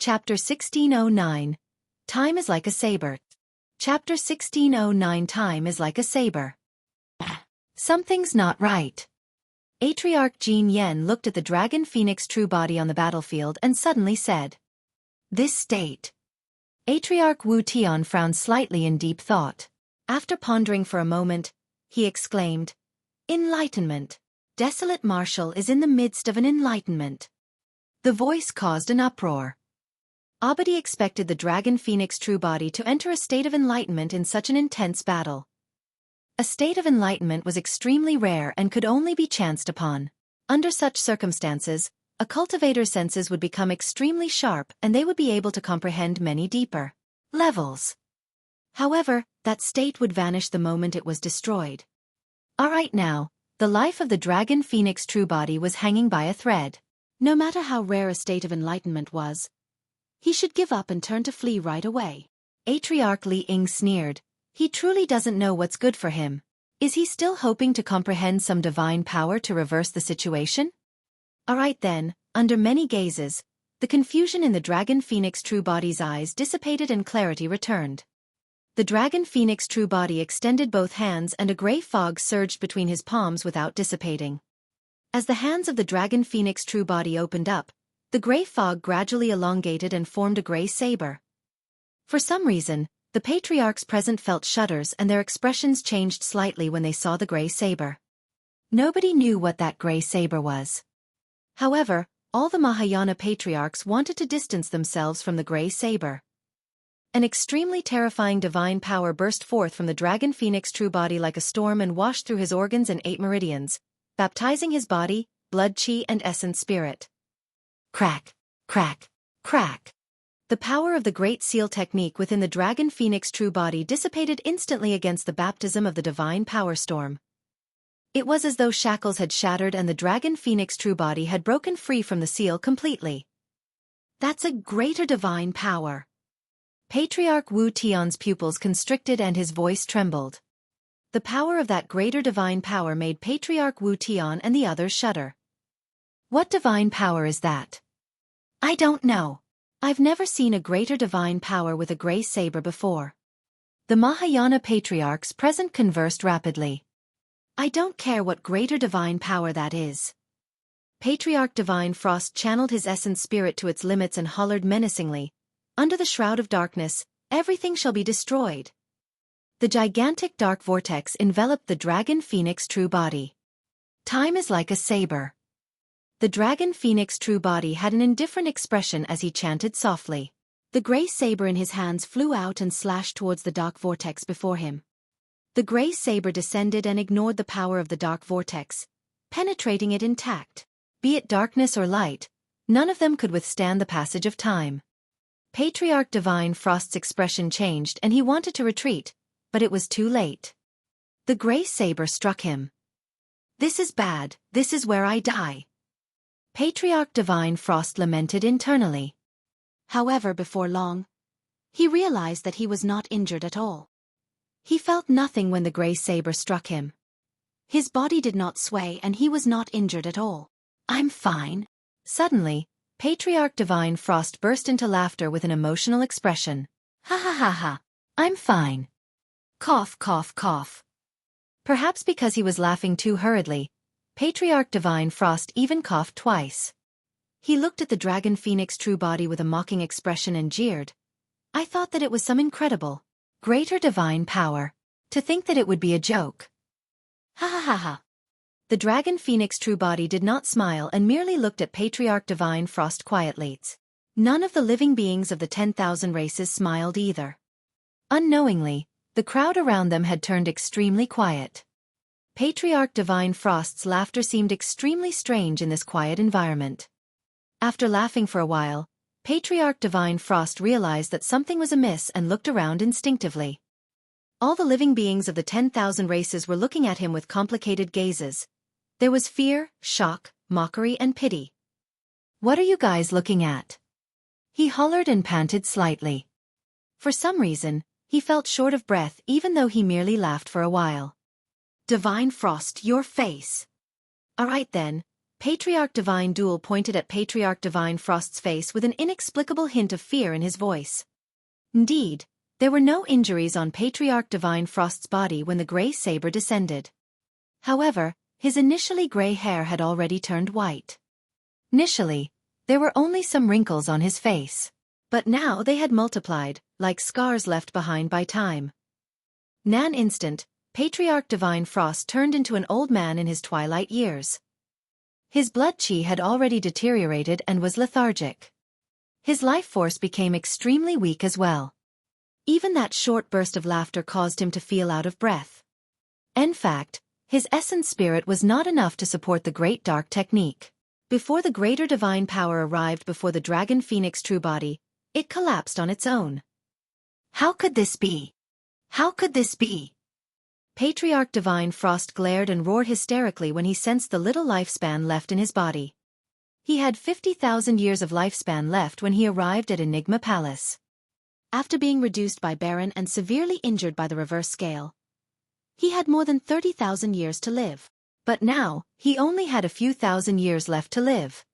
Chapter 1609. Time is like a saber. Chapter 1609. Time is like a saber. Something's not right. Patriarch Jin Yen looked at the dragon phoenix true body on the battlefield and suddenly said, "This state." Patriarch Wu Tian frowned slightly in deep thought. After pondering for a moment, he exclaimed, "Enlightenment. Desolate Marshal is in the midst of an enlightenment." The voice caused an uproar. Abadi expected the dragon phoenix true body to enter a state of enlightenment in such an intense battle. A state of enlightenment was extremely rare and could only be chanced upon. Under such circumstances, a cultivator's senses would become extremely sharp and they would be able to comprehend many deeper levels. However, that state would vanish the moment it was destroyed. Alright now, the life of the dragon phoenix true body was hanging by a thread. No matter how rare a state of enlightenment was, he should give up and turn to flee right away. Patriarch Li Ying sneered. He truly doesn't know what's good for him. Is he still hoping to comprehend some divine power to reverse the situation? Alright then, under many gazes, the confusion in the dragon phoenix true body's eyes dissipated and clarity returned. The dragon phoenix true body extended both hands and a gray fog surged between his palms without dissipating. As the hands of the dragon phoenix true body opened up, the gray fog gradually elongated and formed a gray saber. For some reason, the patriarchs present felt shudders and their expressions changed slightly when they saw the gray saber. Nobody knew what that gray saber was. However, all the Mahayana patriarchs wanted to distance themselves from the gray saber. An extremely terrifying divine power burst forth from the dragon phoenix true body like a storm and washed through his organs and 8 meridians, baptizing his body, blood chi and essence spirit. Crack, crack, crack. The power of the Great Seal technique within the dragon phoenix true body dissipated instantly against the baptism of the divine power storm. It was as though shackles had shattered and the dragon phoenix true body had broken free from the seal completely. That's a greater divine power. Patriarch Wu Tian's pupils constricted and his voice trembled. The power of that greater divine power made Patriarch Wu Tian and the others shudder. What divine power is that? I don't know. I've never seen a greater divine power with a gray saber before. The Mahayana patriarchs present conversed rapidly. I don't care what greater divine power that is. Patriarch Divine Frost channeled his essence spirit to its limits and hollered menacingly, "Under the shroud of darkness, everything shall be destroyed." The gigantic dark vortex enveloped the dragon phoenix true body. Time is like a saber. The dragon phoenix true body had an indifferent expression as he chanted softly. The gray saber in his hands flew out and slashed towards the dark vortex before him. The gray saber descended and ignored the power of the dark vortex, penetrating it intact. Be it darkness or light, none of them could withstand the passage of time. Patriarch Divine Frost's expression changed and he wanted to retreat, but it was too late. The gray saber struck him. "This is bad, this is where I die." Patriarch Divine Frost lamented internally. However, before long, he realized that he was not injured at all. He felt nothing when the gray saber struck him. His body did not sway and he was not injured at all. "I'm fine." Suddenly, Patriarch Divine Frost burst into laughter with an emotional expression. "Ha ha ha ha, I'm fine." Cough, cough, cough. Perhaps because he was laughing too hurriedly, Patriarch Divine Frost even coughed twice. He looked at the dragon phoenix true body with a mocking expression and jeered. "I thought that it was some incredible, greater divine power. To think that it would be a joke." Ha ha ha ha. The dragon phoenix true body did not smile and merely looked at Patriarch Divine Frost quietly. None of the living beings of the 10,000 races smiled either. Unknowingly, the crowd around them had turned extremely quiet. Patriarch Divine Frost's laughter seemed extremely strange in this quiet environment. After laughing for a while, Patriarch Divine Frost realized that something was amiss and looked around instinctively. All the living beings of the 10,000 races were looking at him with complicated gazes. There was fear, shock, mockery and pity. "What are you guys looking at?" He hollered and panted slightly. For some reason, he felt short of breath even though he merely laughed for a while. "Divine Frost, your face." "Alright then, Patriarch Divine Duel pointed at Patriarch Divine Frost's face with an inexplicable hint of fear in his voice. Indeed, there were no injuries on Patriarch Divine Frost's body when the gray saber descended. However, his initially gray hair had already turned white. Initially, there were only some wrinkles on his face. But now they had multiplied, like scars left behind by time. In an instant, Patriarch Divine Frost turned into an old man in his twilight years. His blood chi had already deteriorated and was lethargic. His life force became extremely weak as well. Even that short burst of laughter caused him to feel out of breath. In fact, his essence spirit was not enough to support the Great Dark Technique. Before the greater divine power arrived before the Dragon Phoenix true body, it collapsed on its own. How could this be? How could this be? Patriarch Divine Frost glared and roared hysterically when he sensed the little lifespan left in his body. He had 50,000 years of lifespan left when he arrived at Enigma Palace. After being reduced by Baron and severely injured by the reverse scale, he had more than 30,000 years to live. But now, he only had a few thousand years left to live.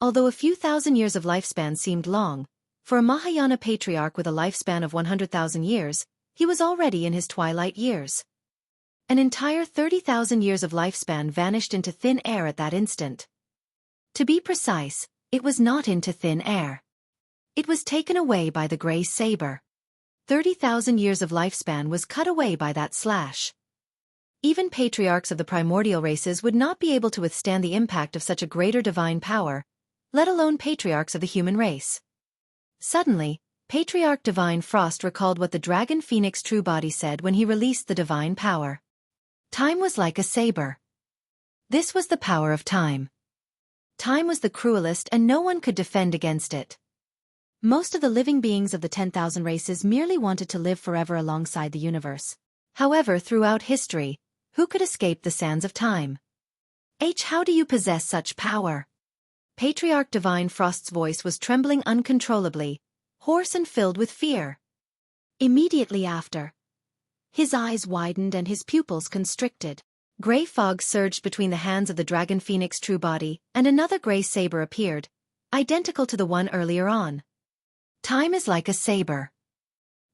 Although a few thousand years of lifespan seemed long, for a Mahayana Patriarch with a lifespan of 100,000 years, he was already in his twilight years. An entire 30,000 years of lifespan vanished into thin air at that instant. To be precise, it was not into thin air. It was taken away by the gray saber. 30,000 years of lifespan was cut away by that slash. Even patriarchs of the primordial races would not be able to withstand the impact of such a greater divine power, let alone patriarchs of the human race. Suddenly, Patriarch Divine Frost recalled what the Dragon Phoenix true body said when he released the divine power. Time was like a saber. This was the power of time. Time was the cruelest and no one could defend against it. Most of the living beings of the 10,000 races merely wanted to live forever alongside the universe. However, throughout history, who could escape the sands of time? How do you possess such power? Patriarch Divine Frost's voice was trembling uncontrollably, hoarse and filled with fear. Immediately after, his eyes widened and his pupils constricted. Gray fog surged between the hands of the Dragon Phoenix true body, and another gray saber appeared, identical to the one earlier on. Time is like a saber.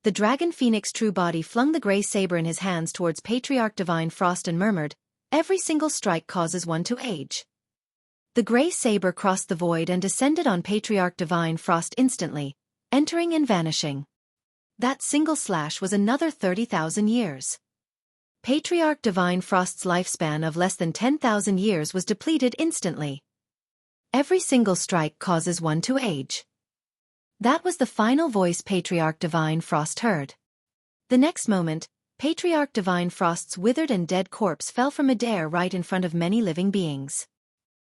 The Dragon Phoenix true body flung the gray saber in his hands towards Patriarch Divine Frost and murmured, "Every single strike causes one to age." The gray saber crossed the void and descended on Patriarch Divine Frost instantly, entering and vanishing. That single slash was another 30,000 years. Patriarch Divine Frost's lifespan of less than 10,000 years was depleted instantly. Every single strike causes one to age. That was the final voice Patriarch Divine Frost heard. The next moment, Patriarch Divine Frost's withered and dead corpse fell from midair right in front of many living beings.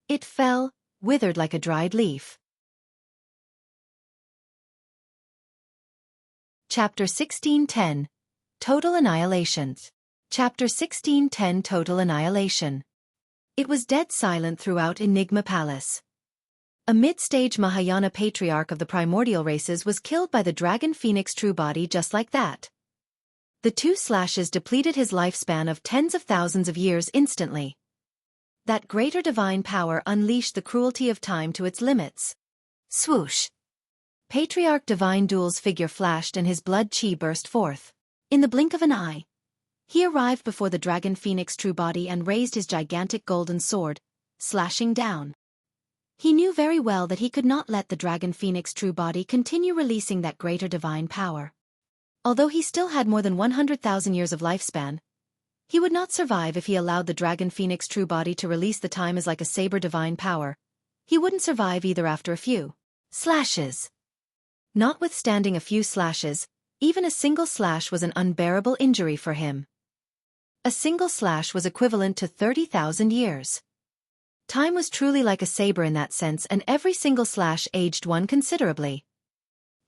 It fell, withered like a dried leaf. Chapter 1610. Total Annihilation. Chapter 1610 Total Annihilation. It was dead silent throughout Enigma Palace. A mid-stage Mahayana Patriarch of the primordial races was killed by the Dragon Phoenix true body just like that. The two slashes depleted his lifespan of tens of thousands of years instantly. That greater divine power unleashed the cruelty of time to its limits. Swoosh! Patriarch Divine Duel's figure flashed and his blood chi burst forth. In the blink of an eye, he arrived before the Dragon Phoenix true body and raised his gigantic golden sword, slashing down. He knew very well that he could not let the Dragon Phoenix true body continue releasing that greater divine power. Although he still had more than 100,000 years of lifespan, he would not survive if he allowed the Dragon Phoenix true body to release the time as like a saber divine power. He wouldn't survive either after a few slashes. Notwithstanding a few slashes, even a single slash was an unbearable injury for him. A single slash was equivalent to 30,000 years. Time was truly like a saber in that sense, and every single slash aged one considerably.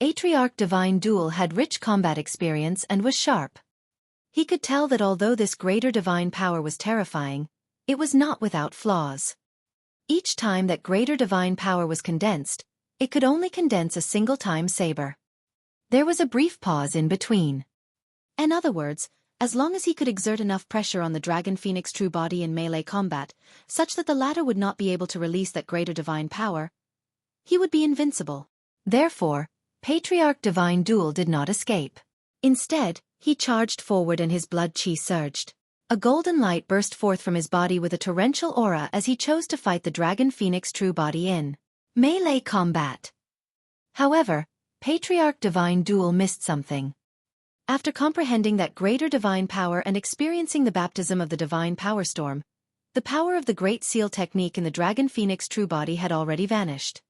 Patriarch Divine Duel had rich combat experience and was sharp. He could tell that although this greater divine power was terrifying, it was not without flaws. Each time that greater divine power was condensed, it could only condense a single time saber. There was a brief pause in between. In other words, as long as he could exert enough pressure on the Dragon Phoenix true body in melee combat, such that the latter would not be able to release that greater divine power, he would be invincible. Therefore, Patriarch Divine Duel did not escape. Instead, he charged forward and his blood chi surged. A golden light burst forth from his body with a torrential aura as he chose to fight the Dragon Phoenix true body in melee combat. However, Patriarch Divine Duel missed something. After comprehending that greater divine power and experiencing the baptism of the divine power storm, the power of the Great Seal technique in the Dragon Phoenix true body had already vanished.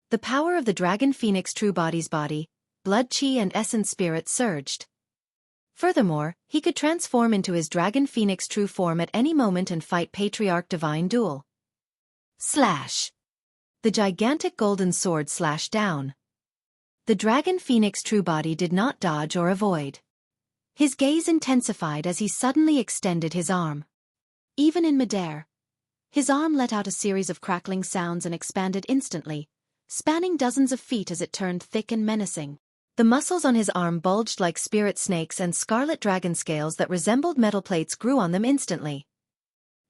The power of the Dragon Phoenix true body's body, blood chi and essence spirit surged. Furthermore, he could transform into his Dragon Phoenix true form at any moment and fight Patriarch Divine Duel. Slash! The gigantic golden sword slashed down. The Dragon Phoenix true body did not dodge or avoid. His gaze intensified as he suddenly extended his arm. Even in midair, his arm let out a series of crackling sounds and expanded instantly, spanning dozens of feet as it turned thick and menacing. The muscles on his arm bulged like spirit snakes and scarlet dragon scales that resembled metal plates grew on them instantly.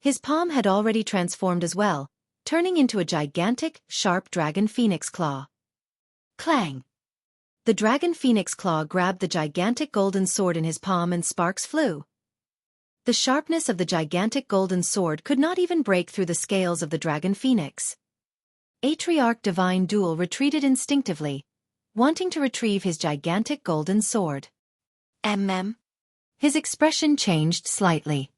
His palm had already transformed as well, turning into a gigantic, sharp dragon phoenix claw. Clang! The dragon phoenix claw grabbed the gigantic golden sword in his palm and sparks flew. The sharpness of the gigantic golden sword could not even break through the scales of the dragon phoenix. Patriarch Divine Duel retreated instinctively, wanting to retrieve his gigantic golden sword. His expression changed slightly.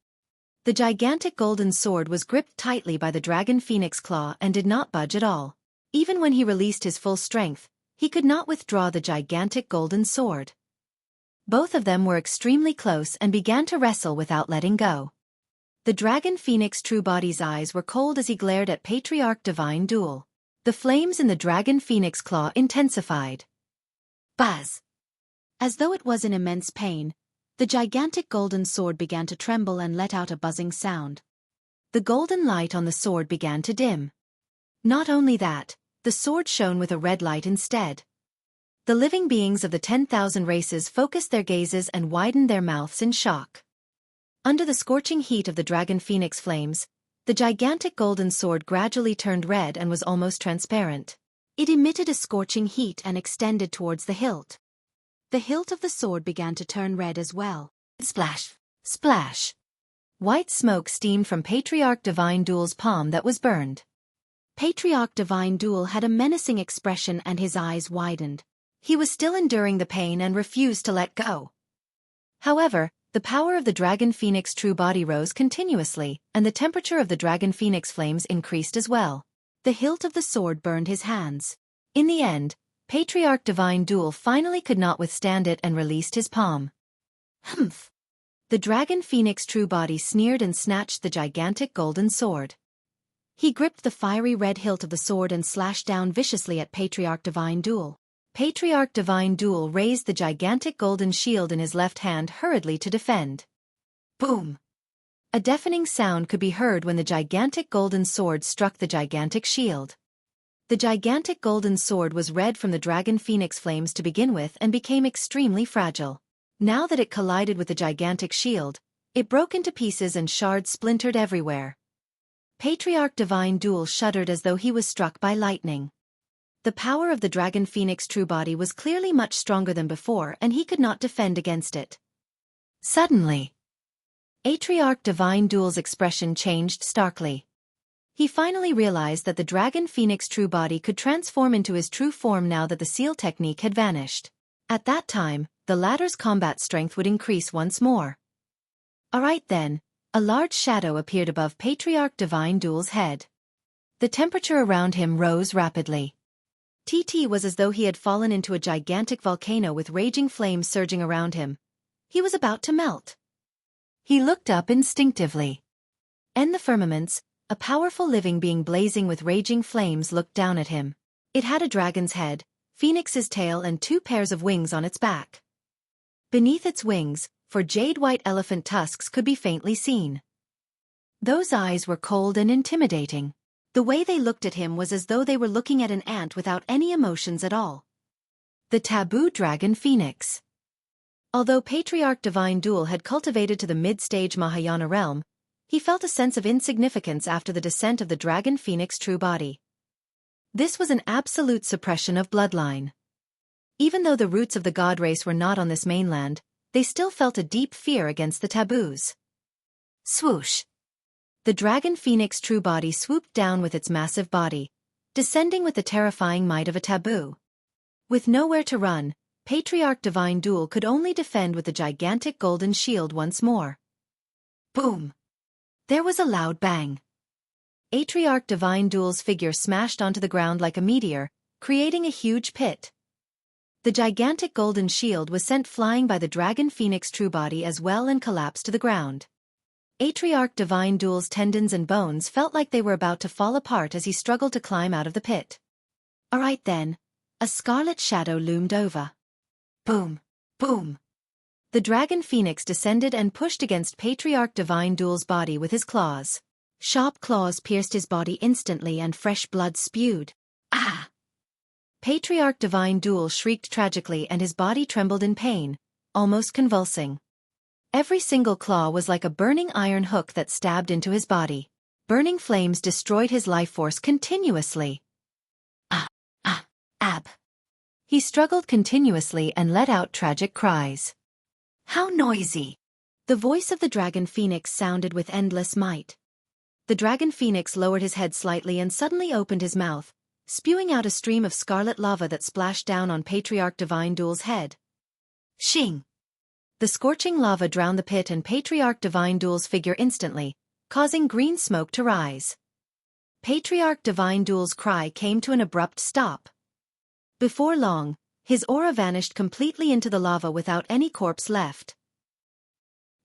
The gigantic golden sword was gripped tightly by the dragon phoenix claw and did not budge at all. Even when he released his full strength, he could not withdraw the gigantic golden sword. Both of them were extremely close and began to wrestle without letting go. The Dragon Phoenix true body's eyes were cold as he glared at Patriarch Divine Duel. The flames in the Dragon Phoenix claw intensified. Buzz! As though it was in immense pain, the gigantic golden sword began to tremble and let out a buzzing sound. The golden light on the sword began to dim. Not only that, the sword shone with a red light instead. The living beings of the 10,000 races focused their gazes and widened their mouths in shock. Under the scorching heat of the Dragon Phoenix flames, the gigantic golden sword gradually turned red and was almost transparent. It emitted a scorching heat and extended towards the hilt. The hilt of the sword began to turn red as well. Splash! Splash! White smoke steamed from Patriarch Divine Duel's palm that was burned. Patriarch Divine Duel had a menacing expression and his eyes widened. He was still enduring the pain and refused to let go. However, the power of the Dragon Phoenix true body rose continuously, and the temperature of the Dragon Phoenix flames increased as well. The hilt of the sword burned his hands. In the end, Patriarch Divine Duel finally could not withstand it and released his palm. Humph! The Dragon Phoenix true body sneered and snatched the gigantic golden sword. He gripped the fiery red hilt of the sword and slashed down viciously at Patriarch Divine Duel. Patriarch Divine Duel raised the gigantic golden shield in his left hand hurriedly to defend. Boom! A deafening sound could be heard when the gigantic golden sword struck the gigantic shield. The gigantic golden sword was red from the Dragon Phoenix flames to begin with and became extremely fragile. Now that it collided with the gigantic shield, it broke into pieces and shards splintered everywhere. Patriarch Divine Duel shuddered as though he was struck by lightning. The power of the Dragon Phoenix true body was clearly much stronger than before and he could not defend against it. Suddenly, Patriarch Divine Duel's expression changed starkly. He finally realized that the Dragon Phoenix true body could transform into his true form now that the seal technique had vanished. At that time, the latter's combat strength would increase once more. Alright then, a large shadow appeared above Patriarch Divine Duel's head. The temperature around him rose rapidly. TT was as though he had fallen into a gigantic volcano with raging flames surging around him. He was about to melt. He looked up instinctively. In the firmaments, a powerful living being blazing with raging flames looked down at him. It had a dragon's head, phoenix's tail and 2 pairs of wings on its back. Beneath its wings, 4 jade-white elephant tusks could be faintly seen. Those eyes were cold and intimidating. The way they looked at him was as though they were looking at an ant without any emotions at all. The Taboo Dragon Phoenix. Although Patriarch Divine Duel had cultivated to the mid-stage Mahayana realm, he felt a sense of insignificance after the descent of the Dragon Phoenix true body. This was an absolute suppression of bloodline. Even though the roots of the god race were not on this mainland, they still felt a deep fear against the taboos. Swoosh! The Dragon Phoenix true body swooped down with its massive body, descending with the terrifying might of a taboo. With nowhere to run, Patriarch Divine Duel could only defend with the gigantic golden shield once more. Boom! There was a loud bang. Patriarch Divine Duel's figure smashed onto the ground like a meteor, creating a huge pit. The gigantic golden shield was sent flying by the Dragon Phoenix true body as well and collapsed to the ground. Patriarch Divine Duel's tendons and bones felt like they were about to fall apart as he struggled to climb out of the pit. Alright then. A scarlet shadow loomed over. Boom! Boom! The Dragon Phoenix descended and pushed against Patriarch Divine Duel's body with his claws. Sharp claws pierced his body instantly and fresh blood spewed. Ah! Patriarch Divine Duel shrieked tragically and his body trembled in pain, almost convulsing. Every single claw was like a burning iron hook that stabbed into his body. Burning flames destroyed his life force continuously. Ab. He struggled continuously and let out tragic cries. How noisy! The voice of the Dragon Phoenix sounded with endless might. The Dragon Phoenix lowered his head slightly and suddenly opened his mouth, spewing out a stream of scarlet lava that splashed down on Patriarch Divine Duel's head. Shing! The scorching lava drowned the pit and Patriarch Divine Duel's figure instantly, causing green smoke to rise. Patriarch Divine Duel's cry came to an abrupt stop. Before long, his aura vanished completely into the lava without any corpse left.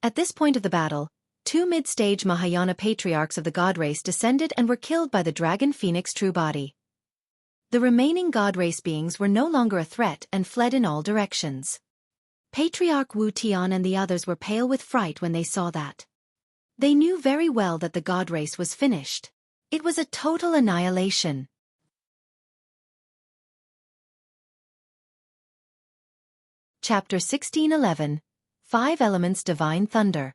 At this point of the battle, two mid-stage Mahayana patriarchs of the god race descended and were killed by the Dragon Phoenix true body. The remaining god race beings were no longer a threat and fled in all directions. Patriarch Wu Tian and the others were pale with fright when they saw that. They knew very well that the god race was finished. It was a total annihilation. Chapter 16:11 5 Elements Divine Thunder.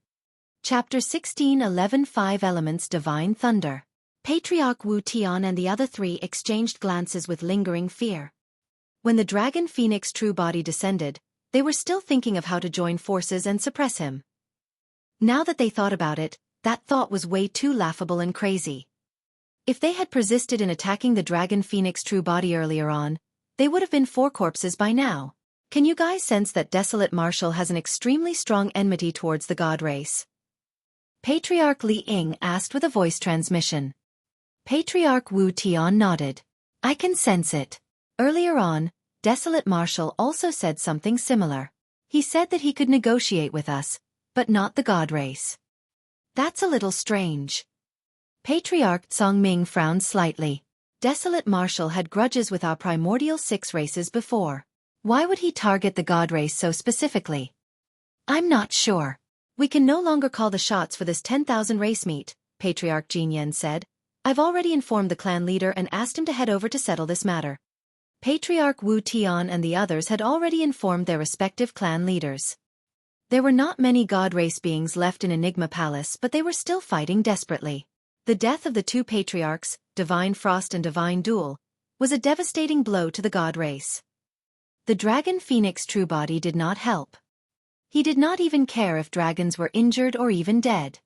Chapter 16:11 5 Elements Divine Thunder. Patriarch Wu Tian and the other three exchanged glances with lingering fear. When the Dragon Phoenix true body descended, they were still thinking of how to join forces and suppress him. Now that they thought about it, that thought was way too laughable and crazy. If they had persisted in attacking the Dragon Phoenix true body earlier on, they would have been 4 corpses by now. Can you guys sense that Desolate Marshal has an extremely strong enmity towards the god race? Patriarch Li Ying asked with a voice transmission. Patriarch Wu Tian nodded. I can sense it. Earlier on, Desolate Marshal also said something similar. He said that he could negotiate with us, but not the god race. That's a little strange. Patriarch Ming frowned slightly. Desolate Marshal had grudges with our primordial 6 races before. Why would he target the god race so specifically? I'm not sure. We can no longer call the shots for this 10,000 race meet, Patriarch Jin Yen said. I've already informed the clan leader and asked him to head over to settle this matter. Patriarch Wu Tian and the others had already informed their respective clan leaders. There were not many god race beings left in Enigma Palace, but they were still fighting desperately. The death of the 2 patriarchs, Divine Frost and Divine Duel, was a devastating blow to the god race. The Dragon Phoenix true body did not help. He did not even care if dragons were injured or even dead.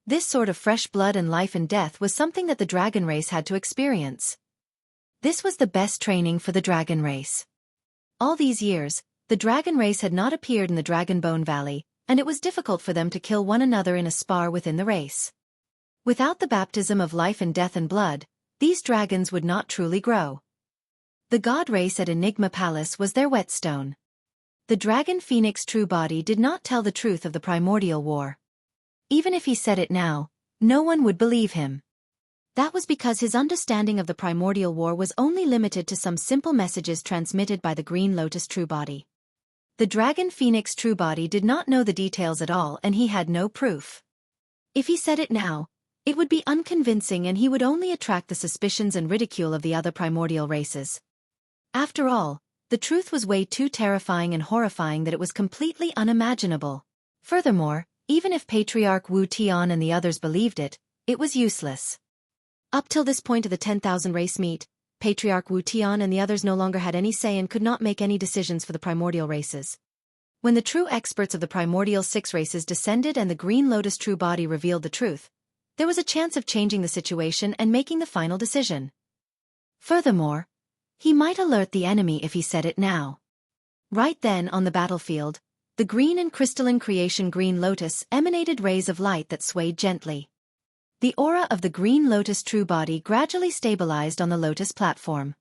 This sort of fresh blood and life and death was something that the dragon race had to experience. This was the best training for the dragon race. All these years, the dragon race had not appeared in the Dragonbone Valley, and it was difficult for them to kill one another in a spar within the race. Without the baptism of life and death and blood, these dragons would not truly grow. The god race at Enigma Palace was their whetstone. The Dragon Phoenix true body did not tell the truth of the primordial war. Even if he said it now, no one would believe him. That was because his understanding of the primordial war was only limited to some simple messages transmitted by the Green Lotus true body. The Dragon Phoenix true body did not know the details at all and he had no proof. If he said it now, it would be unconvincing and he would only attract the suspicions and ridicule of the other primordial races. After all, The truth was way too terrifying and horrifying that it was completely unimaginable. Furthermore, even if Patriarch Wu Tian and the others believed it, it was useless. Up till this point of the 10,000 race meet, Patriarch Wu Tian and the others no longer had any say and could not make any decisions for the primordial races. When the true experts of the primordial 6 races descended and the Green Lotus true body revealed the truth, there was a chance of changing the situation and making the final decision. Furthermore, he might alert the enemy if he said it now. Right then on the battlefield, the green and crystalline creation Green Lotus emanated rays of light that swayed gently. The aura of the Green Lotus true body gradually stabilized on the Lotus platform.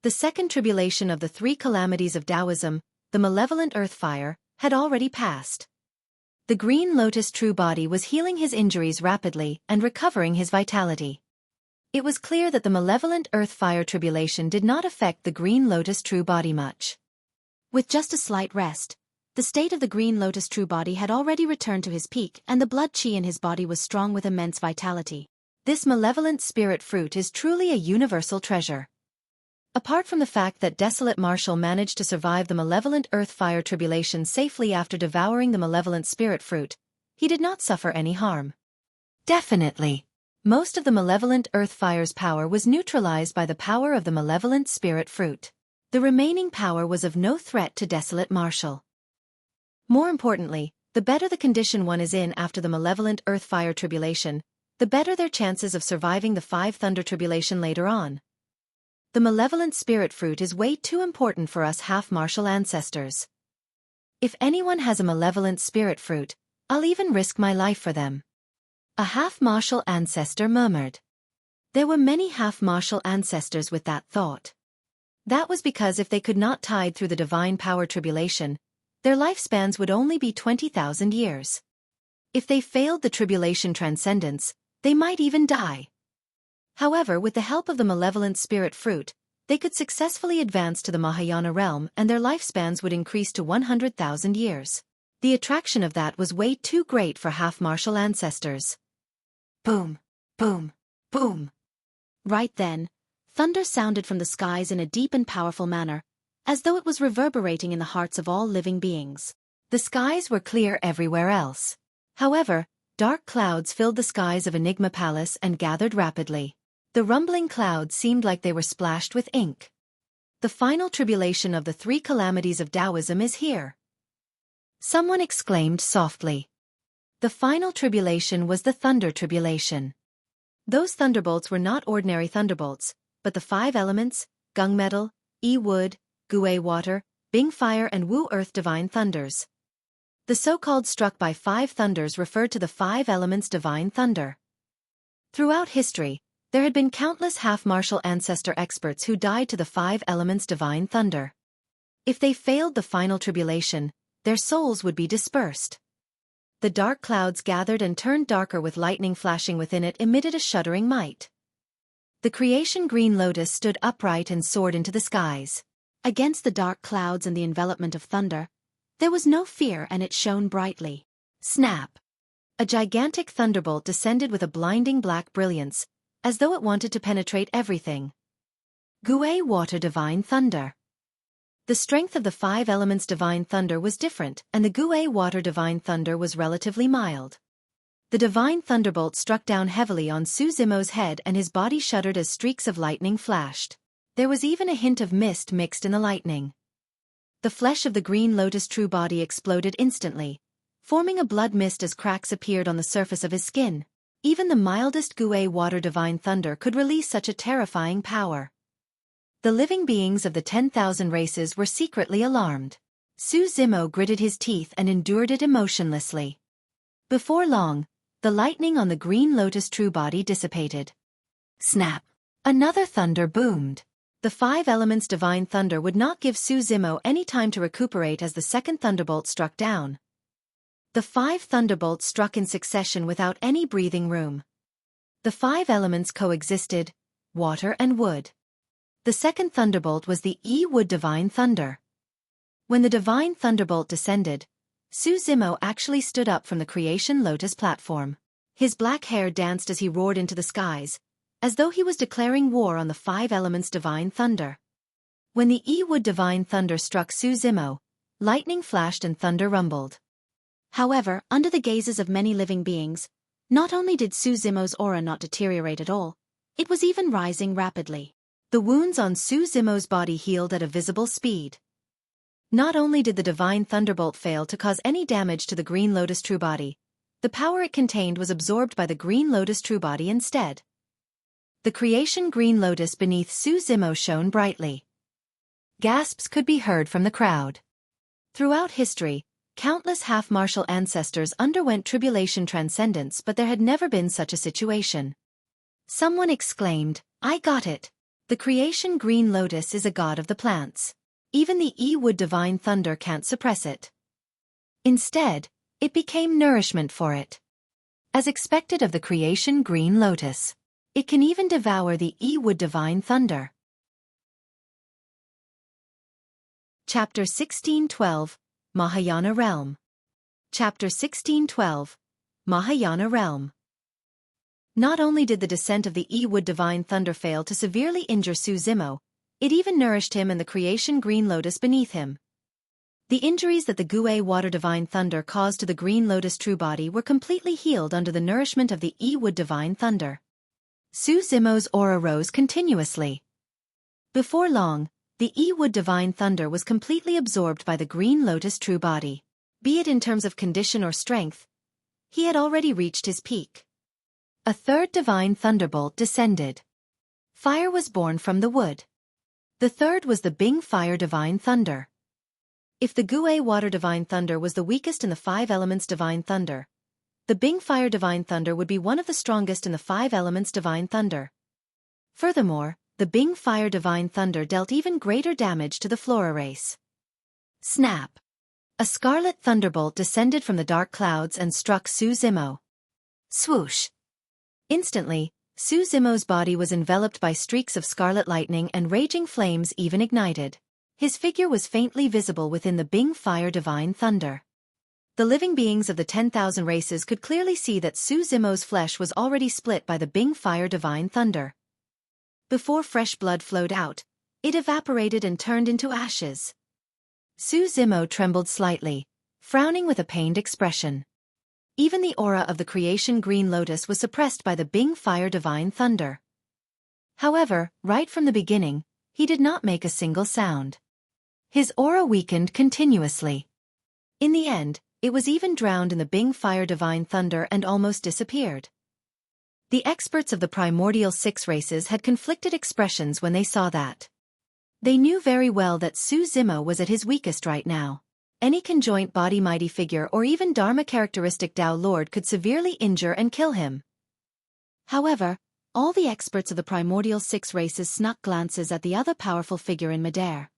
The second tribulation of the 3 calamities of Taoism, the malevolent earth fire, had already passed. The Green Lotus true body was healing his injuries rapidly and recovering his vitality. It was clear that the malevolent earth fire tribulation did not affect the Green Lotus true body much. With just a slight rest, the state of the Green Lotus true body had already returned to his peak and the blood chi in his body was strong with immense vitality. This malevolent spirit fruit is truly a universal treasure. Apart from the fact that Desolate Marshal managed to survive the malevolent earth fire tribulation safely after devouring the malevolent spirit fruit, he did not suffer any harm. Definitely. Most of the malevolent earth fire's power was neutralized by the power of the malevolent spirit fruit. The remaining power was of no threat to Desolate Marshal. More importantly, the better the condition one is in after the malevolent earth fire tribulation, the better their chances of surviving the 5 thunder tribulation later on. The malevolent spirit fruit is way too important for us half-martial ancestors. If anyone has a malevolent spirit fruit, I'll even risk my life for them. A half-martial ancestor murmured. There were many half-martial ancestors with that thought. That was because if they could not tide through the divine power tribulation, their lifespans would only be 20,000 years. If they failed the tribulation transcendence, they might even die. However, with the help of the malevolent spirit fruit, they could successfully advance to the Mahayana realm and their lifespans would increase to 100,000 years. The attraction of that was way too great for half-martial ancestors. Boom, boom, boom. Right then, thunder sounded from the skies in a deep and powerful manner, as though it was reverberating in the hearts of all living beings. The skies were clear everywhere else. However, dark clouds filled the skies of Enigma Palace and gathered rapidly. The rumbling clouds seemed like they were splashed with ink. The final tribulation of the 3 calamities of Taoism is here. Someone exclaimed softly. The final tribulation was the thunder tribulation. Those thunderbolts were not ordinary thunderbolts, but the 5 elements, Gung metal, Yi wood, Gui water, Bing fire and Wu earth divine thunders. The so-called struck by 5 thunders referred to the 5 elements divine thunder. Throughout history, there had been countless half-martial ancestor experts who died to the 5 elements divine thunder. If they failed the final tribulation, their souls would be dispersed. The dark clouds gathered and turned darker with lightning flashing within it emitted a shuddering might. The creation Green Lotus stood upright and soared into the skies. Against the dark clouds and the envelopment of thunder, there was no fear and it shone brightly. Snap! A gigantic thunderbolt descended with a blinding black brilliance, as though it wanted to penetrate everything. Gui water divine thunder. The strength of the 5 elements divine thunder was different, and the Gui water divine thunder was relatively mild. The divine thunderbolt struck down heavily on Su Zimo's head and his body shuddered as streaks of lightning flashed. There was even a hint of mist mixed in the lightning. The flesh of the Green Lotus true body exploded instantly, forming a blood mist as cracks appeared on the surface of his skin. Even the mildest Gui water divine thunder could release such a terrifying power. The living beings of the 10,000 races were secretly alarmed. Su Zimo gritted his teeth and endured it emotionlessly. Before long, the lightning on the Green Lotus true body dissipated. Snap! Another thunder boomed. The 5 elements divine thunder would not give Su Zimo any time to recuperate as the second thunderbolt struck down. The 5 thunderbolts struck in succession without any breathing room. The 5 elements coexisted, water and wood. The second thunderbolt was the Yi wood divine thunder. When the divine thunderbolt descended, Su Zimo actually stood up from the creation lotus platform. His black hair danced as he roared into the skies, as though he was declaring war on the 5 elements divine thunder. When the E-Wood Divine Thunder struck Su Zimo, lightning flashed and thunder rumbled. However, under the gazes of many living beings, not only did Su Zimo's aura not deteriorate at all, it was even rising rapidly. The wounds on Su Zimo's body healed at a visible speed. Not only did the Divine Thunderbolt fail to cause any damage to the Green Lotus True Body, the power it contained was absorbed by the Green Lotus True Body instead. The creation Green Lotus beneath Su Zimo shone brightly. Gasps could be heard from the crowd. Throughout history, countless half-martial ancestors underwent tribulation transcendence, but there had never been such a situation. Someone exclaimed, "I got it! The creation Green Lotus is a god of the plants. Even the E-Wood Divine Thunder can't suppress it." Instead, it became nourishment for it. As expected of the creation Green Lotus, it can even devour the E-Wood Divine Thunder. Chapter 1612, Mahayana Realm. Chapter 1612, Mahayana Realm. Not only did the descent of the E-Wood Divine Thunder fail to severely injure Su Zimo, it even nourished him and the creation Green Lotus beneath him. The injuries that the Gue Water Divine Thunder caused to the Green Lotus True Body were completely healed under the nourishment of the E-Wood Divine Thunder. Su Zimo's aura rose continuously. Before long, the E-Wood Divine Thunder was completely absorbed by the Green Lotus True Body. Be it in terms of condition or strength, he had already reached his peak. A third Divine Thunderbolt descended. Fire was born from the wood. The third was the Bing Fire Divine Thunder. If the Gue Water Divine Thunder was the weakest in the 5 elements Divine Thunder, the Bing Fire Divine Thunder would be one of the strongest in the 5 elements Divine Thunder. Furthermore, the Bing Fire Divine Thunder dealt even greater damage to the Flora race. Snap! A scarlet thunderbolt descended from the dark clouds and struck Su Zimo. Swoosh! Instantly, Su Zimo's body was enveloped by streaks of scarlet lightning and raging flames even ignited. His figure was faintly visible within the Bing Fire Divine Thunder. The living beings of the 10,000 races could clearly see that Su Zimo's flesh was already split by the Bing Fire Divine Thunder. Before fresh blood flowed out, it evaporated and turned into ashes. Su Zimo trembled slightly, frowning with a pained expression. Even the aura of the creation Green Lotus was suppressed by the Bing Fire Divine Thunder. However, right from the beginning, he did not make a single sound. His aura weakened continuously. In the end, it was even drowned in the Bing Fire Divine Thunder and almost disappeared. The experts of the primordial 6 races had conflicted expressions when they saw that. They knew very well that Su Zimo was at his weakest right now. Any conjoint body mighty figure or even Dharma characteristic Tao Lord could severely injure and kill him. However, all the experts of the primordial 6 races snuck glances at the other powerful figure in midair.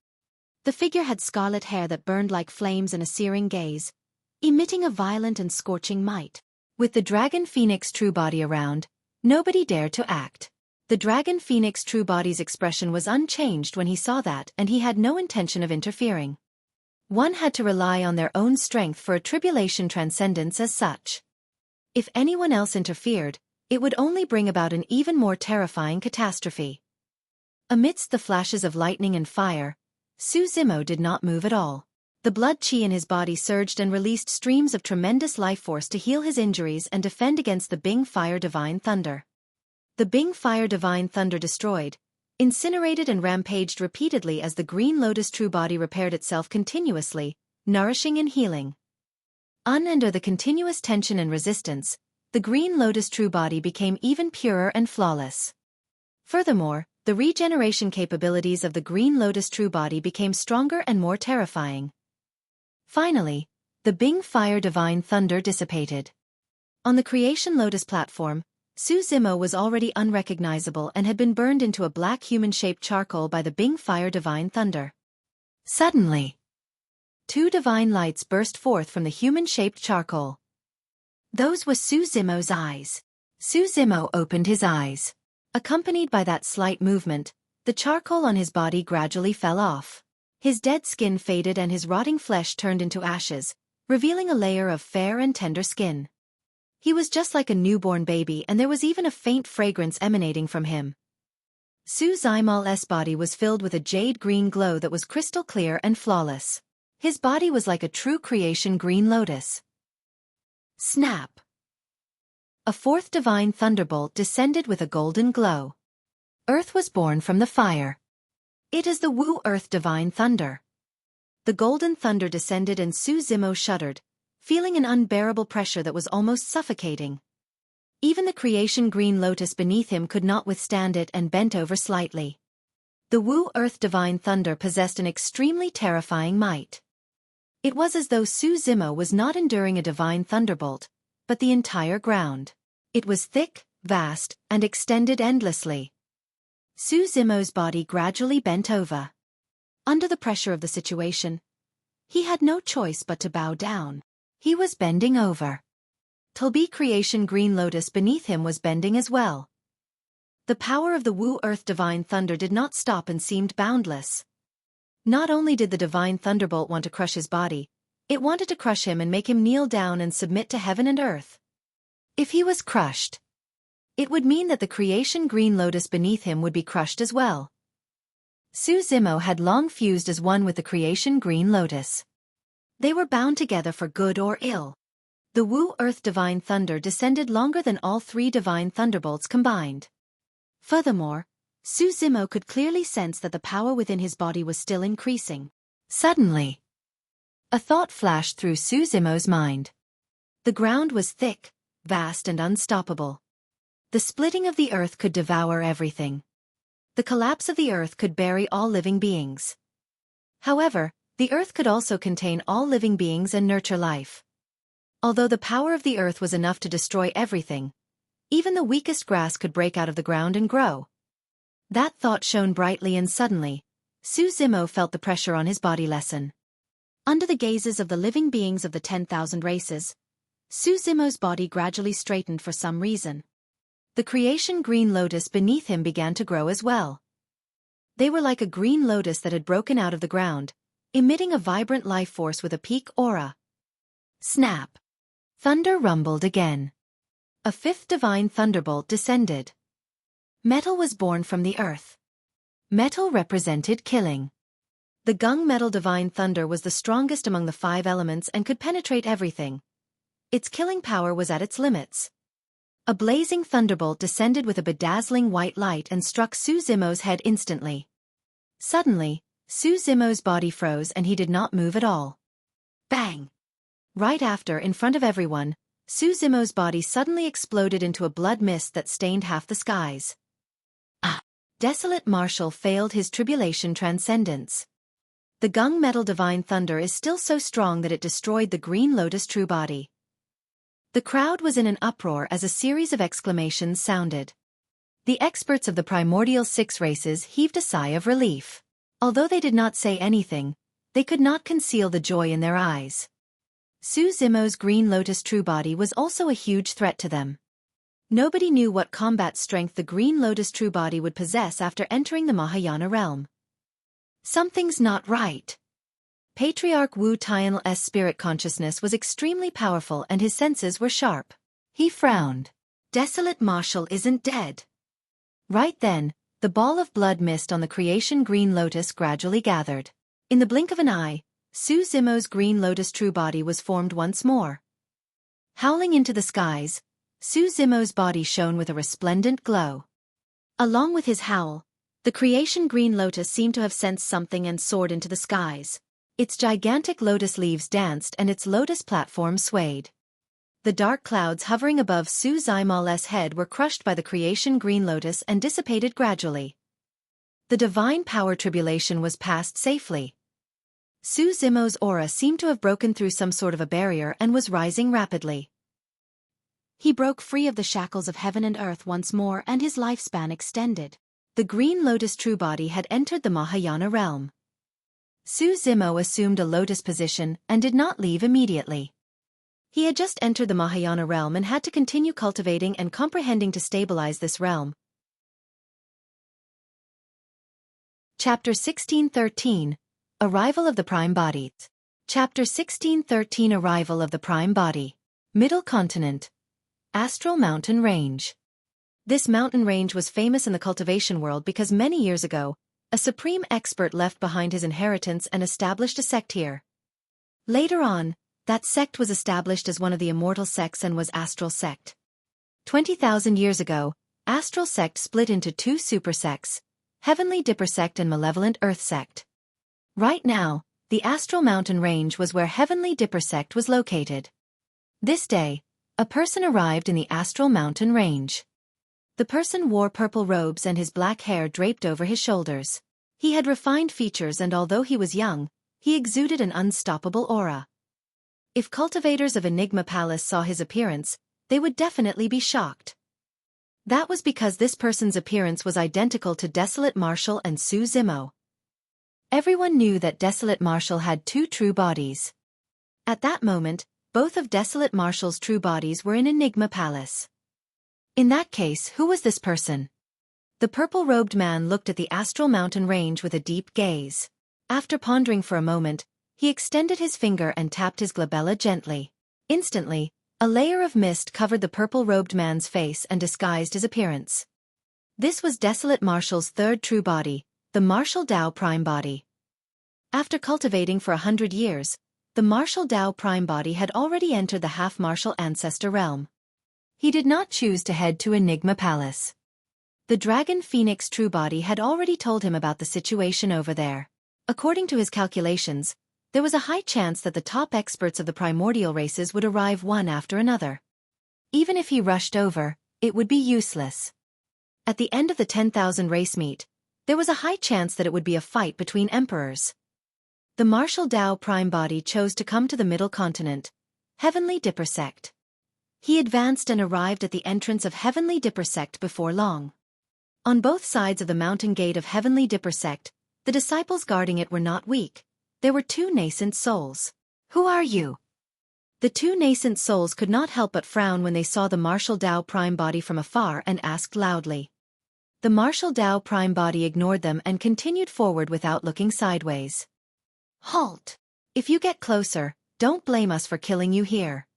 The figure had scarlet hair that burned like flames and a searing gaze, emitting a violent and scorching might. With the Dragon Phoenix True Body around, nobody dared to act. The Dragon Phoenix True Body's expression was unchanged when he saw that, and he had no intention of interfering. One had to rely on their own strength for a tribulation transcendence as such. If anyone else interfered, it would only bring about an even more terrifying catastrophe. Amidst the flashes of lightning and fire, Su Zimo did not move at all. The blood chi in his body surged and released streams of tremendous life force to heal his injuries and defend against the Bing Fire Divine Thunder. The Bing Fire Divine Thunder destroyed, incinerated and rampaged repeatedly as the Green Lotus True Body repaired itself continuously, nourishing and healing. Under the continuous tension and resistance, the Green Lotus True Body became even purer and flawless. Furthermore, the regeneration capabilities of the Green Lotus True Body became stronger and more terrifying. Finally, the Bing Fire Divine Thunder dissipated. On the Creation Lotus platform, Su Zimo was already unrecognizable and had been burned into a black human-shaped charcoal by the Bing Fire Divine Thunder. Suddenly, 2 divine lights burst forth from the human-shaped charcoal. Those were Su Zimo's eyes. Su Zimo opened his eyes. Accompanied by that slight movement, the charcoal on his body gradually fell off. His dead skin faded and his rotting flesh turned into ashes, revealing a layer of fair and tender skin. He was just like a newborn baby, and there was even a faint fragrance emanating from him. Su Zimal's body was filled with a jade-green glow that was crystal clear and flawless. His body was like a true creation green lotus. Snap! A fourth divine thunderbolt descended with a golden glow. Earth was born from the fire. It is the Wu Earth Divine Thunder. The golden thunder descended and Su Zimo shuddered, feeling an unbearable pressure that was almost suffocating. Even the creation green lotus beneath him could not withstand it and bent over slightly. The Wu Earth Divine Thunder possessed an extremely terrifying might. It was as though Su Zimo was not enduring a divine thunderbolt, but the entire ground. It was thick, vast, and extended endlessly. Su Zimo's body gradually bent over. Under the pressure of the situation, he had no choice but to bow down. He was bending over. Tulbi creation green lotus beneath him was bending as well. The power of the Wu Earth Divine Thunder did not stop and seemed boundless. Not only did the divine thunderbolt want to crush his body, it wanted to crush him and make him kneel down and submit to heaven and earth. If he was crushed, it would mean that the creation green lotus beneath him would be crushed as well. Su Zimo had long fused as one with the creation green lotus. They were bound together for good or ill. The Wu Earth Divine Thunder descended longer than all three divine thunderbolts combined. Furthermore, Su Zimo could clearly sense that the power within his body was still increasing. Suddenly, a thought flashed through Su Zimo's mind. The ground was thick, vast and unstoppable. The splitting of the earth could devour everything. The collapse of the earth could bury all living beings. However, the earth could also contain all living beings and nurture life. Although the power of the earth was enough to destroy everything, even the weakest grass could break out of the ground and grow. That thought shone brightly and suddenly, Su Zimo felt the pressure on his body lessen. Under the gazes of the living beings of the 10,000 races, Su Zimo's body gradually straightened for some reason. The creation green lotus beneath him began to grow as well. They were like a green lotus that had broken out of the ground, emitting a vibrant life force with a peak aura. Snap! Thunder rumbled again. A fifth divine thunderbolt descended. Metal was born from the earth. Metal represented killing. The Gung Metal Divine Thunder was the strongest among the 5 elements and could penetrate everything. Its killing power was at its limits. A blazing thunderbolt descended with a bedazzling white light and struck Su Zimo's head instantly. Suddenly, Su Zimo's body froze and he did not move at all. Bang! Right after, in front of everyone, Su Zimo's body suddenly exploded into a blood mist that stained half the skies. Desolate Marshal failed his tribulation transcendence. The Gung Metal Divine Thunder is still so strong that it destroyed the Green Lotus true body. The crowd was in an uproar as a series of exclamations sounded. The experts of the primordial 6 races heaved a sigh of relief. Although they did not say anything, they could not conceal the joy in their eyes. Su Zimo's Green Lotus true body was also a huge threat to them. Nobody knew what combat strength the Green Lotus true body would possess after entering the Mahayana realm. Something's not right. Patriarch Wu Tian's spirit consciousness was extremely powerful and his senses were sharp. He frowned. Desolate Marshal isn't dead. Right then, the ball of blood mist on the creation Green Lotus gradually gathered. In the blink of an eye, Su Zimo's Green Lotus true body was formed once more. Howling into the skies, Su Zimo's body shone with a resplendent glow. Along with his howl, the creation Green Lotus seemed to have sensed something and soared into the skies. Its gigantic lotus leaves danced and its lotus platform swayed. The dark clouds hovering above Su Zimal's head were crushed by the creation Green Lotus and dissipated gradually. The divine power tribulation was passed safely. Su Zimo's aura seemed to have broken through some sort of a barrier and was rising rapidly. He broke free of the shackles of heaven and earth once more and his lifespan extended. The Green Lotus true body had entered the Mahayana realm. Su Zimo assumed a lotus position and did not leave immediately. He had just entered the Mahayana realm and had to continue cultivating and comprehending to stabilize this realm. Chapter 1613, Arrival of the Prime Body. Chapter 1613, Arrival of the Prime Body. Middle Continent. Astral Mountain Range. This mountain range was famous in the cultivation world because many years ago, a supreme expert left behind his inheritance and established a sect here. Later on, that sect was established as one of the immortal sects and was Astral Sect. 20,000 years ago, Astral Sect split into two super sects, Heavenly Dipper Sect and Malevolent Earth Sect. Right now, the Astral Mountain Range was where Heavenly Dipper Sect was located. This day, a person arrived in the Astral Mountain Range. The person wore purple robes and his black hair draped over his shoulders. He had refined features and although he was young, he exuded an unstoppable aura. If cultivators of Enigma Palace saw his appearance, they would definitely be shocked. That was because this person's appearance was identical to Desolate Marshal and Su Zimo. Everyone knew that Desolate Marshal had two true bodies. At that moment, both of Desolate Marshal's true bodies were in Enigma Palace. In that case, who was this person? The purple-robed man looked at the Astral Mountain Range with a deep gaze. After pondering for a moment, he extended his finger and tapped his glabella gently. Instantly, a layer of mist covered the purple-robed man's face and disguised his appearance. This was Desolate Marshal's third true body, the Martial Dao Prime Body. After cultivating for 100 years, the Martial Dao Prime Body had already entered the half-martial ancestor realm. He did not choose to head to Enigma Palace. The Dragon Phoenix true body had already told him about the situation over there. According to his calculations, there was a high chance that the top experts of the primordial races would arrive one after another. Even if he rushed over, it would be useless. At the end of the 10,000 race meet, there was a high chance that it would be a fight between emperors. The Martial Dao Prime Body chose to come to the Middle Continent, Heavenly Dipper Sect. He advanced and arrived at the entrance of Heavenly Dipper Sect before long. On both sides of the mountain gate of Heavenly Dipper Sect, the disciples guarding it were not weak. There were two nascent souls. Who are you? The two nascent souls could not help but frown when they saw the Martial Dao Prime Body from afar and asked loudly. The Martial Dao Prime Body ignored them and continued forward without looking sideways. Halt! If you get closer, don't blame us for killing you here.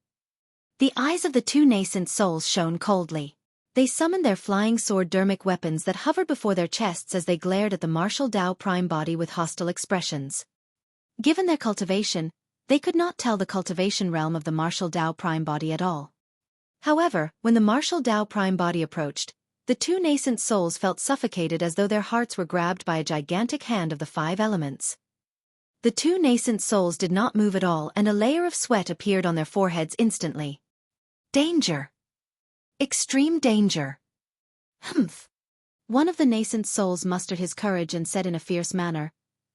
The eyes of the two nascent souls shone coldly. They summoned their flying sword dermic weapons that hovered before their chests as they glared at the Martial Dao Prime Body with hostile expressions. Given their cultivation, they could not tell the cultivation realm of the Martial Dao Prime Body at all. However, when the Martial Dao Prime Body approached, the two nascent souls felt suffocated as though their hearts were grabbed by a gigantic hand of the five elements. The two nascent souls did not move at all and a layer of sweat appeared on their foreheads instantly. Danger! Extreme danger! Humph! One of the nascent souls mustered his courage and said in a fierce manner,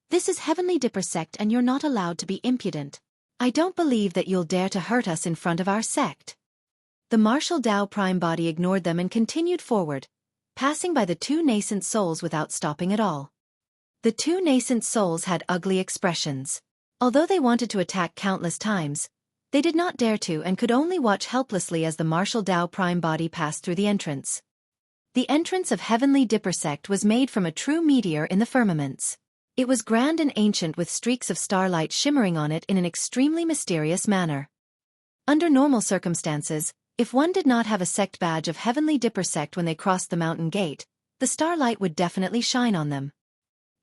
"This is Heavenly Dipper Sect and you're not allowed to be impudent. I don't believe that you'll dare to hurt us in front of our sect." The Martial Dao Prime Body ignored them and continued forward, passing by the two nascent souls without stopping at all. The two nascent souls had ugly expressions. Although they wanted to attack countless times, they did not dare to and could only watch helplessly as the Martial Dao Prime Body passed through the entrance. The entrance of Heavenly Dipper Sect was made from a true meteor in the firmaments. It was grand and ancient with streaks of starlight shimmering on it in an extremely mysterious manner. Under normal circumstances, if one did not have a sect badge of Heavenly Dipper Sect when they crossed the mountain gate, the starlight would definitely shine on them.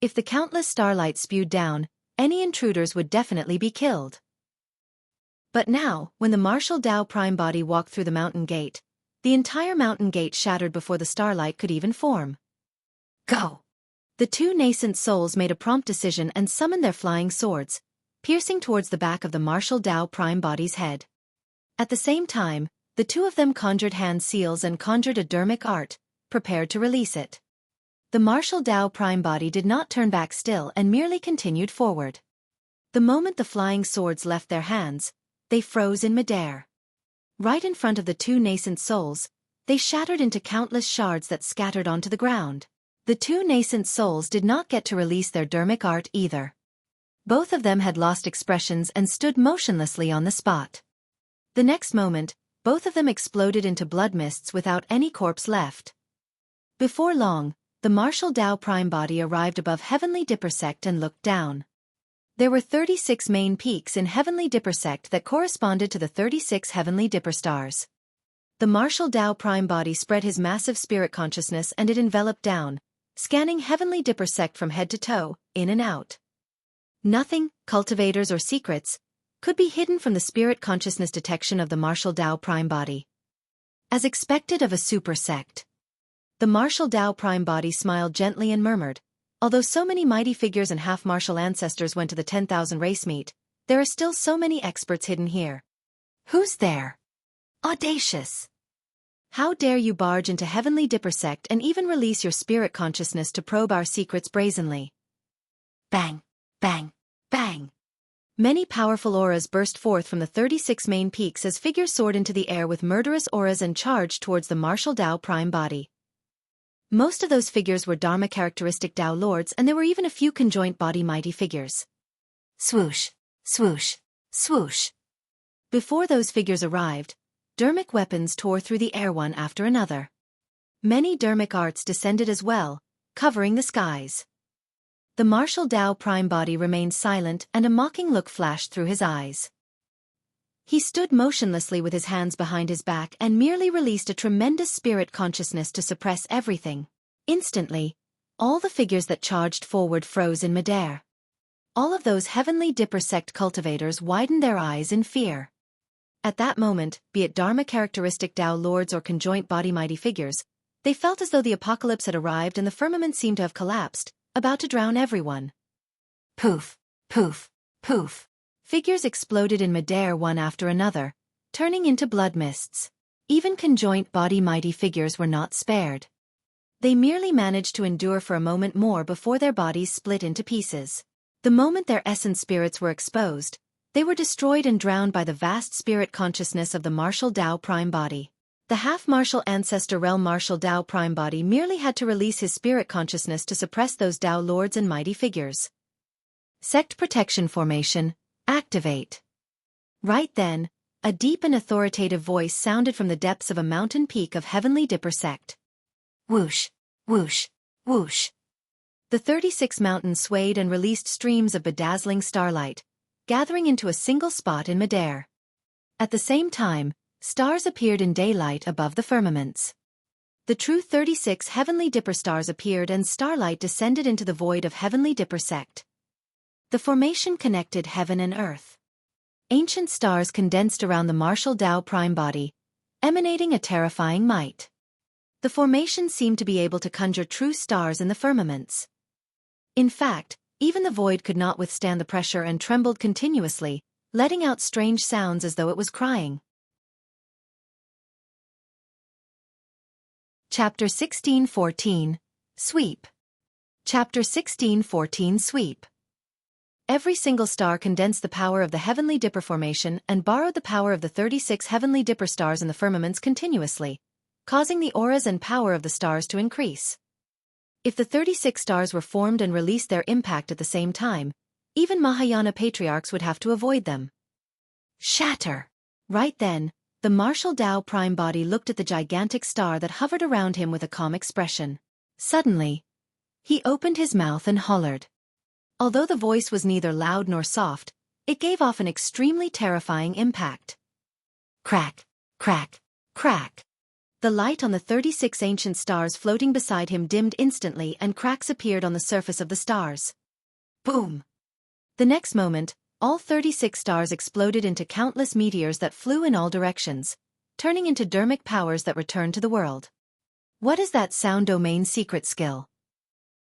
If the countless starlight spewed down, any intruders would definitely be killed. But now, when the Martial Dao Prime Body walked through the mountain gate, the entire mountain gate shattered before the starlight could even form. Go! The two nascent souls made a prompt decision and summoned their flying swords, piercing towards the back of the Martial Dao Prime Body's head. At the same time, the two of them conjured hand seals and conjured a dermic art, prepared to release it. The Martial Dao Prime Body did not turn back still and merely continued forward. The moment the flying swords left their hands, they froze in midair. Right in front of the two nascent souls, they shattered into countless shards that scattered onto the ground. The two nascent souls did not get to release their dermic art either. Both of them had lost expressions and stood motionlessly on the spot. The next moment, both of them exploded into blood mists without any corpse left. Before long, the Martial Dao Prime Body arrived above Heavenly Dipper Sect and looked down. There were 36 main peaks in Heavenly Dipper Sect that corresponded to the 36 Heavenly Dipper stars. The martial Tao Prime body spread his massive spirit consciousness and it enveloped down, scanning Heavenly Dipper sect from head to toe, in and out. Nothing, cultivators or secrets, could be hidden from the spirit consciousness detection of the martial Tao Prime body. As expected of a super sect. The martial Tao Prime body smiled gently and murmured, although so many mighty figures and half-martial ancestors went to the 10,000 race meet, there are still so many experts hidden here. Who's there? Audacious! How dare you barge into Heavenly Dipper sect and even release your spirit consciousness to probe our secrets brazenly? Bang! Bang! Bang! Many powerful auras burst forth from the 36 main peaks as figures soared into the air with murderous auras and charged towards the martial Tao Prime body. Most of those figures were Dharma-characteristic Tao lords, and there were even a few conjoint body mighty figures. Swoosh! Swoosh! Swoosh! Before those figures arrived, Dharmic weapons tore through the air one after another. Many Dharmic arts descended as well, covering the skies. The martial Tao Prime body remained silent and a mocking look flashed through his eyes. He stood motionlessly with his hands behind his back and merely released a tremendous spirit consciousness to suppress everything. Instantly, all the figures that charged forward froze in midair. All of those Heavenly Dipper sect cultivators widened their eyes in fear. At that moment, be it Dharma-characteristic Tao lords or conjoint body mighty figures, they felt as though the apocalypse had arrived and the firmament seemed to have collapsed, about to drown everyone. Poof! Poof! Poof! Figures exploded in midair one after another, turning into blood mists. Even conjoint body mighty figures were not spared. They merely managed to endure for a moment more before their bodies split into pieces. The moment their essence spirits were exposed, they were destroyed and drowned by the vast spirit consciousness of the martial Tao Prime body. The half-martial ancestor realm martial Tao Prime body merely had to release his spirit consciousness to suppress those Tao lords and mighty figures. Sect Protection Formation, activate. Right then, a deep and authoritative voice sounded from the depths of a mountain peak of Heavenly Dipper sect. Whoosh, whoosh, whoosh. The 36 mountains swayed and released streams of bedazzling starlight, gathering into a single spot in midair. At the same time, stars appeared in daylight above the firmaments. The true 36 Heavenly Dipper stars appeared and starlight descended into the void of Heavenly Dipper sect. The formation connected heaven and earth. Ancient stars condensed around the martial Tao Prime body, emanating a terrifying might. The formation seemed to be able to conjure true stars in the firmaments. In fact, even the void could not withstand the pressure and trembled continuously, letting out strange sounds as though it was crying. Chapter 16:14, Sweep. Chapter 16:14 Sweep. Every single star condensed the power of the Heavenly Dipper formation and borrowed the power of the 36 Heavenly Dipper stars in the firmaments continuously, causing the auras and power of the stars to increase. If the 36 stars were formed and released their impact at the same time, even Mahayana patriarchs would have to avoid them. Shatter! Right then, the martial Tao Prime body looked at the gigantic star that hovered around him with a calm expression. Suddenly, he opened his mouth and hollered. Although the voice was neither loud nor soft, it gave off an extremely terrifying impact. Crack, crack, crack. The light on the 36 ancient stars floating beside him dimmed instantly and cracks appeared on the surface of the stars. Boom! The next moment, all 36 stars exploded into countless meteors that flew in all directions, turning into Dharmic powers that returned to the world. What is that sound domain secret skill?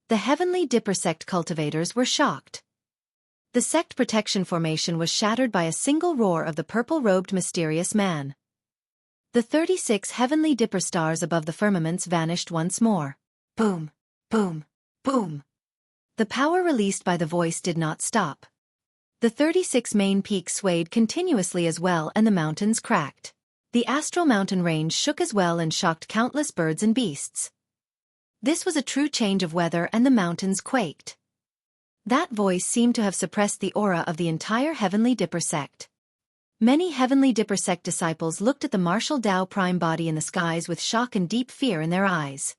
The Heavenly Dipper sect cultivators were shocked. The sect protection formation was shattered by a single roar of the purple-robed mysterious man. The 36 Heavenly Dipper stars above the firmaments vanished once more. Boom, boom, boom. The power released by the voice did not stop. The 36 main peaks swayed continuously as well and the mountains cracked. The astral mountain range shook as well and shocked countless birds and beasts. This was a true change of weather and the mountains quaked. That voice seemed to have suppressed the aura of the entire Heavenly Dipper sect. Many Heavenly Dipper sect disciples looked at the martial Tao Prime body in the skies with shock and deep fear in their eyes.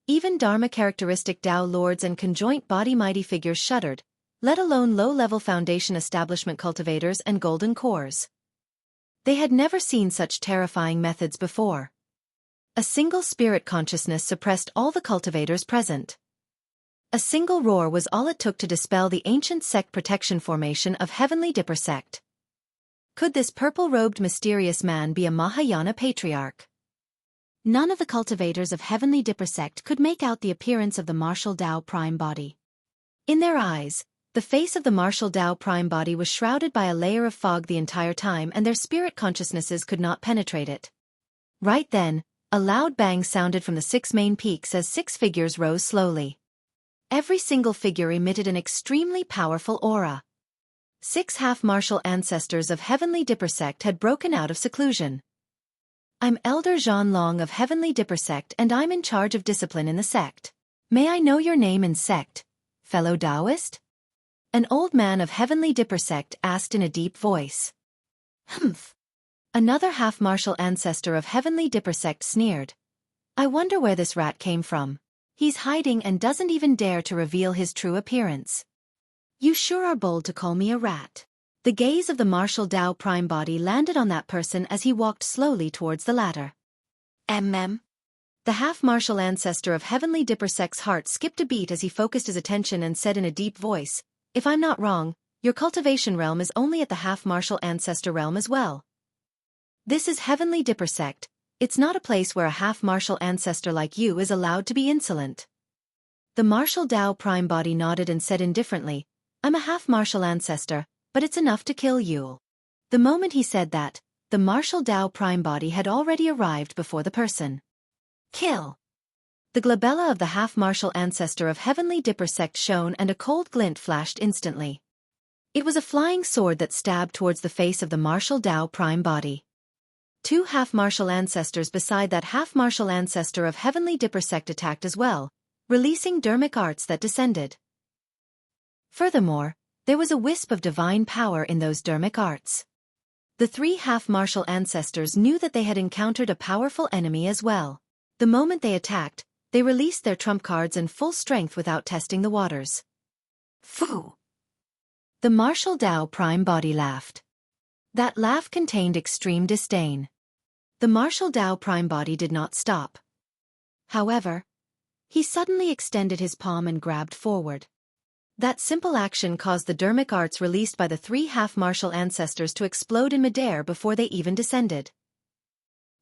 Even Dharma-characteristic Tao lords and conjoint body mighty figures shuddered, let alone low-level foundation establishment cultivators and golden cores. They had never seen such terrifying methods before. A single spirit consciousness suppressed all the cultivators present. A single roar was all it took to dispel the ancient sect protection formation of Heavenly Dipper sect. Could this purple-robed mysterious man be a Mahayana Patriarch? None of the cultivators of Heavenly Dipper sect could make out the appearance of the martial Tao prime body. In their eyes, the face of the martial Tao prime body was shrouded by a layer of fog the entire time, and their spirit consciousnesses could not penetrate it. Right then, a loud bang sounded from the 6 main peaks as 6 figures rose slowly. Every single figure emitted an extremely powerful aura. 6 half-martial ancestors of Heavenly Dipper sect had broken out of seclusion. I'm Elder Zhan Long of Heavenly Dipper sect, and I'm in charge of discipline in the sect. May I know your name and sect, fellow Taoist? An old man of Heavenly Dipper sect asked in a deep voice. Humph. Another half-martial ancestor of Heavenly Dipper sect sneered. I wonder where this rat came from. He's hiding and doesn't even dare to reveal his true appearance. You sure are bold to call me a rat. The gaze of the martial Tao prime body landed on that person as he walked slowly towards the ladder. The half-martial ancestor of Heavenly Dipper sect's heart skipped a beat as he focused his attention and said in a deep voice, if I'm not wrong, your cultivation realm is only at the half-martial ancestor realm as well. This is Heavenly Dipper sect. It's not a place where a half-martial ancestor like you is allowed to be insolent. The martial Tao prime body nodded and said indifferently, I'm a half-martial ancestor, but it's enough to kill you. The moment he said that, the martial Tao prime body had already arrived before the person. Kill! The glabella of the half-martial ancestor of Heavenly Dipper sect shone and a cold glint flashed instantly. It was a flying sword that stabbed towards the face of the martial Tao prime body. 2 half-martial ancestors beside that half-martial ancestor of Heavenly Dipper sect attacked as well, releasing dermic arts that descended. Furthermore, there was a wisp of divine power in those dermic arts. The 3 half-martial ancestors knew that they had encountered a powerful enemy as well. The moment they attacked, they released their trump cards in full strength without testing the waters. Phew! The martial Tao prime body laughed. That laugh contained extreme disdain. The martial Tao prime body did not stop. However, he suddenly extended his palm and grabbed forward. That simple action caused the dermic arts released by the 3 half-martial ancestors to explode in midair before they even descended.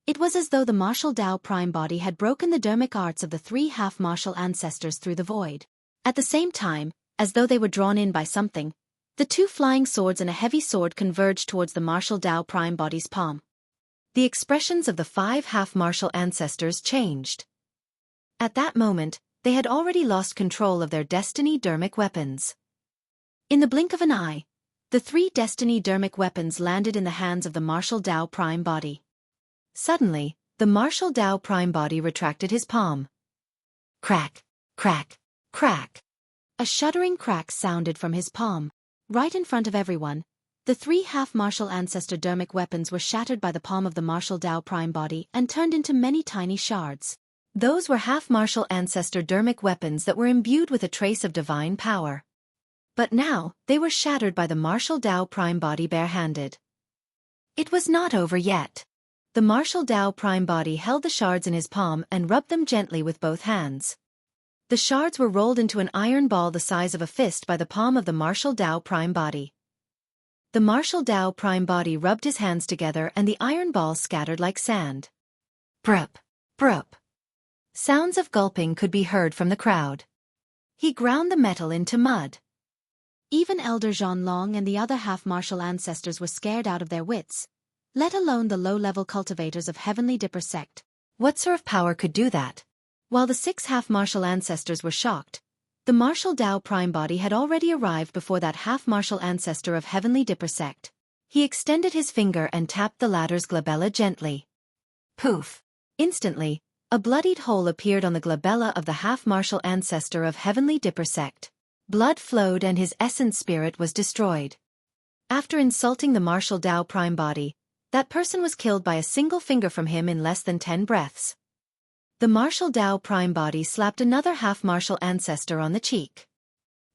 It was as though the martial Tao prime body had broken the dermic arts of the 3 half-martial ancestors through the void. At the same time, as though they were drawn in by something, the 2 flying swords and a heavy sword converged towards the martial Tao prime body's palm. The expressions of the 5 half-martial ancestors changed. At that moment, they had already lost control of their destiny dermic weapons. In the blink of an eye, the 3 destiny dermic weapons landed in the hands of the martial Tao prime body. Suddenly, the martial Tao prime body retracted his palm. Crack, crack, crack. A shuddering crack sounded from his palm. Right in front of everyone, the 3 half-martial ancestor dermic weapons were shattered by the palm of the martial Tao prime body and turned into many tiny shards. Those were half-martial ancestor dermic weapons that were imbued with a trace of divine power. But now, they were shattered by the martial Tao prime body barehanded. It was not over yet. The martial Tao prime body held the shards in his palm and rubbed them gently with both hands. The shards were rolled into an iron ball the size of a fist by the palm of the martial Tao prime body. The martial Tao prime body rubbed his hands together and the iron ball scattered like sand. Brup, brup. Sounds of gulping could be heard from the crowd. He ground the metal into mud. Even Elder Zhan Long and the other half-martial ancestors were scared out of their wits, let alone the low-level cultivators of Heavenly Dipper sect. What sort of power could do that? While the 6 half-martial ancestors were shocked, the martial Tao prime body had already arrived before that half-martial ancestor of Heavenly Dipper sect. He extended his finger and tapped the latter's glabella gently. Poof! Instantly, a bloodied hole appeared on the glabella of the half-martial ancestor of Heavenly Dipper sect. Blood flowed and his essence spirit was destroyed. After insulting the martial Tao prime body, that person was killed by a single finger from him in less than 10 breaths. The martial Tao prime body slapped another half-martial ancestor on the cheek.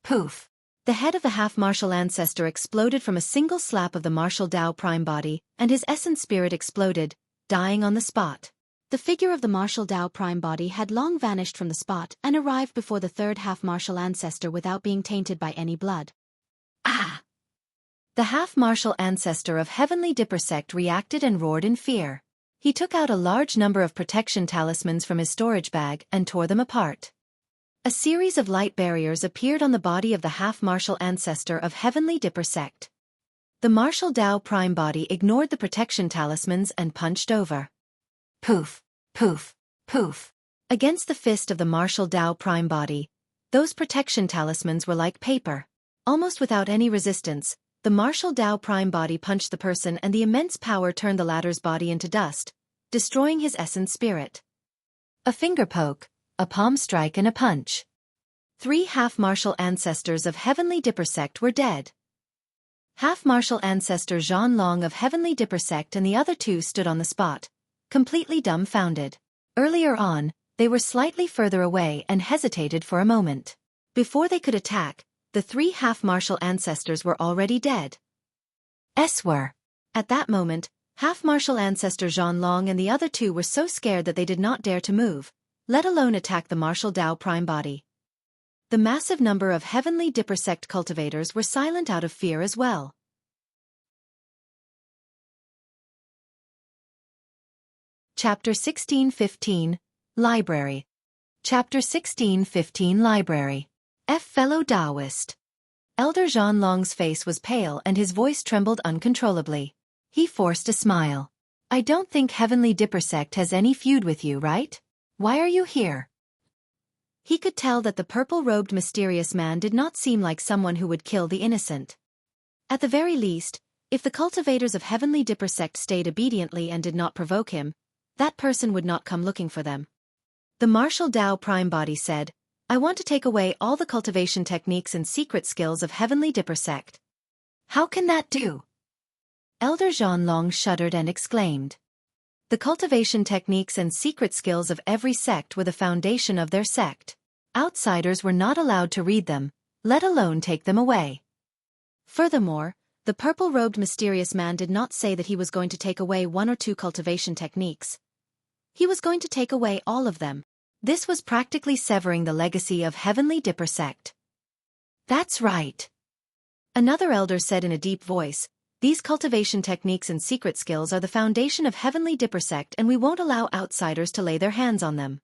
Poof! The head of the half-martial ancestor exploded from a single slap of the martial Dao prime body, and his essence spirit exploded, dying on the spot. The figure of the martial Dao prime body had long vanished from the spot and arrived before the third half-martial ancestor without being tainted by any blood. Ah! The half-martial ancestor of Heavenly Dipper sect reacted and roared in fear. He took out a large number of protection talismans from his storage bag and tore them apart. A series of light barriers appeared on the body of the half-martial ancestor of Heavenly Dipper sect. The martial Dao prime body ignored the protection talismans and punched over. Poof, poof, poof. Against the fist of the martial Dao prime body, those protection talismans were like paper. Almost without any resistance, the martial Dao prime body punched the person, and the immense power turned the latter's body into dust, destroying his essence spirit. A finger poke, a palm strike and a punch. 3 half-martial ancestors of Heavenly Dipper sect were dead. Half-martial ancestor Zhan Long of Heavenly Dipper sect and the other 2 stood on the spot, completely dumbfounded. Earlier on, they were slightly further away and hesitated for a moment. Before they could attack, the 3 half-martial ancestors were already dead. Were. At that moment, half-martial ancestor Zhan Long and the other 2 were so scared that they did not dare to move, let alone attack the martial Dao prime body. The massive number of Heavenly Dipper sect cultivators were silent out of fear as well. Chapter 16:15, Library. Chapter 16:15 Library. Fellow Taoist. Elder Zhan Long's face was pale and his voice trembled uncontrollably. He forced a smile. I don't think Heavenly Dipper sect has any feud with you, right? Why are you here? He could tell that the purple-robed mysterious man did not seem like someone who would kill the innocent. At the very least, if the cultivators of Heavenly Dipper sect stayed obediently and did not provoke him, that person would not come looking for them. The martial Dao prime body said, I want to take away all the cultivation techniques and secret skills of Heavenly Dipper sect. How can that do? Elder Zhan Long shuddered and exclaimed. The cultivation techniques and secret skills of every sect were the foundation of their sect. Outsiders were not allowed to read them, let alone take them away. Furthermore, the purple-robed mysterious man did not say that he was going to take away 1 or 2 cultivation techniques. He was going to take away all of them. This was practically severing the legacy of Heavenly Dipper sect. That's right. Another elder said in a deep voice, these cultivation techniques and secret skills are the foundation of Heavenly Dipper sect and we won't allow outsiders to lay their hands on them.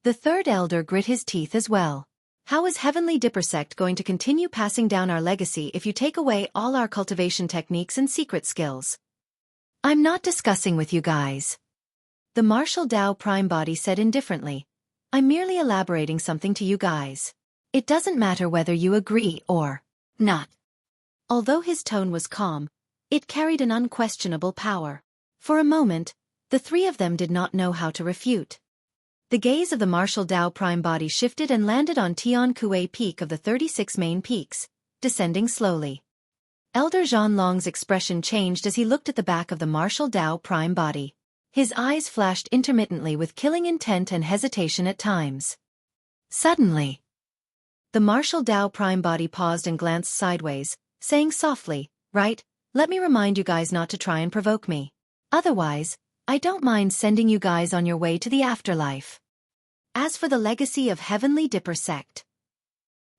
The third elder grit his teeth as well. How is Heavenly Dipper sect going to continue passing down our legacy if you take away all our cultivation techniques and secret skills? I'm not discussing with you guys. The martial Dao prime body said indifferently. I'm merely elaborating something to you guys. It doesn't matter whether you agree or not. Although his tone was calm, it carried an unquestionable power. For a moment, the 3 of them did not know how to refute. The gaze of the martial Dao prime body shifted and landed on Tian Kuei Peak of the 36 main peaks, descending slowly. Elder Zhan Long's expression changed as he looked at the back of the martial Dao prime body. His eyes flashed intermittently with killing intent and hesitation at times. Suddenly, the martial Dao prime body paused and glanced sideways, saying softly, right, let me remind you guys not to try and provoke me. Otherwise, I don't mind sending you guys on your way to the afterlife. As for the legacy of Heavenly Dipper sect.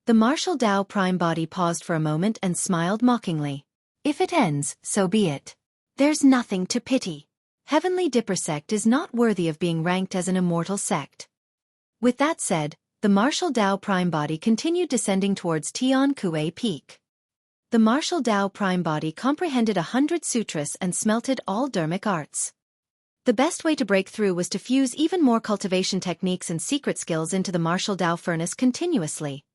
The martial Dao prime body paused for a moment and smiled mockingly. If it ends, so be it. There's nothing to pity. Heavenly Dipper sect is not worthy of being ranked as an immortal sect. With that said, the martial Dao prime body continued descending towards Tian Kuei Peak. The martial Dao prime body comprehended 100 sutras and smelted all dharmic arts. The best way to break through was to fuse even more cultivation techniques and secret skills into the martial Dao furnace continuously.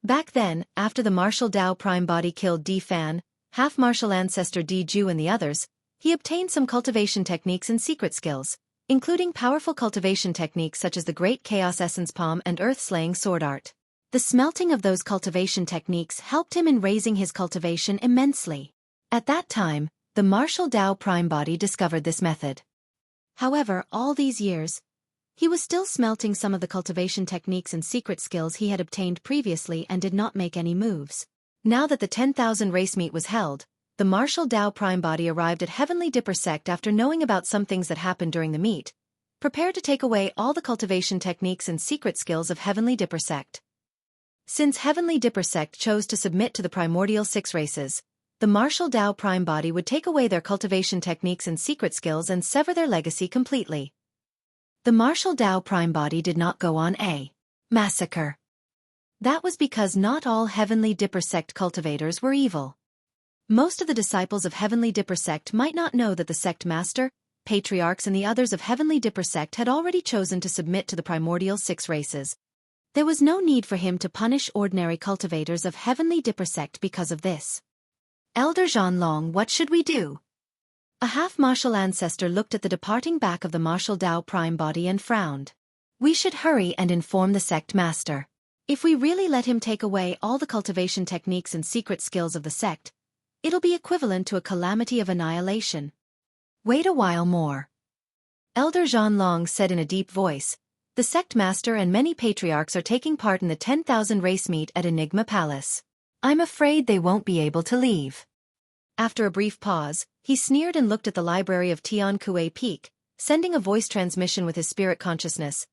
Back then, after the martial Dao prime body killed Di Fan, half-martial ancestor Di Ju and the others, he obtained some cultivation techniques and secret skills, including powerful cultivation techniques such as the Great Chaos Essence Palm and Earth-Slaying Sword Art. The smelting of those cultivation techniques helped him in raising his cultivation immensely. At that time, the martial Dao prime body discovered this method. However, all these years, He was still smelting some of the cultivation techniques and secret skills he had obtained previously and did not make any moves. Now that the 10,000 race meet was held, the Martial Dao Prime Body arrived at Heavenly Dipper Sect after knowing about some things that happened during the meet, prepared to take away all the cultivation techniques and secret skills of Heavenly Dipper Sect. Since Heavenly Dipper Sect chose to submit to the primordial 6 races, the Martial Dao Prime Body would take away their cultivation techniques and secret skills and sever their legacy completely. The Martial Dao Prime Body did not go on a massacre. That was because not all Heavenly Dipper Sect cultivators were evil. Most of the disciples of Heavenly Dipper Sect might not know that the sect master, patriarchs and the others of Heavenly Dipper Sect had already chosen to submit to the primordial 6 races. There was no need for him to punish ordinary cultivators of Heavenly Dipper Sect because of this. Elder Zhanlong, what should we do? A half-martial ancestor looked at the departing back of the Martial Dao Prime Body and frowned. We should hurry and inform the sect master. If we really let him take away all the cultivation techniques and secret skills of the sect, it'll be equivalent to a calamity of annihilation. Wait a while more. Elder Zhanlong said in a deep voice, the sect master and many patriarchs are taking part in the 10,000 race meet at Enigma Palace. I'm afraid they won't be able to leave. After a brief pause, he sneered and looked at the library of Tiankue Peak, sending a voice transmission with his spirit consciousness.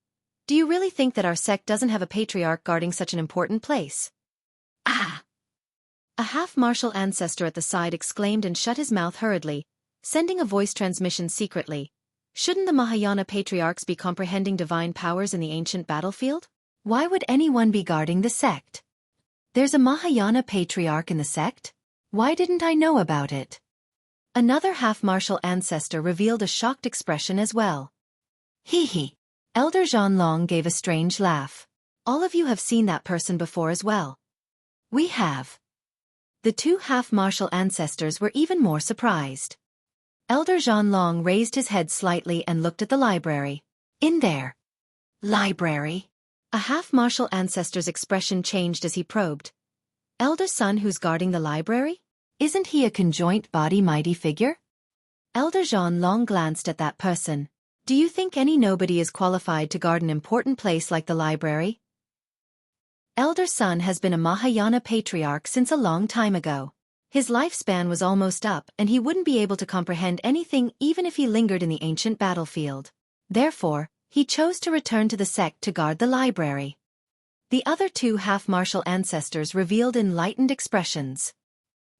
Do you really think that our sect doesn't have a patriarch guarding such an important place? Ah! A half-martial ancestor at the side exclaimed and shut his mouth hurriedly, sending a voice transmission secretly. Shouldn't the Mahayana patriarchs be comprehending divine powers in the ancient battlefield? Why would anyone be guarding the sect? There's a Mahayana patriarch in the sect? Why didn't I know about it? Another half-martial ancestor revealed a shocked expression as well. Hee hee. Elder Zhanlong gave a strange laugh. All of you have seen that person before as well. We have. The 2 half-martial ancestors were even more surprised. Elder Zhanlong raised his head slightly and looked at the library. In there. Library? A half-martial ancestor's expression changed as he probed. Elder son who's guarding the library? Isn't he a conjoint body mighty figure? Elder Zhanlong glanced at that person. Do you think any nobody is qualified to guard an important place like the library? Elder son has been a Mahayana patriarch since a long time ago. His lifespan was almost up and he wouldn't be able to comprehend anything even if he lingered in the ancient battlefield. Therefore, he chose to return to the sect to guard the library. The other 2 half-martial ancestors revealed enlightened expressions.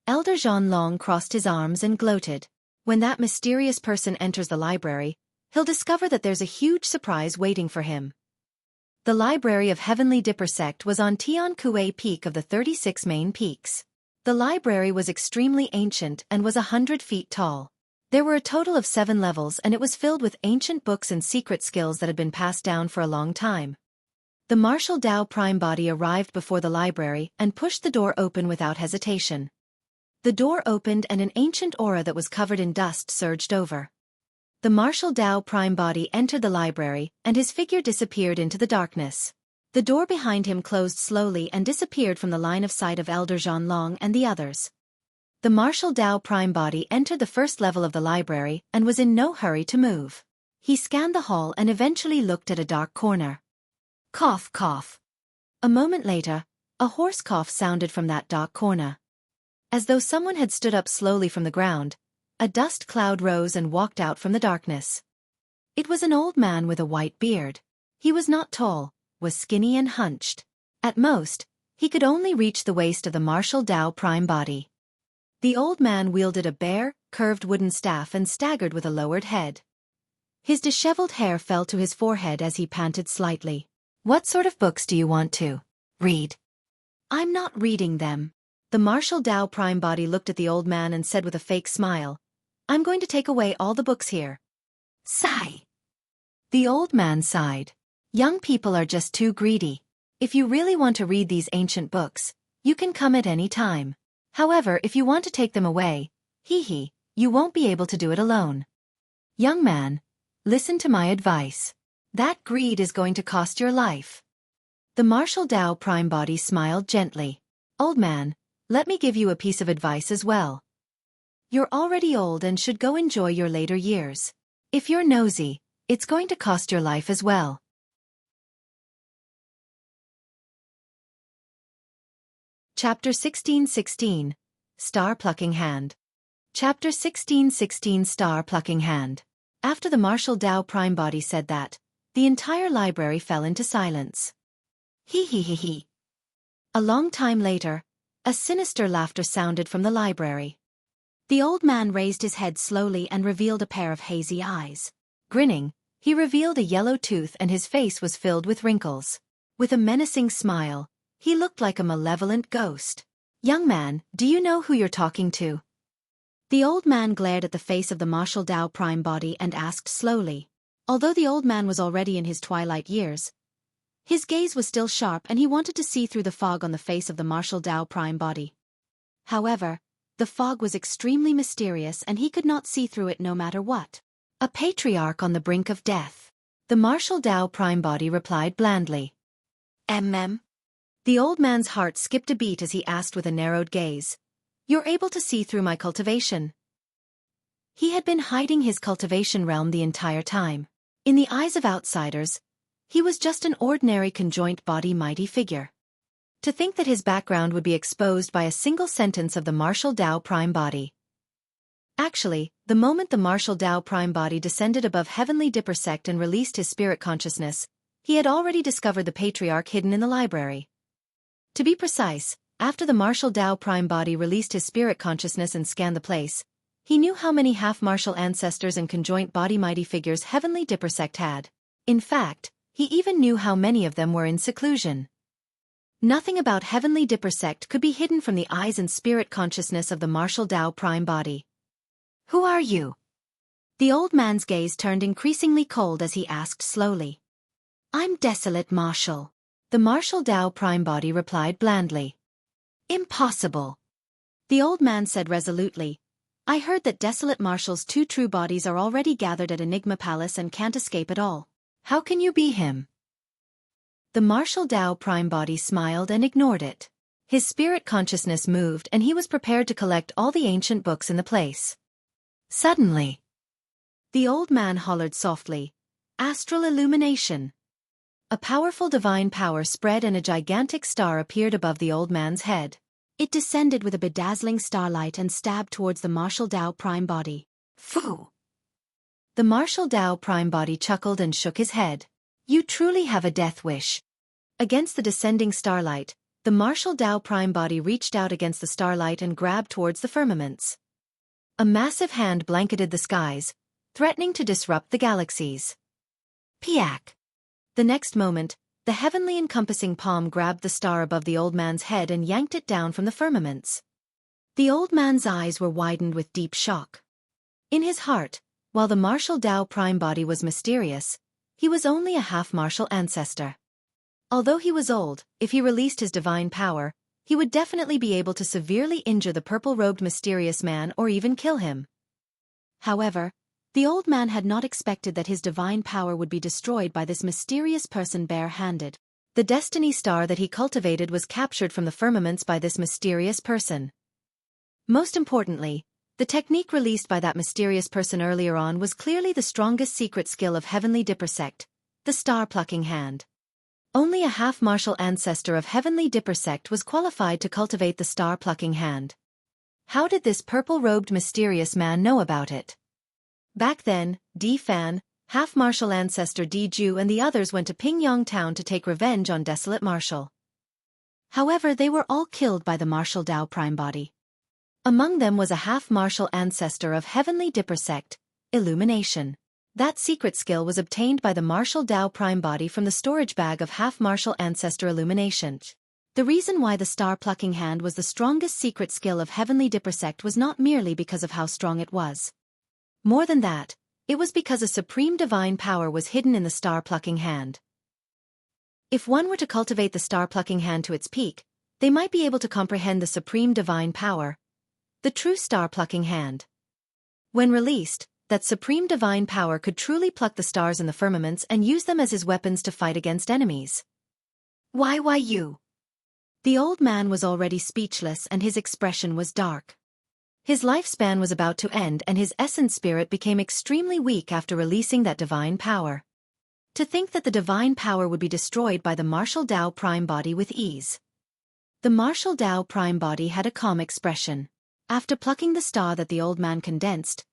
Elder Zhanlong crossed his arms and gloated. When that mysterious person enters the library, he'll discover that there's a huge surprise waiting for him. The library of Heavenly Dipper Sect was on Tiankue Peak of the 36 main peaks. The library was extremely ancient and was 100 feet tall. There were a total of 7 levels and it was filled with ancient books and secret skills that had been passed down for a long time. The Martial Dao Prime Body arrived before the library and pushed the door open without hesitation. The door opened and an ancient aura that was covered in dust surged over. The Martial Dao Prime Body entered the library and his figure disappeared into the darkness. The door behind him closed slowly and disappeared from the line of sight of Elder Zhanlong and the others. The Martial Dao Prime Body entered the first level of the library and was in no hurry to move. He scanned the hall and eventually looked at a dark corner. Cough, cough. A moment later, a hoarse cough sounded from that dark corner. As though someone had stood up slowly from the ground, a dust cloud rose and walked out from the darkness. It was an old man with a white beard. He was not tall, was skinny and hunched. At most, he could only reach the waist of the Martial Dao Prime Body. The old man wielded a bare, curved wooden staff and staggered with a lowered head. His disheveled hair fell to his forehead as he panted slightly. What sort of books do you want to read? I'm not reading them. The Martial Dao Prime Body looked at the old man and said with a fake smile, I'm going to take away all the books here. Sigh. The old man sighed. Young people are just too greedy. If you really want to read these ancient books, you can come at any time. However, if you want to take them away, you won't be able to do it alone. Young man, listen to my advice. That greed is going to cost your life. The Martial Dao Prime Body smiled gently. Old man, let me give you a piece of advice as well. You're already old and should go enjoy your later years. If you're nosy, It's going to cost your life as well. Chapter 16:16 Star Plucking Hand. Chapter 16:16 Star Plucking Hand. After the martial Tao Prime Body said that, the entire library fell into silence. He he he he. A long time later, a sinister laughter sounded from the library. The old man raised his head slowly and revealed a pair of hazy eyes. Grinning, he revealed a yellow tooth and his face was filled with wrinkles. With a menacing smile, he looked like a malevolent ghost. Young man, do you know who you're talking to? The old man glared at the face of the martial Tao Prime Body and asked slowly. Although the old man was already in his twilight years, his gaze was still sharp and he wanted to see through the fog on the face of the martial Tao Prime Body. However, the fog was extremely mysterious and he could not see through it no matter what. A patriarch on the brink of death. The martial Tao Prime Body replied blandly. The old man's heart skipped a beat as he asked with a narrowed gaze. You're able to see through my cultivation. He had been hiding his cultivation realm the entire time. In the eyes of outsiders, he was just an ordinary conjoint body mighty figure. To think that his background would be exposed by a single sentence of the martial Tao Prime Body. Actually, the moment the martial Tao Prime Body descended above Heavenly Dipper Sect and released his spirit consciousness, he had already discovered the Patriarch hidden in the library. To be precise, after the martial Tao Prime Body released his spirit consciousness and scanned the place, he knew how many half-martial ancestors and conjoint body mighty figures Heavenly Dipper Sect had. In fact, he even knew how many of them were in seclusion. Nothing about Heavenly Dipper Sect could be hidden from the eyes and spirit consciousness of the martial Tao Prime Body. Who are you? The old man's gaze turned increasingly cold as he asked slowly. I'm Desolate Martial. The martial Tao Prime Body replied blandly. Impossible. The old man said resolutely. I heard that Desolate Martial's two true bodies are already gathered at Enigma Palace and can't escape at all. How can you be him? The martial Tao Prime Body smiled and ignored it. His spirit consciousness moved and he was prepared to collect all the ancient books in the place. Suddenly, the old man hollered softly. Astral illumination. A powerful divine power spread and a gigantic star appeared above the old man's head. It descended with a bedazzling starlight and stabbed towards the martial Tao Prime Body. Phew! The martial Tao Prime Body chuckled and shook his head. You truly have a death wish. Against the descending starlight, the martial Tao Prime Body reached out against the starlight and grabbed towards the firmaments. A massive hand blanketed the skies, threatening to disrupt the galaxies. Piak! The next moment, the heavenly encompassing palm grabbed the star above the old man's head and yanked it down from the firmaments. The old man's eyes were widened with deep shock. In his heart, while the martial Tao Prime Body was mysterious, he was only a half-martial ancestor. Although he was old, if he released his divine power, he would definitely be able to severely injure the purple-robed mysterious man or even kill him. However, the old man had not expected that his divine power would be destroyed by this mysterious person bare-handed. The destiny star that he cultivated was captured from the firmaments by this mysterious person. Most importantly, the technique released by that mysterious person earlier on was clearly the strongest secret skill of Heavenly Dipper Sect, the Star Plucking Hand. Only a half-martial ancestor of Heavenly Dipper Sect was qualified to cultivate the Star Plucking Hand. How did this purple-robed mysterious man know about it? Back then, Di Fan, half-martial ancestor Di Ju and the others went to Pingyang Town to take revenge on Desolate Martial. However, they were all killed by the martial Tao Prime Body. Among them was a half-martial ancestor of Heavenly Dipper Sect, Illumination. That secret skill was obtained by the martial Tao Prime Body from the storage bag of half-martial ancestor Illumination. The reason why the Star Plucking Hand was the strongest secret skill of Heavenly Dipper Sect was not merely because of how strong it was. More than that, it was because a supreme divine power was hidden in the Star Plucking Hand. If one were to cultivate the Star Plucking Hand to its peak, they might be able to comprehend the supreme divine power, the true Star Plucking Hand. When released, that supreme divine power could truly pluck the stars in the firmaments and use them as his weapons to fight against enemies. Why you? The old man was already speechless and his expression was dark. His lifespan was about to end and his essence spirit became extremely weak after releasing that divine power. To think that the divine power would be destroyed by the martial Dao prime body with ease. The martial Dao prime body had a calm expression. After plucking the star that the old man condensed,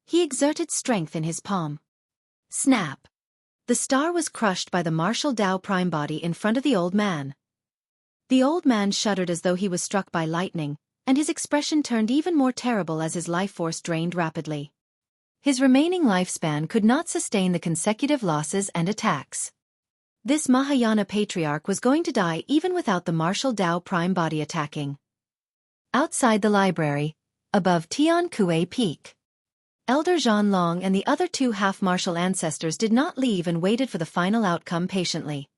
he exerted strength in his palm. Snap! The star was crushed by the martial Dao prime body in front of the old man. The old man shuddered as though he was struck by lightning, and his expression turned even more terrible as his life force drained rapidly. His remaining lifespan could not sustain the consecutive losses and attacks. This Mahayana Patriarch was going to die even without the martial Dao prime body attacking. Outside the library, above Tian Kuei Peak, Elder Zhanlong and the other two half-martial ancestors did not leave and waited for the final outcome patiently.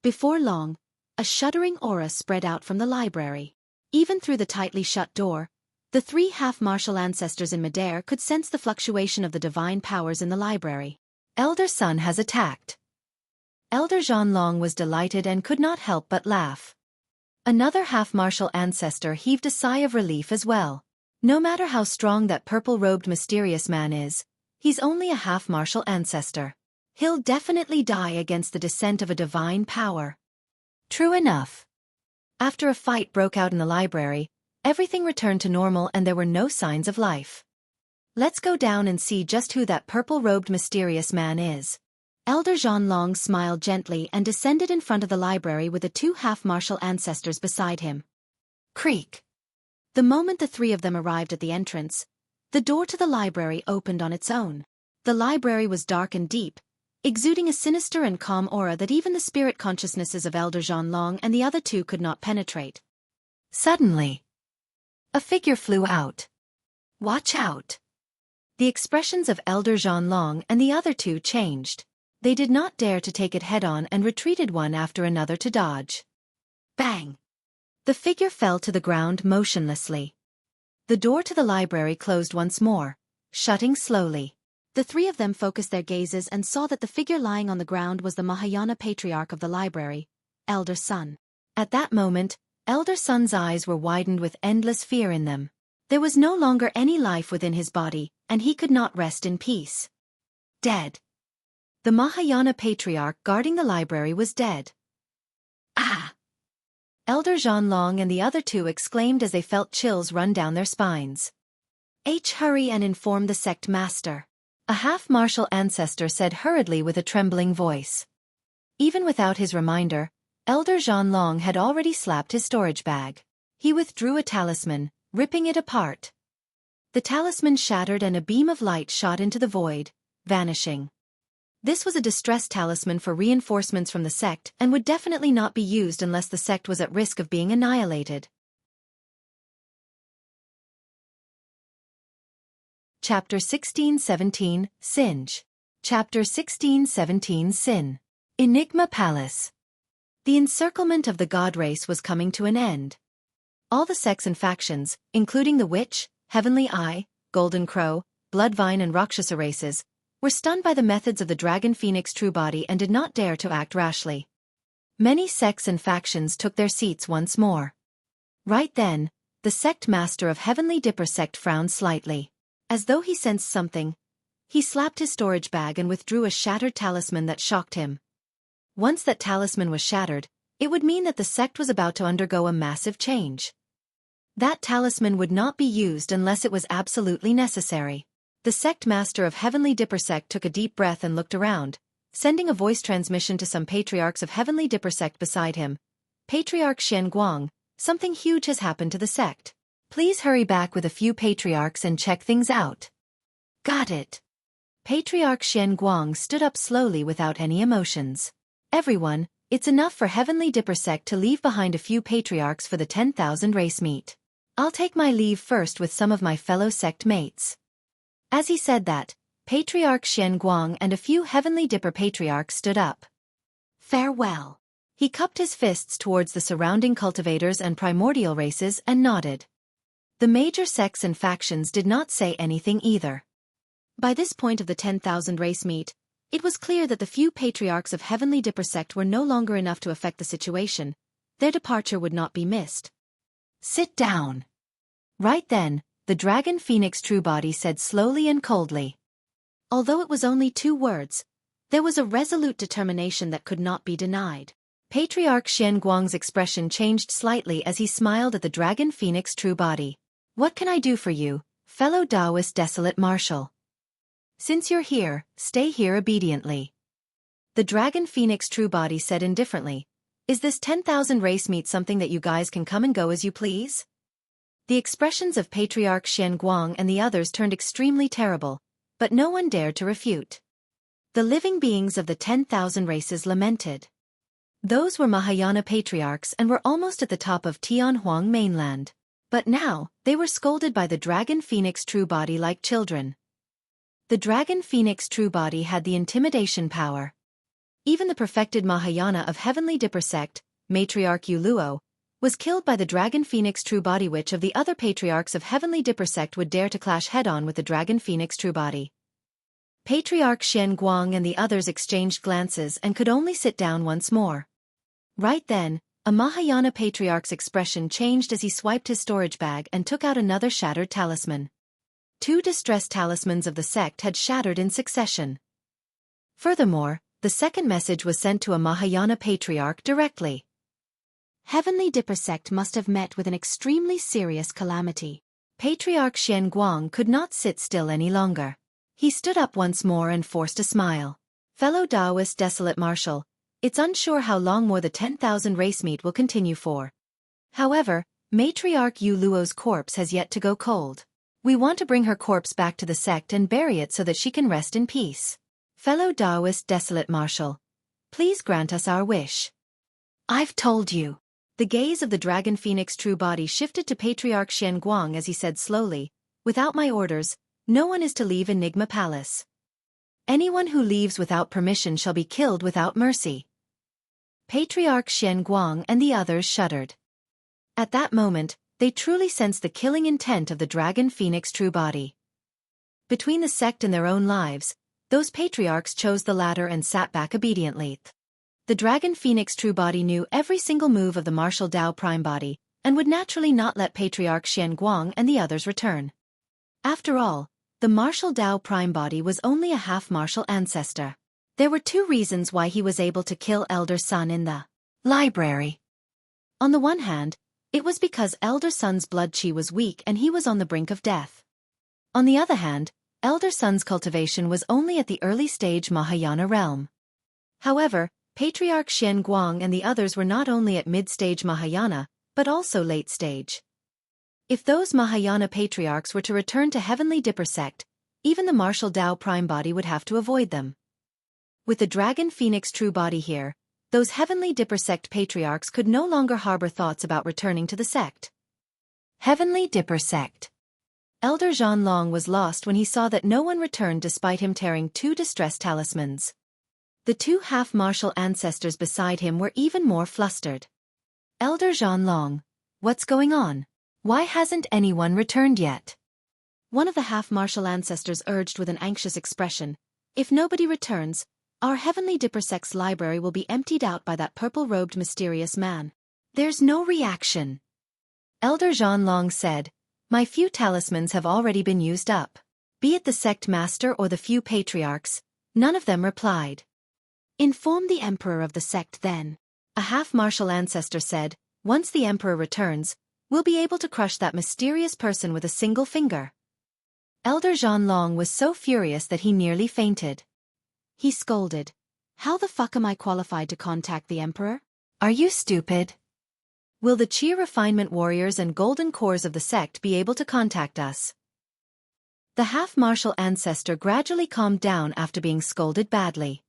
Before long, a shuddering aura spread out from the library. Even through the tightly shut door, the three half-martial ancestors in midair could sense the fluctuation of the divine powers in the library. Elder Sun has attacked. Elder Zhanlong was delighted and could not help but laugh. Another half-martial ancestor heaved a sigh of relief as well. No matter how strong that purple-robed mysterious man is, he's only a half-martial ancestor. He'll definitely die against the descent of a divine power. True enough. After a fight broke out in the library, everything returned to normal and there were no signs of life. Let's go down and see just who that purple-robed mysterious man is. Elder Zhanlong smiled gently and descended in front of the library with the two half-martial ancestors beside him. Creak! The moment the three of them arrived at the entrance, the door to the library opened on its own. The library was dark and deep, exuding a sinister and calm aura that even the spirit consciousnesses of Elder Zhanlong and the other two could not penetrate. Suddenly, a figure flew out. Watch out! The expressions of Elder Zhanlong and the other two changed. They did not dare to take it head-on and retreated one after another to dodge. Bang! The figure fell to the ground motionlessly. The door to the library closed once more, shutting slowly. The three of them focused their gazes and saw that the figure lying on the ground was the Mahayana Patriarch of the library, Elder Sun. At that moment, Elder Sun's eyes were widened with endless fear in them. There was no longer any life within his body, and he could not rest in peace. Dead. The Mahayana Patriarch guarding the library was dead. Ah! Elder Zhanlong and the other two exclaimed as they felt chills run down their spines. Hurry and inform the sect master. A half-martial ancestor said hurriedly with a trembling voice. Even without his reminder, Elder Zhanlong had already slapped his storage bag. He withdrew a talisman, ripping it apart. The talisman shattered and a beam of light shot into the void, vanishing. This was a distress talisman for reinforcements from the sect and would definitely not be used unless the sect was at risk of being annihilated. Chapter 16-17, Singe. Chapter 16-17 Sin. Enigma Palace. The encirclement of the god race was coming to an end. All the sects and factions, including the Witch, Heavenly Eye, Golden Crow, Bloodvine and Rakshasa races, were stunned by the methods of the Dragon Phoenix Truebody and did not dare to act rashly. Many sects and factions took their seats once more. Right then, the sect master of Heavenly Dipper sect frowned slightly. As though he sensed something, he slapped his storage bag and withdrew a shattered talisman that shocked him. Once that talisman was shattered, it would mean that the sect was about to undergo a massive change. That talisman would not be used unless it was absolutely necessary. The sect master of Heavenly Dipper sect took a deep breath and looked around, sending a voice transmission to some patriarchs of Heavenly Dipper sect beside him. Patriarch Shen Guang, something huge has happened to the sect. Please hurry back with a few patriarchs and check things out. Got it. Patriarch Shen Guang stood up slowly without any emotions. Everyone, it's enough for Heavenly Dipper sect to leave behind a few patriarchs for the 10,000 race meet. I'll take my leave first with some of my fellow sect mates. As he said that, Patriarch Shen Guang and a few Heavenly Dipper patriarchs stood up. Farewell. He cupped his fists towards the surrounding cultivators and primordial races and nodded. The major sects and factions did not say anything either. By this point of the 10,000 race meet, it was clear that the few patriarchs of Heavenly Dipper sect were no longer enough to affect the situation. Their departure would not be missed. Sit down. Right then, the Dragon Phoenix True Body said slowly and coldly. Although it was only 2 words, there was a resolute determination that could not be denied. Patriarch Xian Guang's expression changed slightly as he smiled at the Dragon Phoenix True Body. What can I do for you, fellow Taoist Desolate Marshal? Since you're here, stay here obediently. The Dragon Phoenix True Body said indifferently. Is this 10,000 race meat something that you guys can come and go as you please? The expressions of Patriarch Xian Guang and the others turned extremely terrible, but no one dared to refute. The living beings of the 10,000 races lamented. Those were Mahayana patriarchs and were almost at the top of Tianhuang mainland. But now, they were scolded by the Dragon Phoenix True Body like children. The Dragon Phoenix True Body had the intimidation power. Even the perfected Mahayana of Heavenly Dipper sect, Matriarch Yuluo, was killed by the Dragon Phoenix True Body. Which of the other patriarchs of Heavenly Dipper sect would dare to clash head-on with the Dragon Phoenix True Body? Patriarch Xian Guang and the others exchanged glances and could only sit down once more. Right then, a Mahayana patriarch's expression changed as he swiped his storage bag and took out another shattered talisman. 2 distressed talismans of the sect had shattered in succession. Furthermore, the second message was sent to a Mahayana patriarch directly. Heavenly Dipper sect must have met with an extremely serious calamity. Patriarch Xian Guang could not sit still any longer. He stood up once more and forced a smile. Fellow Taoist Desolate Marshal, it's unsure how long more the 10,000 race meet will continue for. However, Matriarch Yu Luo's corpse has yet to go cold. We want to bring her corpse back to the sect and bury it so that she can rest in peace. Fellow Taoist Desolate Marshal, please grant us our wish. I've told you. The gaze of the Dragon Phoenix True Body shifted to Patriarch Xian Guang as he said slowly, without my orders, no one is to leave Enigma Palace. Anyone who leaves without permission shall be killed without mercy. Patriarch Xian Guang and the others shuddered. At that moment, they truly sensed the killing intent of the Dragon Phoenix True Body. Between the sect and their own lives, those patriarchs chose the latter and sat back obediently. The Dragon Phoenix True Body knew every single move of the Martial Dao Prime Body, and would naturally not let Patriarch Xian Guang and the others return. After all, the Martial Dao Prime Body was only a half-martial ancestor. There were 2 reasons why he was able to kill Elder Sun in the library. On the one hand, it was because Elder Sun's blood chi was weak and he was on the brink of death. On the other hand, Elder Sun's cultivation was only at the early stage Mahayana realm. However, Patriarch Xian Guang and the others were not only at mid-stage Mahayana, but also late stage. If those Mahayana patriarchs were to return to Heavenly Dipper sect, even the Martial Dao Prime Body would have to avoid them. With the Dragon Phoenix True Body here, those Heavenly Dipper sect patriarchs could no longer harbor thoughts about returning to the sect. Heavenly Dipper sect. Elder Zhanlong was lost when he saw that no one returned despite him tearing 2 distressed talismans. The 2 half-martial ancestors beside him were even more flustered. Elder Zhanlong, what's going on? Why hasn't anyone returned yet? One of the half-martial ancestors urged with an anxious expression, if nobody returns, our Heavenly Dipper sect's library will be emptied out by that purple-robed mysterious man. There's no reaction. Elder Zhanlong said, my few talismans have already been used up. Be it the sect master or the few patriarchs, none of them replied. Inform the emperor of the sect then. A half-martial ancestor said, once the emperor returns, we'll be able to crush that mysterious person with a single finger. Elder Zhanlong was so furious that he nearly fainted. He scolded, how the fuck am I qualified to contact the emperor? Are you stupid? Will the Qi refinement warriors and golden cores of the sect be able to contact us? The half-martial ancestor gradually calmed down after being scolded badly.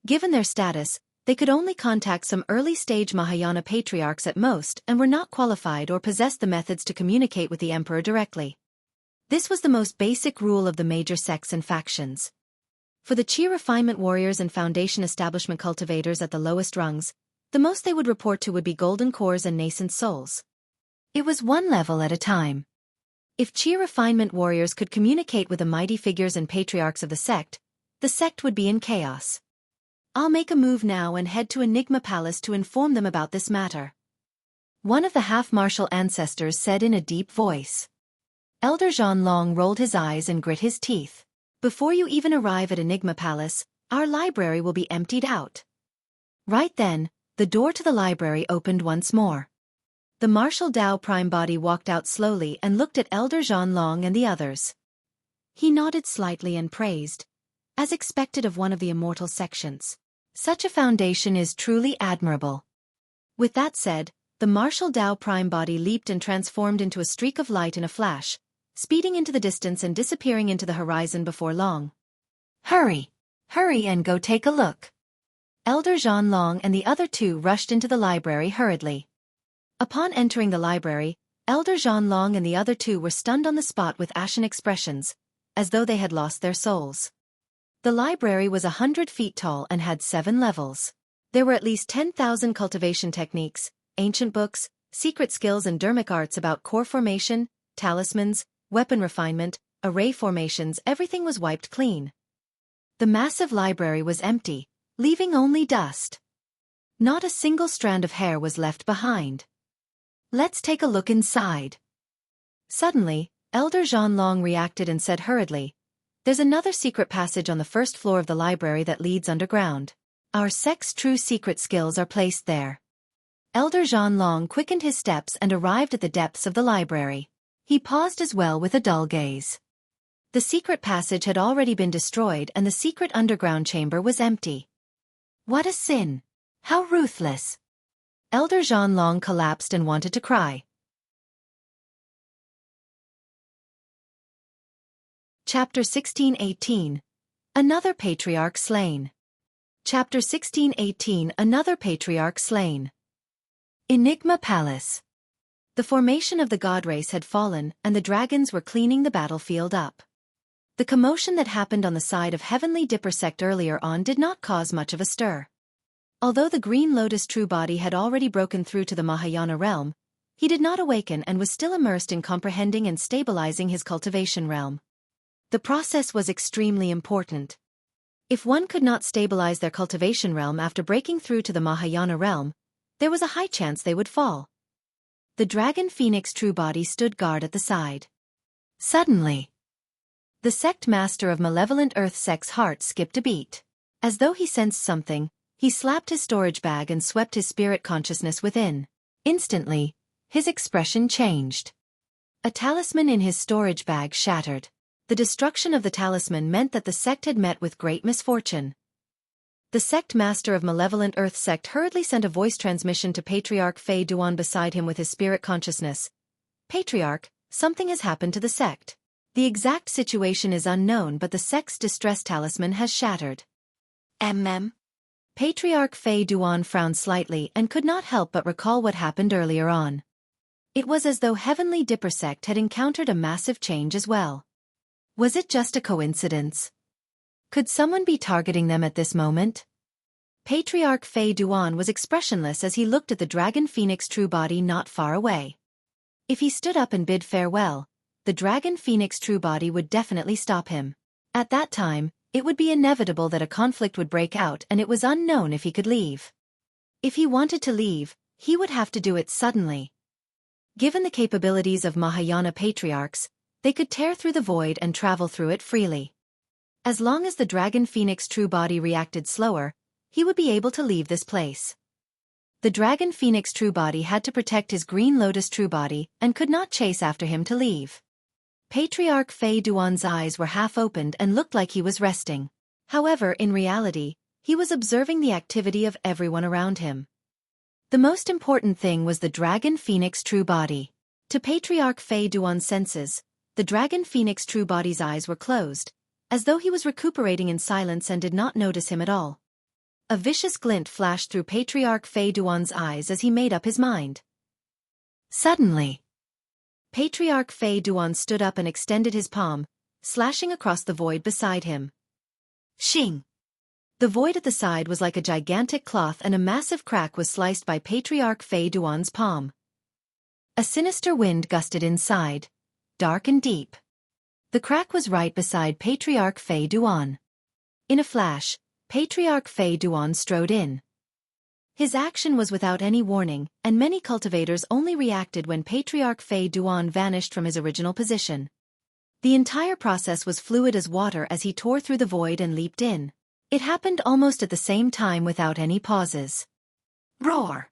Given their status, they could only contact some early-stage Mahayana patriarchs at most and were not qualified or possessed the methods to communicate with the emperor directly. This was the most basic rule of the major sects and factions. For the Qi refinement warriors and foundation establishment cultivators at the lowest rungs, the most they would report to would be golden cores and nascent souls. It was one level at a time. If Qi refinement warriors could communicate with the mighty figures and patriarchs of the sect would be in chaos. I'll make a move now and head to Enigma Palace to inform them about this matter. One of the half-martial ancestors said in a deep voice. Elder Zhanlong rolled his eyes and grit his teeth. Before you even arrive at Enigma Palace, our library will be emptied out. Right then, the door to the library opened once more. The Martial Dao Prime Body walked out slowly and looked at Elder Zhanlong and the others. He nodded slightly and praised, as expected of one of the immortal sections. Such a foundation is truly admirable. With that said, the Martial Dao Prime Body leaped and transformed into a streak of light in a flash, speeding into the distance and disappearing into the horizon before long. Hurry! Hurry and go take a look. Elder Zhanlong and the other two rushed into the library hurriedly. Upon entering the library, Elder Zhanlong and the other two were stunned on the spot with ashen expressions, as though they had lost their souls. The library was 100 feet tall and had 7 levels. There were at least 10,000 cultivation techniques, ancient books, secret skills and dermic arts about core formation, talismans, weapon refinement, array formations. Everything was wiped clean. The massive library was empty, leaving only dust. Not a single strand of hair was left behind. Let's take a look inside. Suddenly, Elder Zhanlong reacted and said hurriedly, "There's another secret passage on the first floor of the library that leads underground. Our sect's true secret skills are placed there." Elder Zhanlong quickened his steps and arrived at the depths of the library. He paused as well with a dull gaze. The secret passage had already been destroyed and the secret underground chamber was empty. What a sin! How ruthless! Elder Zhanlong collapsed and wanted to cry. Chapter 1618. Another Patriarch Slain. Chapter 1618. Another Patriarch Slain. Enigma Palace. The formation of the god race had fallen and the dragons were cleaning the battlefield up. The commotion that happened on the side of Heavenly Dipper sect earlier on did not cause much of a stir. Although the Green Lotus true body had already broken through to the Mahayana realm, he did not awaken and was still immersed in comprehending and stabilizing his cultivation realm. The process was extremely important. If one could not stabilize their cultivation realm after breaking through to the Mahayana realm, there was a high chance they would fall. The Dragon Phoenix true body stood guard at the side. Suddenly, the sect master of Malevolent Earth sect's heart skipped a beat. As though he sensed something, he slapped his storage bag and swept his spirit consciousness within. Instantly, his expression changed. A talisman in his storage bag shattered. The destruction of the talisman meant that the sect had met with great misfortune. The sect master of Malevolent Earth sect hurriedly sent a voice transmission to Patriarch Fei Duan beside him with his spirit consciousness. "Patriarch, something has happened to the sect. The exact situation is unknown but the sect's distress talisman has shattered." Patriarch Fei Duan frowned slightly and could not help but recall what happened earlier on. It was as though Heavenly Dipper sect had encountered a massive change as well. Was it just a coincidence? Could someone be targeting them at this moment? Patriarch Fei Duan was expressionless as he looked at the Dragon Phoenix true body not far away. If he stood up and bid farewell, the Dragon Phoenix true body would definitely stop him. At that time, it would be inevitable that a conflict would break out and it was unknown if he could leave. If he wanted to leave, he would have to do it suddenly. Given the capabilities of Mahayana patriarchs, they could tear through the void and travel through it freely. As long as the Dragon Phoenix true body reacted slower, he would be able to leave this place. The Dragon Phoenix true body had to protect his Green Lotus true body and could not chase after him to leave. Patriarch Fei Duan's eyes were half opened and looked like he was resting. However, in reality, he was observing the activity of everyone around him. The most important thing was the Dragon Phoenix true body. To Patriarch Fei Duan's senses, the Dragon Phoenix true body's eyes were closed, as though he was recuperating in silence and did not notice him at all. A vicious glint flashed through Patriarch Fei Duan's eyes as he made up his mind. Suddenly, Patriarch Fei Duan stood up and extended his palm, slashing across the void beside him. Shing! The void at the side was like a gigantic cloth and a massive crack was sliced by Patriarch Fei Duan's palm. A sinister wind gusted inside, dark and deep. The crack was right beside Patriarch Fei Duan. In a flash, Patriarch Fei Duan strode in. His action was without any warning, and many cultivators only reacted when Patriarch Fei Duan vanished from his original position. The entire process was fluid as water as he tore through the void and leaped in. It happened almost at the same time without any pauses. Roar!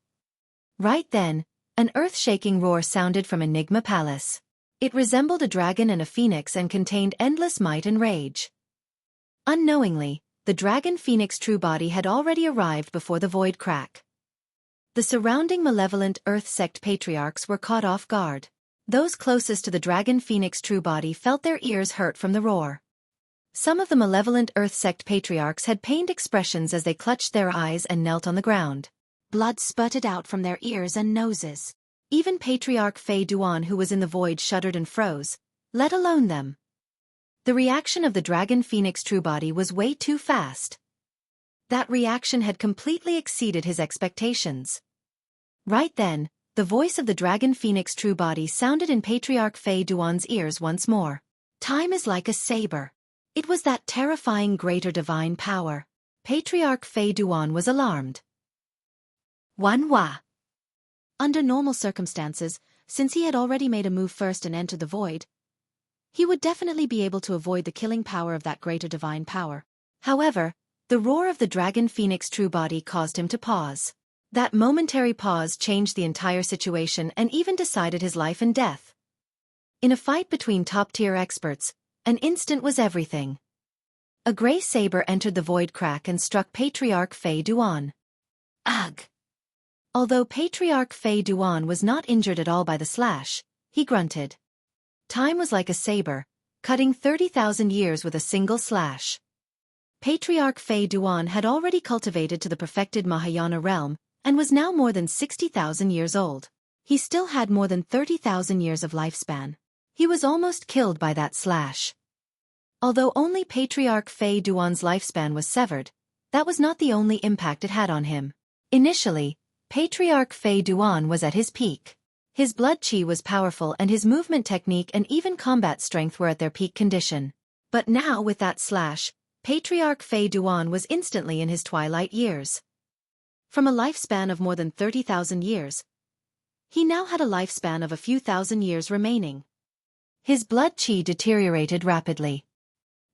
Right then, an earth-shaking roar sounded from Enigma Palace. It resembled a dragon and a phoenix and contained endless might and rage. Unknowingly, the dragon phoenix true body had already arrived before the void crack. The surrounding malevolent earth sect patriarchs were caught off guard. Those closest to the dragon phoenix true body felt their ears hurt from the roar. Some of the malevolent earth sect patriarchs had pained expressions as they clutched their eyes and knelt on the ground. Blood spurted out from their ears and noses. Even Patriarch Fei Duan, who was in the void, shuddered and froze, let alone them. The reaction of the dragon phoenix true body was way too fast. That reaction had completely exceeded his expectations. Right then, the voice of the dragon phoenix true body sounded in Patriarch Fei Duan's ears once more. Time is like a saber. It was that terrifying greater divine power. Patriarch Fei Duan was alarmed. Wanhua. Under normal circumstances, since he had already made a move first and entered the void, he would definitely be able to avoid the killing power of that greater divine power. However, the roar of the dragon phoenix true body caused him to pause. That momentary pause changed the entire situation and even decided his life and death. In a fight between top-tier experts, an instant was everything. A grey saber entered the void crack and struck Patriarch Fei Duan. Ugh! Although Patriarch Fei Duan was not injured at all by the slash, he grunted. Time was like a saber, cutting 30,000 years with a single slash. Patriarch Fei Duan had already cultivated to the perfected Mahayana realm, and was now more than 60,000 years old. He still had more than 30,000 years of lifespan. He was almost killed by that slash. Although only Patriarch Fei Duan's lifespan was severed, that was not the only impact it had on him. Initially, Patriarch Fei Duan was at his peak. His blood chi was powerful and his movement technique and even combat strength were at their peak condition. But now with that slash, Patriarch Fei Duan was instantly in his twilight years. From a lifespan of more than 30,000 years, he now had a lifespan of a few thousand years remaining. His blood chi deteriorated rapidly.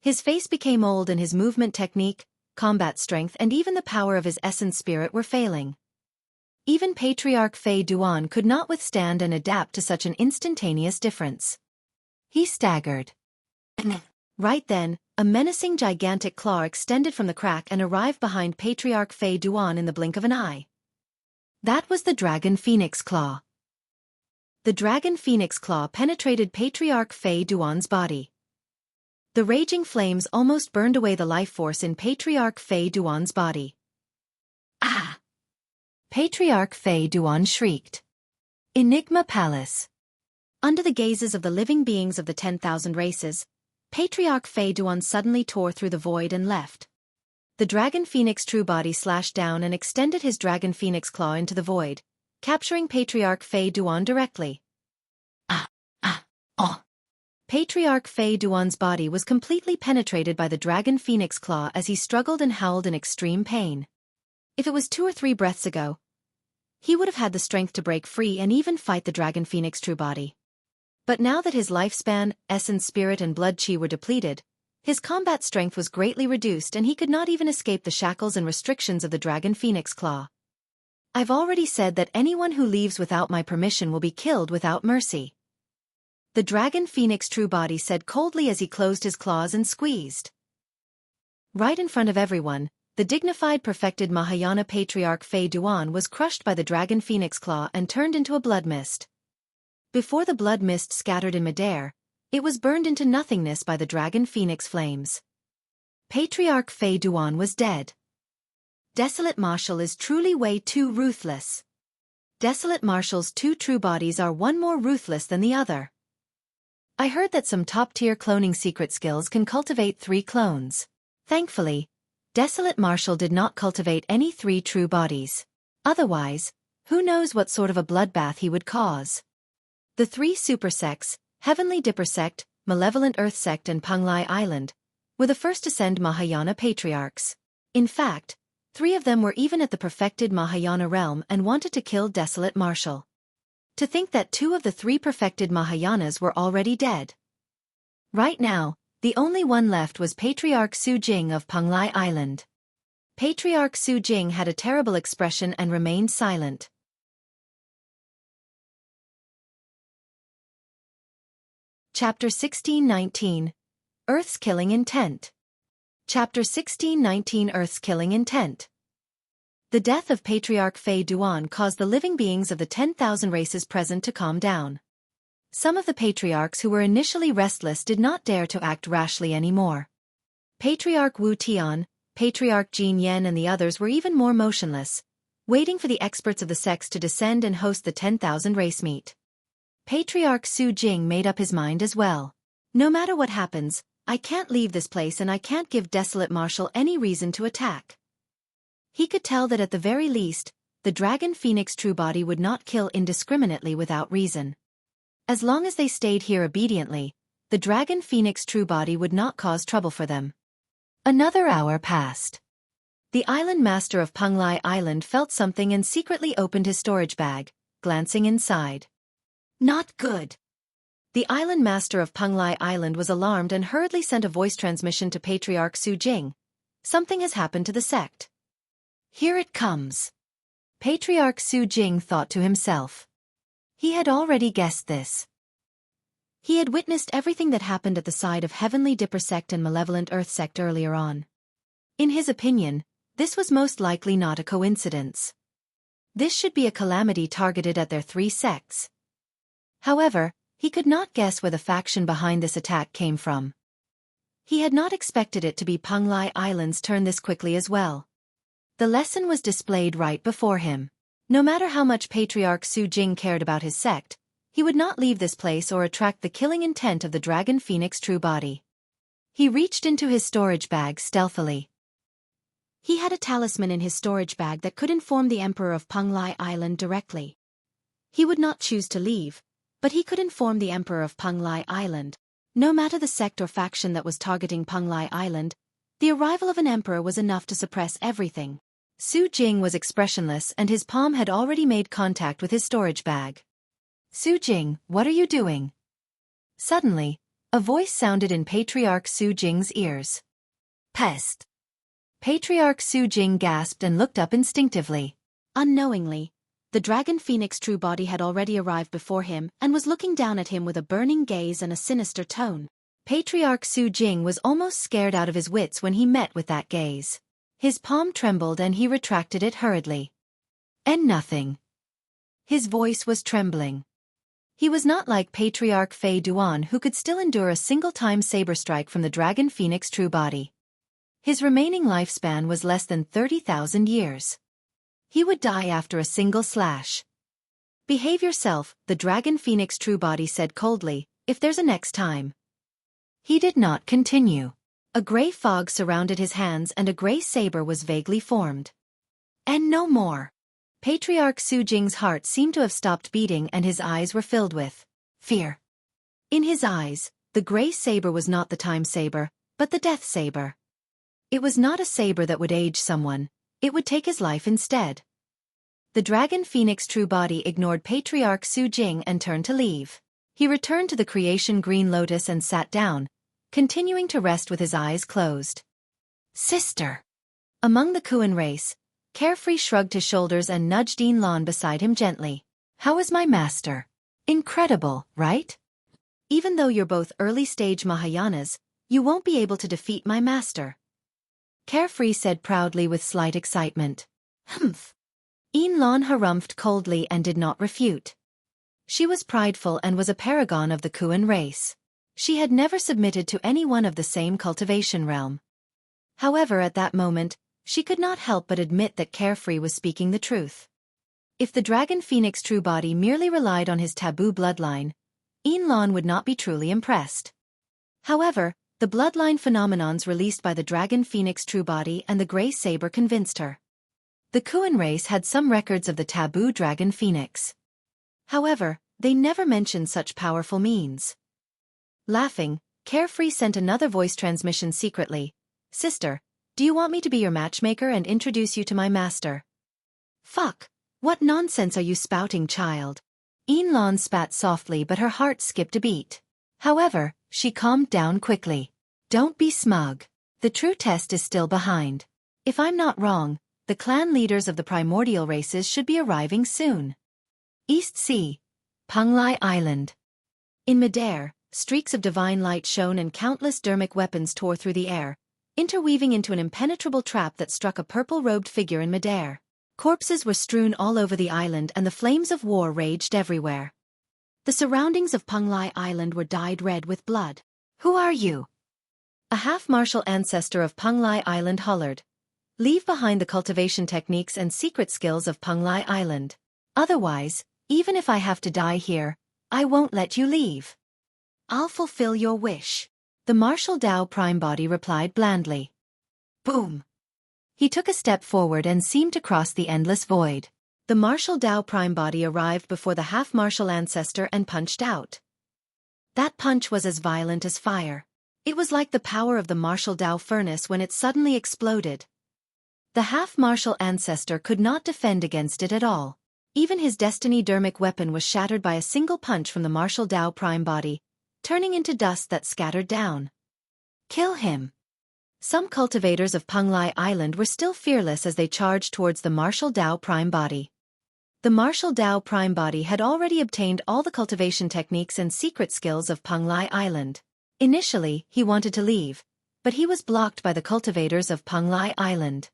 His face became old and his movement technique, combat strength and even the power of his essence spirit were failing. Even Patriarch Fei Duan could not withstand and adapt to such an instantaneous difference. He staggered. Right then, a menacing gigantic claw extended from the crack and arrived behind Patriarch Fei Duan in the blink of an eye. That was the Dragon Phoenix Claw. The Dragon Phoenix Claw penetrated Patriarch Fei Duan's body. The raging flames almost burned away the life force in Patriarch Fei Duan's body. Ah! Patriarch Fei Duan shrieked. Enigma Palace. Under the gazes of the living beings of the 10,000 races, Patriarch Fei Duan suddenly tore through the void and left. The Dragon Phoenix true body slashed down and extended his Dragon Phoenix claw into the void, capturing Patriarch Fei Duan directly. Patriarch Fei Duan's body was completely penetrated by the Dragon Phoenix claw as he struggled and howled in extreme pain. If it was 2 or 3 breaths ago, he would have had the strength to break free and even fight the Dragon Phoenix true body. But now that his lifespan, essence spirit and blood chi were depleted, his combat strength was greatly reduced and he could not even escape the shackles and restrictions of the Dragon Phoenix claw. I've already said that anyone who leaves without my permission will be killed without mercy. The Dragon Phoenix true body said coldly as he closed his claws and squeezed. Right in front of everyone, the dignified perfected Mahayana Patriarch Fei Duan was crushed by the Dragon Phoenix claw and turned into a blood mist. Before the blood mist scattered in midair, it was burned into nothingness by the Dragon Phoenix flames. Patriarch Fei Duan was dead. Desolate Marshal is truly way too ruthless. Desolate Marshal's 2 true bodies are one more ruthless than the other. I heard that some top-tier cloning secret skills can cultivate 3 clones. Thankfully, Desolate Marshal did not cultivate any 3 true bodies. Otherwise, who knows what sort of a bloodbath he would cause. The 3 super sects, Heavenly Dipper Sect, Malevolent Earth Sect and Panglai Island, were the first to send Mahayana patriarchs. In fact, 3 of them were even at the perfected Mahayana realm and wanted to kill Desolate Marshal. To think that 2 of the 3 perfected Mahayanas were already dead. Right now, the only one left was Patriarch Xueqi of Penglai Island. Patriarch Xueqi had a terrible expression and remained silent. Chapter 1619. Earth's Killing Intent. Chapter 1619 Earth's Killing Intent. The death of Patriarch Fei Duan caused the living beings of the 10,000 races present to calm down. Some of the patriarchs who were initially restless did not dare to act rashly anymore. Patriarch Wu Tian, Patriarch Jin Yan and the others were even more motionless, waiting for the experts of the sects to descend and host the 10,000 race meet. Patriarch Xueqi made up his mind as well. No matter what happens, I can't leave this place and I can't give Desolate Marshal any reason to attack. He could tell that at the very least, the Dragon Phoenix true body would not kill indiscriminately without reason. As long as they stayed here obediently, the Dragon Phoenix true body would not cause trouble for them. Another hour passed. The island master of Penglai Island felt something and secretly opened his storage bag, glancing inside. Not good. The island master of Penglai Island was alarmed and hurriedly sent a voice transmission to Patriarch Xueqi. Something has happened to the sect. Here it comes. Patriarch Xueqi thought to himself. He had already guessed this. He had witnessed everything that happened at the side of Heavenly Dipper sect and Malevolent Earth sect earlier on. In his opinion, this was most likely not a coincidence. This should be a calamity targeted at their three sects. However, he could not guess where the faction behind this attack came from. He had not expected it to be Penglai Island's turn this quickly as well. The lesson was displayed right before him. No matter how much Patriarch Xueqi cared about his sect, he would not leave this place or attract the killing intent of the Dragon Phoenix true body. He reached into his storage bag stealthily. He had a talisman in his storage bag that could inform the Emperor of Penglai Island directly. He would not choose to leave, but he could inform the Emperor of Penglai Island. No matter the sect or faction that was targeting Penglai Island, the arrival of an emperor was enough to suppress everything. Xueqi was expressionless and his palm had already made contact with his storage bag. Xueqi, what are you doing? Suddenly, a voice sounded in Patriarch Xueqi's ears. Pest! Patriarch Xueqi gasped and looked up instinctively. Unknowingly, the Dragon Phoenix true body had already arrived before him and was looking down at him with a burning gaze and a sinister tone. Patriarch Xueqi was almost scared out of his wits when he met with that gaze. His palm trembled and he retracted it hurriedly. And nothing. His voice was trembling. He was not like Patriarch Fei Duan who could still endure a single-time saber strike from the Dragon Phoenix true body. His remaining lifespan was less than 30,000 years. He would die after a single slash. Behave yourself, the Dragon Phoenix true body said coldly, if there's a next time. He did not continue. A gray fog surrounded his hands and a gray saber was vaguely formed. And no more. Patriarch Xueqi's heart seemed to have stopped beating and his eyes were filled with fear. In his eyes, the gray saber was not the time saber, but the death saber. It was not a saber that would age someone, it would take his life instead. The Dragon Phoenix true body ignored Patriarch Xueqi and turned to leave. He returned to the creation Green Lotus and sat down, continuing to rest with his eyes closed. Sister! Among the Kuan race, Carefree shrugged his shoulders and nudged Lan beside him gently. How is my master? Incredible, right? Even though you're both early-stage Mahayanas, you won't be able to defeat my master. Carefree said proudly with slight excitement. Humph. Lan harumphed coldly and did not refute. She was prideful and was a paragon of the Kuan race. She had never submitted to anyone of the same cultivation realm. However, at that moment, she could not help but admit that Carefree was speaking the truth. If the Dragon Phoenix true body merely relied on his taboo bloodline, Lan would not be truly impressed. However, the bloodline phenomenons released by the Dragon Phoenix true body and the Grey Saber convinced her. The Kuan race had some records of the taboo Dragon Phoenix. However, they never mentioned such powerful means. Laughing, Carefree sent another voice transmission secretly. Sister, do you want me to be your matchmaker and introduce you to my master? Fuck! What nonsense are you spouting, child? Lan spat softly but her heart skipped a beat. However, She calmed down quickly. Don't be smug. The true test is still behind. If I'm not wrong, the clan leaders of the primordial races should be arriving soon. East Sea, Penglai Island. In midair, streaks of divine light shone and countless dermic weapons tore through the air, interweaving into an impenetrable trap that struck a purple-robed figure in midair. Corpses were strewn all over the island and the flames of war raged everywhere. The surroundings of Penglai Island were dyed red with blood. Who are you? A half-martial ancestor of Penglai Island hollered. Leave behind the cultivation techniques and secret skills of Penglai Island. Otherwise, even if I have to die here, I won't let you leave. I'll fulfill your wish. The martial Dao prime body replied blandly. Boom. He took a step forward and seemed to cross the endless void. The martial Dao prime body arrived before the half-martial ancestor and punched out. That punch was as violent as fire. It was like the power of the martial Dao furnace when it suddenly exploded. The half-martial ancestor could not defend against it at all. Even his destiny dermic weapon was shattered by a single punch from the martial Dao prime body, turning into dust that scattered down. Kill him. Some cultivators of Penglai Island were still fearless as they charged towards the martial Dao prime body. The martial Dao prime body had already obtained all the cultivation techniques and secret skills of Penglai Island. Initially, he wanted to leave, but he was blocked by the cultivators of Penglai Island.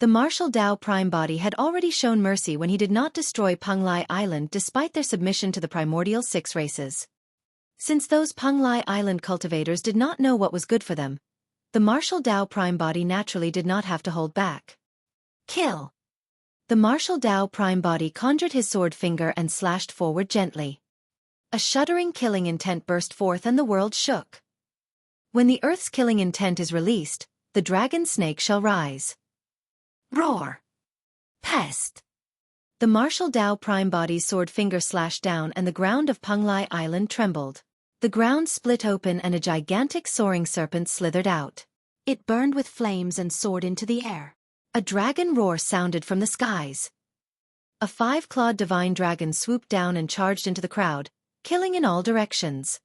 The martial Dao prime body had already shown mercy when he did not destroy Penglai Island despite their submission to the primordial 6 races. Since those Penglai Island cultivators did not know what was good for them, the martial Dao prime body naturally did not have to hold back. Kill! The martial Dao prime body conjured his sword finger and slashed forward gently. A shuddering killing intent burst forth and the world shook. When the earth's killing intent is released, the dragon snake shall rise. Roar! Pest! The martial Dao prime body's sword finger slashed down and the ground of Penglai Island trembled. The ground split open and a gigantic soaring serpent slithered out. It burned with flames and soared into the air. A dragon roar sounded from the skies. A 5-clawed divine dragon swooped down and charged into the crowd, killing in all directions.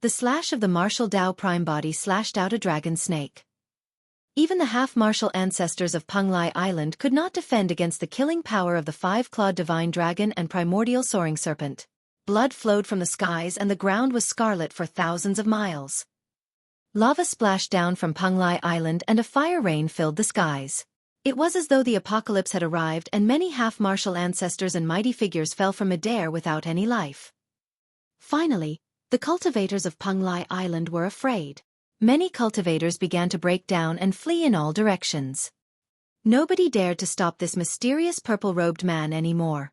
The slash of the martial Dao prime body slashed out a dragon snake. Even the half-martial ancestors of Penglai Island could not defend against the killing power of the 5-clawed divine dragon and primordial soaring serpent. Blood flowed from the skies and the ground was scarlet for thousands of miles. Lava splashed down from Penglai Island and a fire rain filled the skies. It was as though the apocalypse had arrived and many half-martial ancestors and mighty figures fell from midair without any life. Finally, the cultivators of Penglai Island were afraid. Many cultivators began to break down and flee in all directions. Nobody dared to stop this mysterious purple-robed man anymore.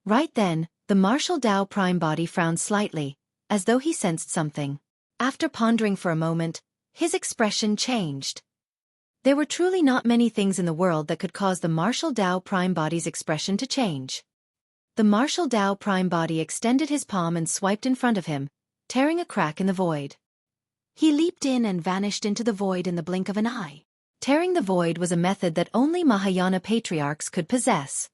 Right then, the martial Dao prime body frowned slightly, as though he sensed something. After pondering for a moment, his expression changed. There were truly not many things in the world that could cause the martial Dao prime body's expression to change. The martial Dao prime body extended his palm and swiped in front of him, tearing a crack in the void. He leaped in and vanished into the void in the blink of an eye. Tearing the void was a method that only Mahayana patriarchs could possess.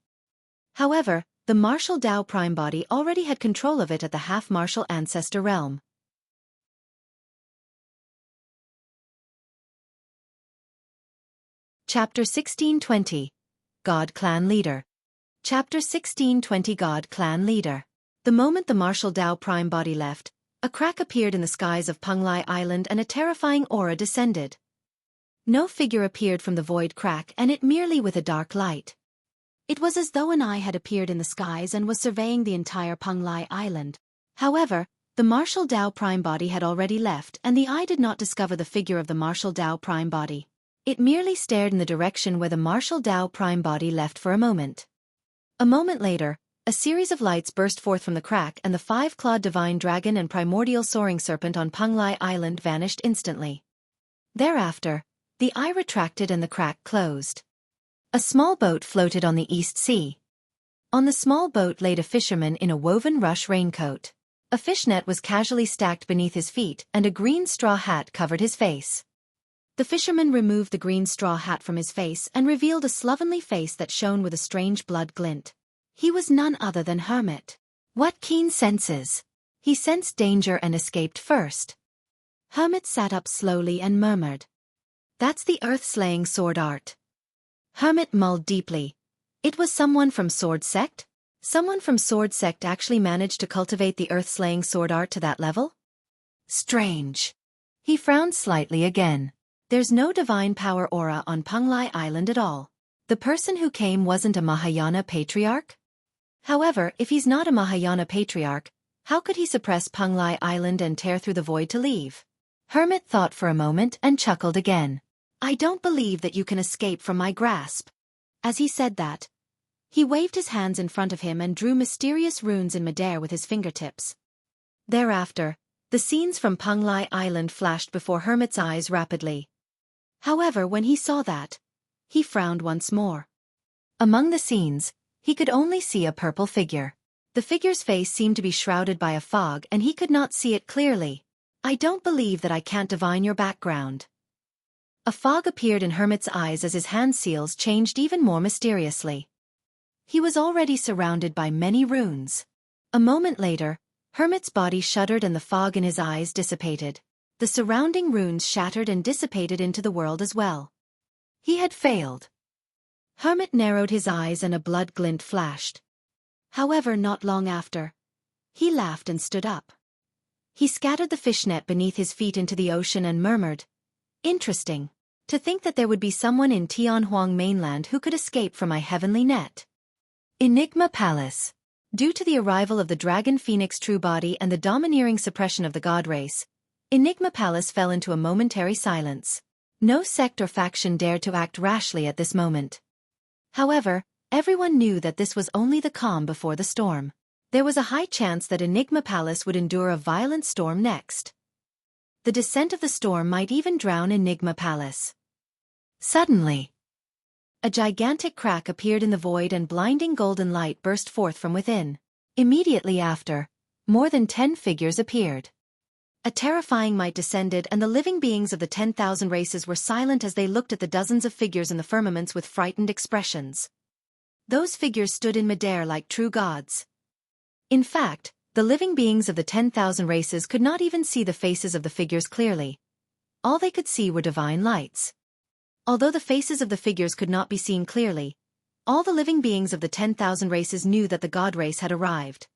However, the martial Dao prime body already had control of it at the half-martial ancestor realm. Chapter 1620. God Clan Leader. Chapter 1620. God Clan Leader. The moment the martial Dao prime body left, a crack appeared in the skies of Penglai Island and a terrifying aura descended. No figure appeared from the void crack and it merely with a dark light. It was as though an eye had appeared in the skies and was surveying the entire Penglai Island. However, the martial Dao prime body had already left and the eye did not discover the figure of the martial Dao prime body. It merely stared in the direction where the martial Dao prime body left for a moment. A moment later, a series of lights burst forth from the crack and the 5-clawed divine dragon and primordial soaring serpent on Penglai Island vanished instantly. Thereafter, the eye retracted and the crack closed. A small boat floated on the East Sea. On the small boat laid a fisherman in a woven rush raincoat. A fishnet was casually stacked beneath his feet and a green straw hat covered his face. The fisherman removed the green straw hat from his face and revealed a slovenly face that shone with a strange blood glint. He was none other than Hermit. What keen senses! He sensed danger and escaped first. Hermit sat up slowly and murmured. That's the earth-slaying sword art. Hermit mulled deeply. It was someone from Sword Sect? Someone from Sword Sect actually managed to cultivate the earth-slaying sword art to that level? Strange. He frowned slightly again. There's no divine power aura on Penglai Island at all. The person who came wasn't a Mahayana Patriarch? However, if he's not a Mahayana Patriarch, how could he suppress Penglai Island and tear through the void to leave? Hermit thought for a moment and chuckled again. I don't believe that you can escape from my grasp. As he said that, he waved his hands in front of him and drew mysterious runes in midair with his fingertips. Thereafter, the scenes from Penglai Island flashed before Hermit's eyes rapidly. However, when he saw that, he frowned once more. Among the scenes, he could only see a purple figure. The figure's face seemed to be shrouded by a fog and he could not see it clearly. I don't believe that I can't divine your background. A fog appeared in Hermit's eyes as his hand seals changed even more mysteriously. He was already surrounded by many runes. A moment later, Hermit's body shuddered and the fog in his eyes dissipated. The surrounding runes shattered and dissipated into the world as well. He had failed. Hermit narrowed his eyes and a blood glint flashed. However, not long after, he laughed and stood up. He scattered the fishnet beneath his feet into the ocean and murmured, Interesting. To think that there would be someone in Tianhuang mainland who could escape from my heavenly net. Enigma Palace. Due to the arrival of the Dragon Phoenix True Body and the domineering suppression of the God race, Enigma Palace fell into a momentary silence. No sect or faction dared to act rashly at this moment. However, everyone knew that this was only the calm before the storm. There was a high chance that Enigma Palace would endure a violent storm next. The descent of the storm might even drown Enigma Palace. Suddenly, a gigantic crack appeared in the void and blinding golden light burst forth from within. Immediately after, more than 10 figures appeared. A terrifying might descended and the living beings of the 10,000 races were silent as they looked at the dozens of figures in the firmaments with frightened expressions. Those figures stood in midair like true gods. In fact, the living beings of the 10,000 races could not even see the faces of the figures clearly. All they could see were divine lights. Although the faces of the figures could not be seen clearly, all the living beings of the 10,000 races knew that the God race had arrived.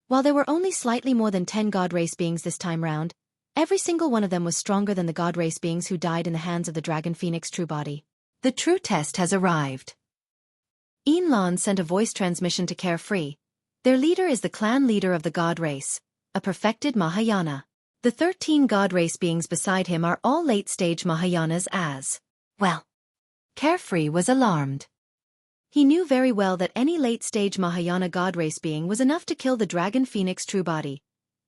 While there were only slightly more than 10 God race beings this time round, every single one of them was stronger than the God race beings who died in the hands of the Dragon Phoenix True Body. The true test has arrived. Lan sent a voice transmission to Carefree. Their leader is the clan leader of the God race, a perfected Mahayana. The 13 God race beings beside him are all late-stage Mahayanas as well. Carefree was alarmed. He knew very well that any late-stage Mahayana God race being was enough to kill the Dragon Phoenix True Body,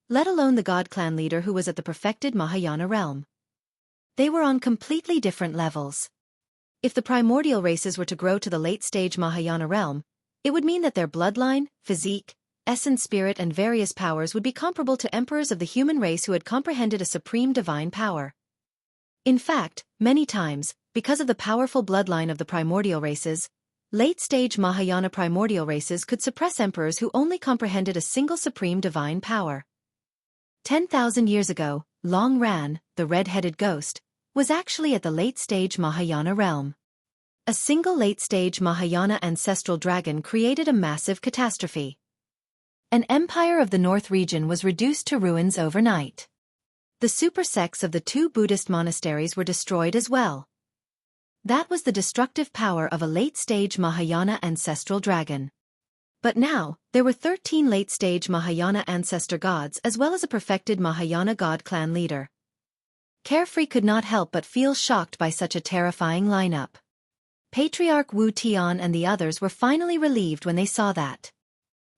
let alone the God clan leader who was at the perfected Mahayana realm. They were on completely different levels. If the primordial races were to grow to the late-stage Mahayana realm, it would mean that their bloodline, physique, essence, spirit and various powers would be comparable to emperors of the human race who had comprehended a supreme divine power. In fact, many times, because of the powerful bloodline of the primordial races, late-stage Mahayana primordial races could suppress emperors who only comprehended a single supreme divine power. 10,000 years ago, Long Ran, the red-headed ghost, was actually at the late-stage Mahayana realm. A single late-stage Mahayana ancestral dragon created a massive catastrophe. An empire of the North region was reduced to ruins overnight. The super sects of the 2 Buddhist monasteries were destroyed as well. That was the destructive power of a late-stage Mahayana ancestral dragon. But now, there were 13 late-stage Mahayana ancestor gods as well as a perfected Mahayana god clan leader. Carefree could not help but feel shocked by such a terrifying lineup. Patriarch Wu Tian and the others were finally relieved when they saw that.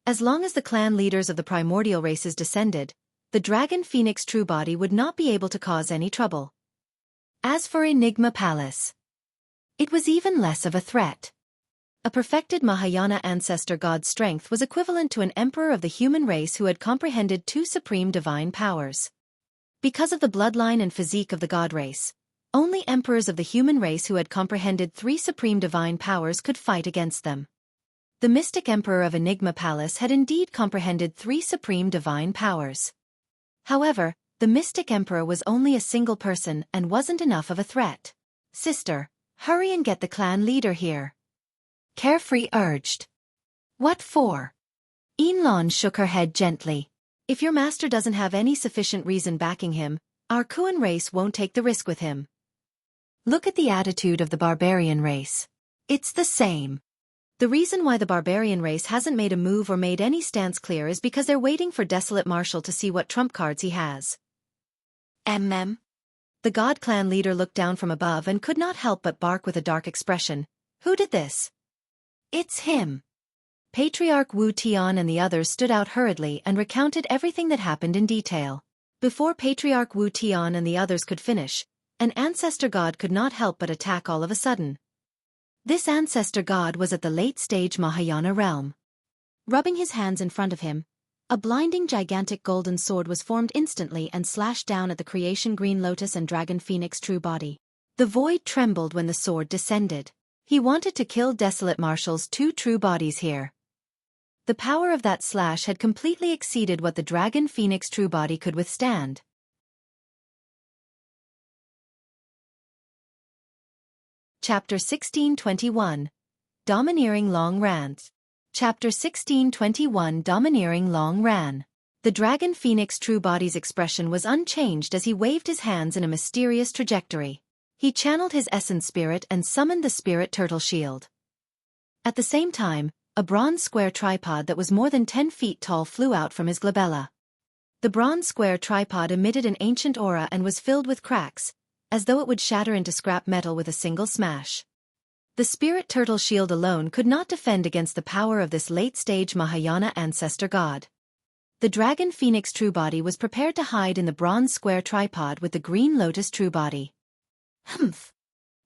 As long as the clan leaders of the primordial races descended, the Dragon Phoenix True Body would not be able to cause any trouble. As for Enigma Palace, it was even less of a threat. A perfected Mahayana ancestor god's strength was equivalent to an emperor of the human race who had comprehended 2 supreme divine powers. Because of the bloodline and physique of the god race, only emperors of the human race who had comprehended 3 supreme divine powers could fight against them. The mystic emperor of Enigma Palace had indeed comprehended 3 supreme divine powers. However, the mystic emperor was only a single person and wasn't enough of a threat. "Sister, hurry and get the clan leader here," Carefree urged. "What for?" Yinlan shook her head gently. "If your master doesn't have any sufficient reason backing him, our Kuan race won't take the risk with him. Look at the attitude of the barbarian race. It's the same. The reason why the barbarian race hasn't made a move or made any stance clear is because they're waiting for Desolate Marshal to see what trump cards he has." The God clan leader looked down from above and could not help but bark with a dark expression. "Who did this?" "It's him." Patriarch Wu Tian and the others stood out hurriedly and recounted everything that happened in detail. Before Patriarch Wu Tian and the others could finish, an ancestor god could not help but attack all of a sudden. This ancestor god was at the late-stage Mahayana realm. Rubbing his hands in front of him, a blinding gigantic golden sword was formed instantly and slashed down at the creation Green Lotus and Dragon Phoenix true body. The void trembled when the sword descended. He wanted to kill Desolate Marshal's 2 true bodies here. The power of that slash had completely exceeded what the Dragon Phoenix true body could withstand. Chapter 1621. Domineering Long Ran. Chapter 1621. Domineering Long Ran. The Dragon Phoenix true body's expression was unchanged as he waved his hands in a mysterious trajectory. He channeled his essence spirit and summoned the spirit turtle shield. At the same time, a bronze square tripod that was more than 10 feet tall flew out from his glabella. The bronze square tripod emitted an ancient aura and was filled with cracks, as though it would shatter into scrap metal with a single smash. The spirit turtle shield alone could not defend against the power of this late-stage Mahayana ancestor god. The Dragon Phoenix true body was prepared to hide in the bronze square tripod with the Green Lotus true body. Humph!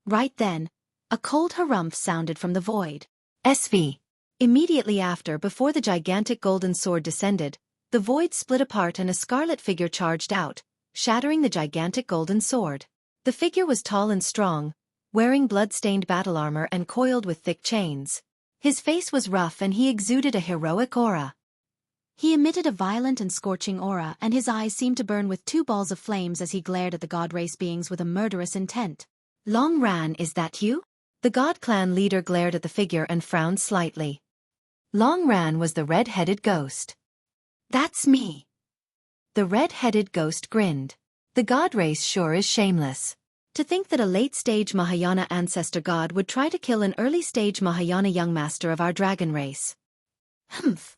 Right then, a cold harumph sounded from the void. SV. Immediately after, before the gigantic golden sword descended, the void split apart and a scarlet figure charged out, shattering the gigantic golden sword. The figure was tall and strong, wearing blood-stained battle armor and coiled with thick chains. His face was rough and he exuded a heroic aura. He emitted a violent and scorching aura, and his eyes seemed to burn with 2 balls of flames as he glared at the god race beings with a murderous intent. "Long Ran, is that you?" The god clan leader glared at the figure and frowned slightly. Long Ran was the red-headed ghost. "That's me." The red-headed ghost grinned. "The god race sure is shameless. To think that a late-stage Mahayana ancestor god would try to kill an early-stage Mahayana young master of our dragon race." "Humph."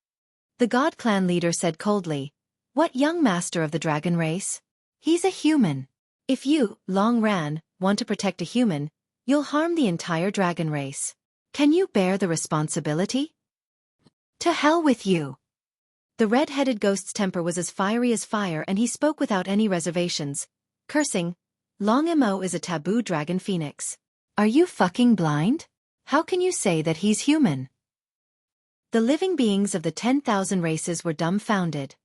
The god clan leader said coldly. "What young master of the dragon race? He's a human. If you, Long Ran, want to protect a human, you'll harm the entire dragon race. Can you bear the responsibility?" "To hell with you." The red-headed ghost's temper was as fiery as fire and he spoke without any reservations, cursing. "Long Mo is a taboo dragon phoenix. Are you fucking blind? How can you say that he's human?" The living beings of the 10,000 races were dumbfounded.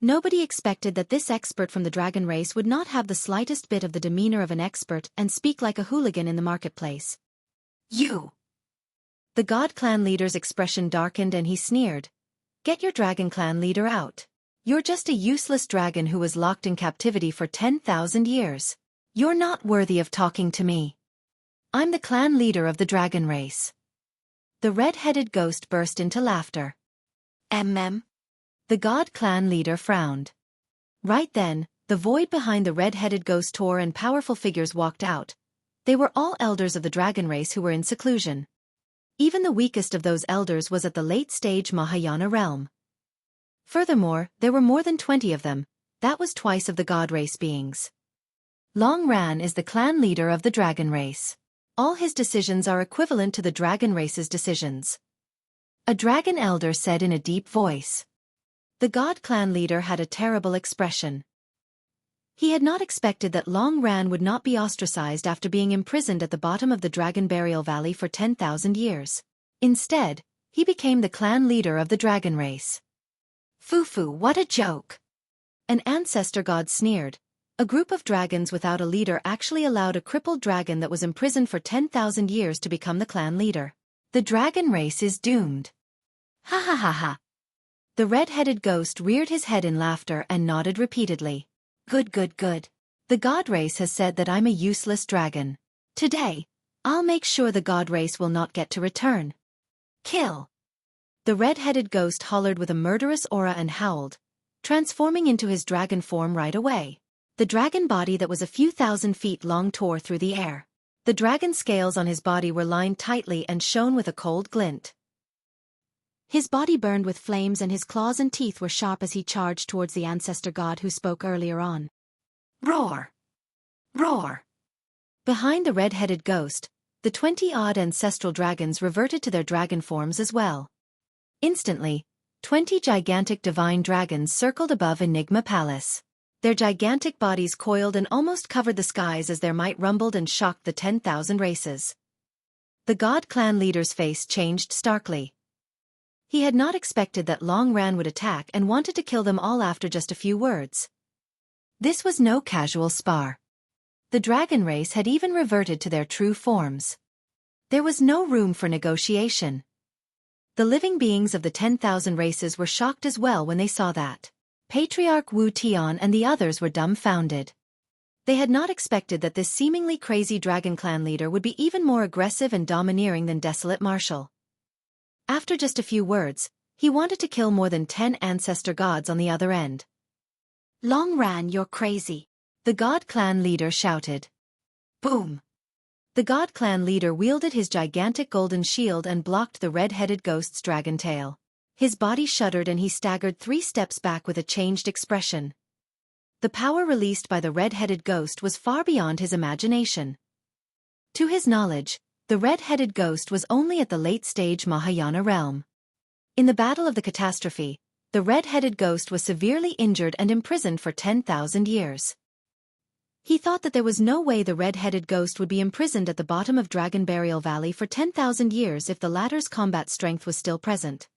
Nobody expected that this expert from the dragon race would not have the slightest bit of the demeanor of an expert and speak like a hooligan in the marketplace. "You!" The god clan leader's expression darkened and he sneered. "Get your dragon clan leader out. You're just a useless dragon who was locked in captivity for 10,000 years. You're not worthy of talking to me. I'm the clan leader of the dragon race." The red-headed ghost burst into laughter. The god clan leader frowned. Right then, the void behind the red-headed ghost tore and powerful figures walked out. They were all elders of the dragon race who were in seclusion. Even the weakest of those elders was at the late-stage Mahayana realm. Furthermore, there were more than 20 of them. That was twice of the god race beings. Long Ran is the clan leader of the dragon race. All his decisions are equivalent to the dragon race's decisions. A dragon elder said in a deep voice. The god clan leader had a terrible expression. He had not expected that Long Ran would not be ostracized after being imprisoned at the bottom of the Dragon Burial Valley for 10,000 years. Instead, he became the clan leader of the dragon race. "Fufu, what a joke!" An ancestor god sneered. A group of dragons without a leader actually allowed a crippled dragon that was imprisoned for 10,000 years to become the clan leader. The dragon race is doomed. Ha ha ha ha. The red-headed ghost reared his head in laughter and nodded repeatedly. Good good good. The god race has said that I'm a useless dragon. Today, I'll make sure the god race will not get to return. Kill. The red-headed ghost hollered with a murderous aura and howled, transforming into his dragon form right away. The dragon body that was a few thousand feet long tore through the air. The dragon scales on his body were lined tightly and shone with a cold glint. His body burned with flames and his claws and teeth were sharp as he charged towards the ancestor god who spoke earlier on. Roar! Roar! Behind the red-headed ghost, the 20-odd ancestral dragons reverted to their dragon forms as well. Instantly, 20 gigantic divine dragons circled above Enigma Palace. Their gigantic bodies coiled and almost covered the skies as their might rumbled and shocked the 10,000 races. The god clan leader's face changed starkly. He had not expected that Long Ran would attack and wanted to kill them all after just a few words. This was no casual spar. The dragon race had even reverted to their true forms. There was no room for negotiation. The living beings of the 10,000 races were shocked as well when they saw that. Patriarch Wu Tian and the others were dumbfounded. They had not expected that this seemingly crazy dragon clan leader would be even more aggressive and domineering than Desolate Marshal. After just a few words, he wanted to kill more than 10 ancestor gods on the other end. Long Ran, you're crazy. The god clan leader shouted. Boom! The god clan leader wielded his gigantic golden shield and blocked the red-headed ghost's dragon tail. His body shuddered and he staggered 3 steps back with a changed expression. The power released by the red-headed ghost was far beyond his imagination. To his knowledge, the red-headed ghost was only at the late-stage Mahayana realm. In the Battle of the Catastrophe, the red-headed ghost was severely injured and imprisoned for 10,000 years. He thought that there was no way the red-headed ghost would be imprisoned at the bottom of Dragon Burial Valley for 10,000 years if the latter's combat strength was still present.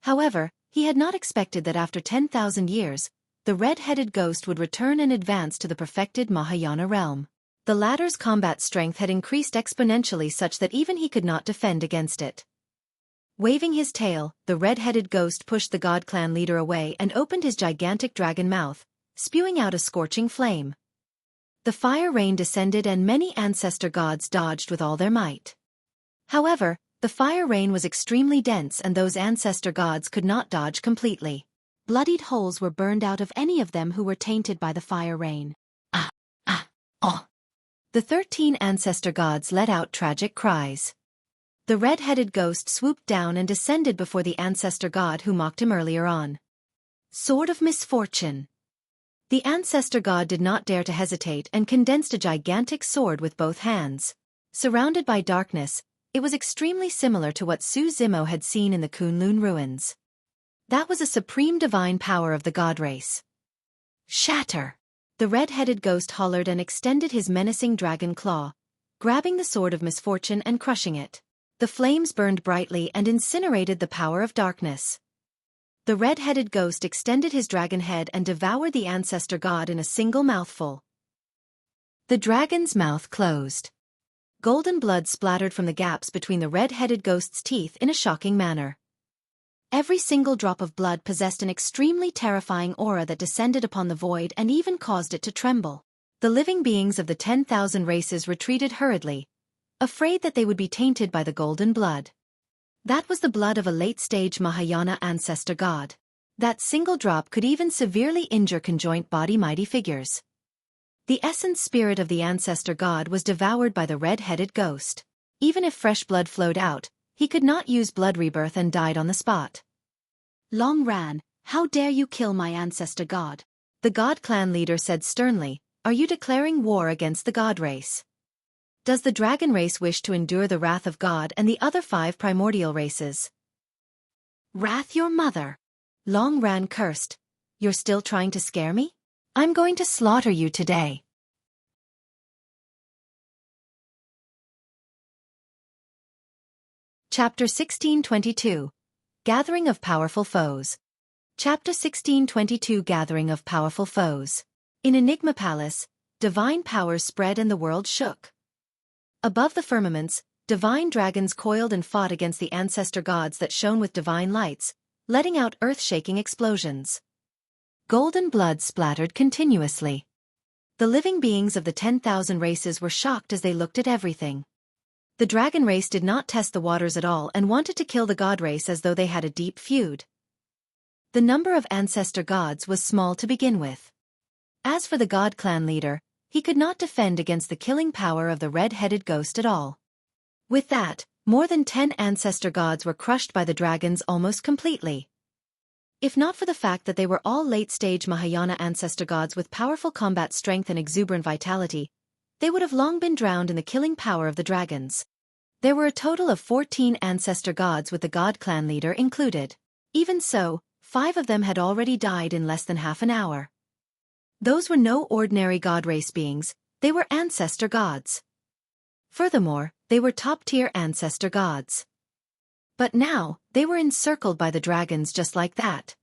However, he had not expected that after 10,000 years, the red-headed ghost would return and advance to the perfected Mahayana realm. The latter's combat strength had increased exponentially such that even he could not defend against it. Waving his tail, the red-headed ghost pushed the god clan leader away and opened his gigantic dragon mouth, spewing out a scorching flame. The fire rain descended and many ancestor gods dodged with all their might. However, the fire rain was extremely dense and those ancestor gods could not dodge completely. Bloodied holes were burned out of any of them who were tainted by the fire rain. Oh. The 13 ancestor gods let out tragic cries. The red-headed ghost swooped down and descended before the ancestor god who mocked him earlier on. Sword of Misfortune. The ancestor god did not dare to hesitate and condensed a gigantic sword with both hands. Surrounded by darkness, it was extremely similar to what Su Zimo had seen in the Kunlun ruins. That was a supreme divine power of the god race. Shatter! The red-headed ghost hollered and extended his menacing dragon claw, grabbing the sword of misfortune and crushing it. The flames burned brightly and incinerated the power of darkness. The red-headed ghost extended his dragon head and devoured the ancestor god in a single mouthful. The dragon's mouth closed. Golden blood splattered from the gaps between the red-headed ghost's teeth in a shocking manner. Every single drop of blood possessed an extremely terrifying aura that descended upon the void and even caused it to tremble. The living beings of the 10,000 races retreated hurriedly, afraid that they would be tainted by the golden blood. That was the blood of a late-stage Mahayana ancestor god. That single drop could even severely injure conjoint body mighty figures. The essence spirit of the ancestor god was devoured by the red-headed ghost. Even if fresh blood flowed out, he could not use blood rebirth and died on the spot. Long Ran, how dare you kill my ancestor god? The god clan leader said sternly, are you declaring war against the god race? Does the dragon race wish to endure the wrath of God and the other 5 primordial races? Wrath your mother! Long Ran cursed. You're still trying to scare me? I'm going to slaughter you today. Chapter 1622. Gathering of Powerful Foes. Chapter 1622. Gathering of Powerful Foes. In Enigma Palace, divine powers spread and the world shook. Above the firmaments, divine dragons coiled and fought against the ancestor gods that shone with divine lights, letting out earth-shaking explosions. Golden blood splattered continuously. The living beings of the 10,000 races were shocked as they looked at everything. The dragon race did not test the waters at all and wanted to kill the god race as though they had a deep feud. The number of ancestor gods was small to begin with. As for the god clan leader, he could not defend against the killing power of the red-headed ghost at all. With that, more than 10 ancestor gods were crushed by the dragons almost completely. If not for the fact that they were all late-stage Mahayana ancestor gods with powerful combat strength and exuberant vitality, they would have long been drowned in the killing power of the dragons. There were a total of 14 ancestor gods with the god clan leader included. Even so, 5 of them had already died in less than half an hour. Those were no ordinary god race beings, they were ancestor gods. Furthermore, they were top-tier ancestor gods. But now, they were encircled by the dragons just like that.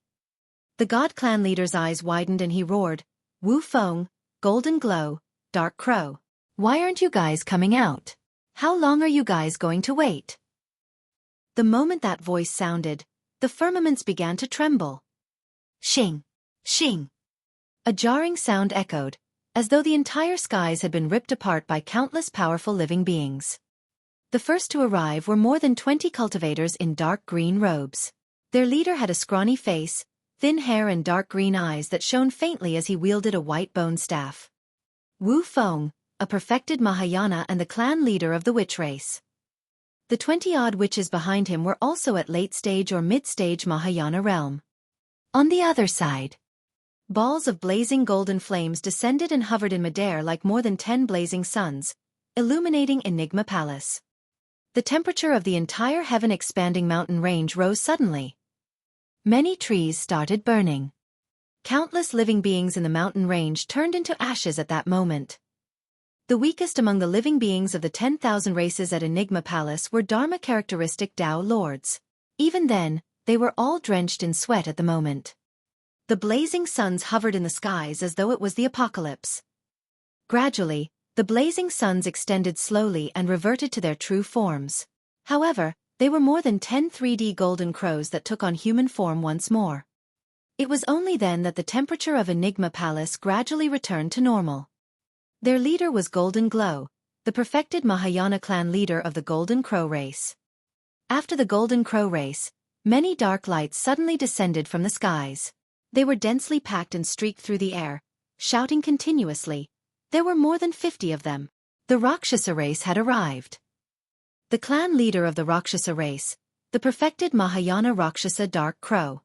The god clan leader's eyes widened and he roared, "Wu Feng, Golden Glow, Dark Crow. Why aren't you guys coming out? How long are you guys going to wait?" The moment that voice sounded, the firmaments began to tremble. Shing! Shing! A jarring sound echoed, as though the entire skies had been ripped apart by countless powerful living beings. The first to arrive were more than 20 cultivators in dark green robes. Their leader had a scrawny face, thin hair and dark green eyes that shone faintly as he wielded a white bone staff. Wu Feng, a perfected Mahayana and the clan leader of the witch race. The 20-odd witches behind him were also at late-stage or mid-stage Mahayana realm. On the other side, balls of blazing golden flames descended and hovered in midair like more than 10 blazing suns, illuminating Enigma Palace. The temperature of the entire heaven-expanding mountain range rose suddenly. Many trees started burning. Countless living beings in the mountain range turned into ashes at that moment. The weakest among the living beings of the 10,000 races at Enigma Palace were Dharma-characteristic Tao lords. Even then, they were all drenched in sweat at the moment. The blazing suns hovered in the skies as though it was the apocalypse. Gradually, the blazing suns extended slowly and reverted to their true forms. However, they were more than 10 3D golden crows that took on human form once more. It was only then that the temperature of Enigma Palace gradually returned to normal. Their leader was Golden Glow, the perfected Mahayana clan leader of the Golden Crow race. After the Golden Crow race, many dark lights suddenly descended from the skies. They were densely packed and streaked through the air, shouting continuously. There were more than 50 of them. The Rakshasa race had arrived. The clan leader of the Rakshasa race, the perfected Mahayana Rakshasa Dark Crow.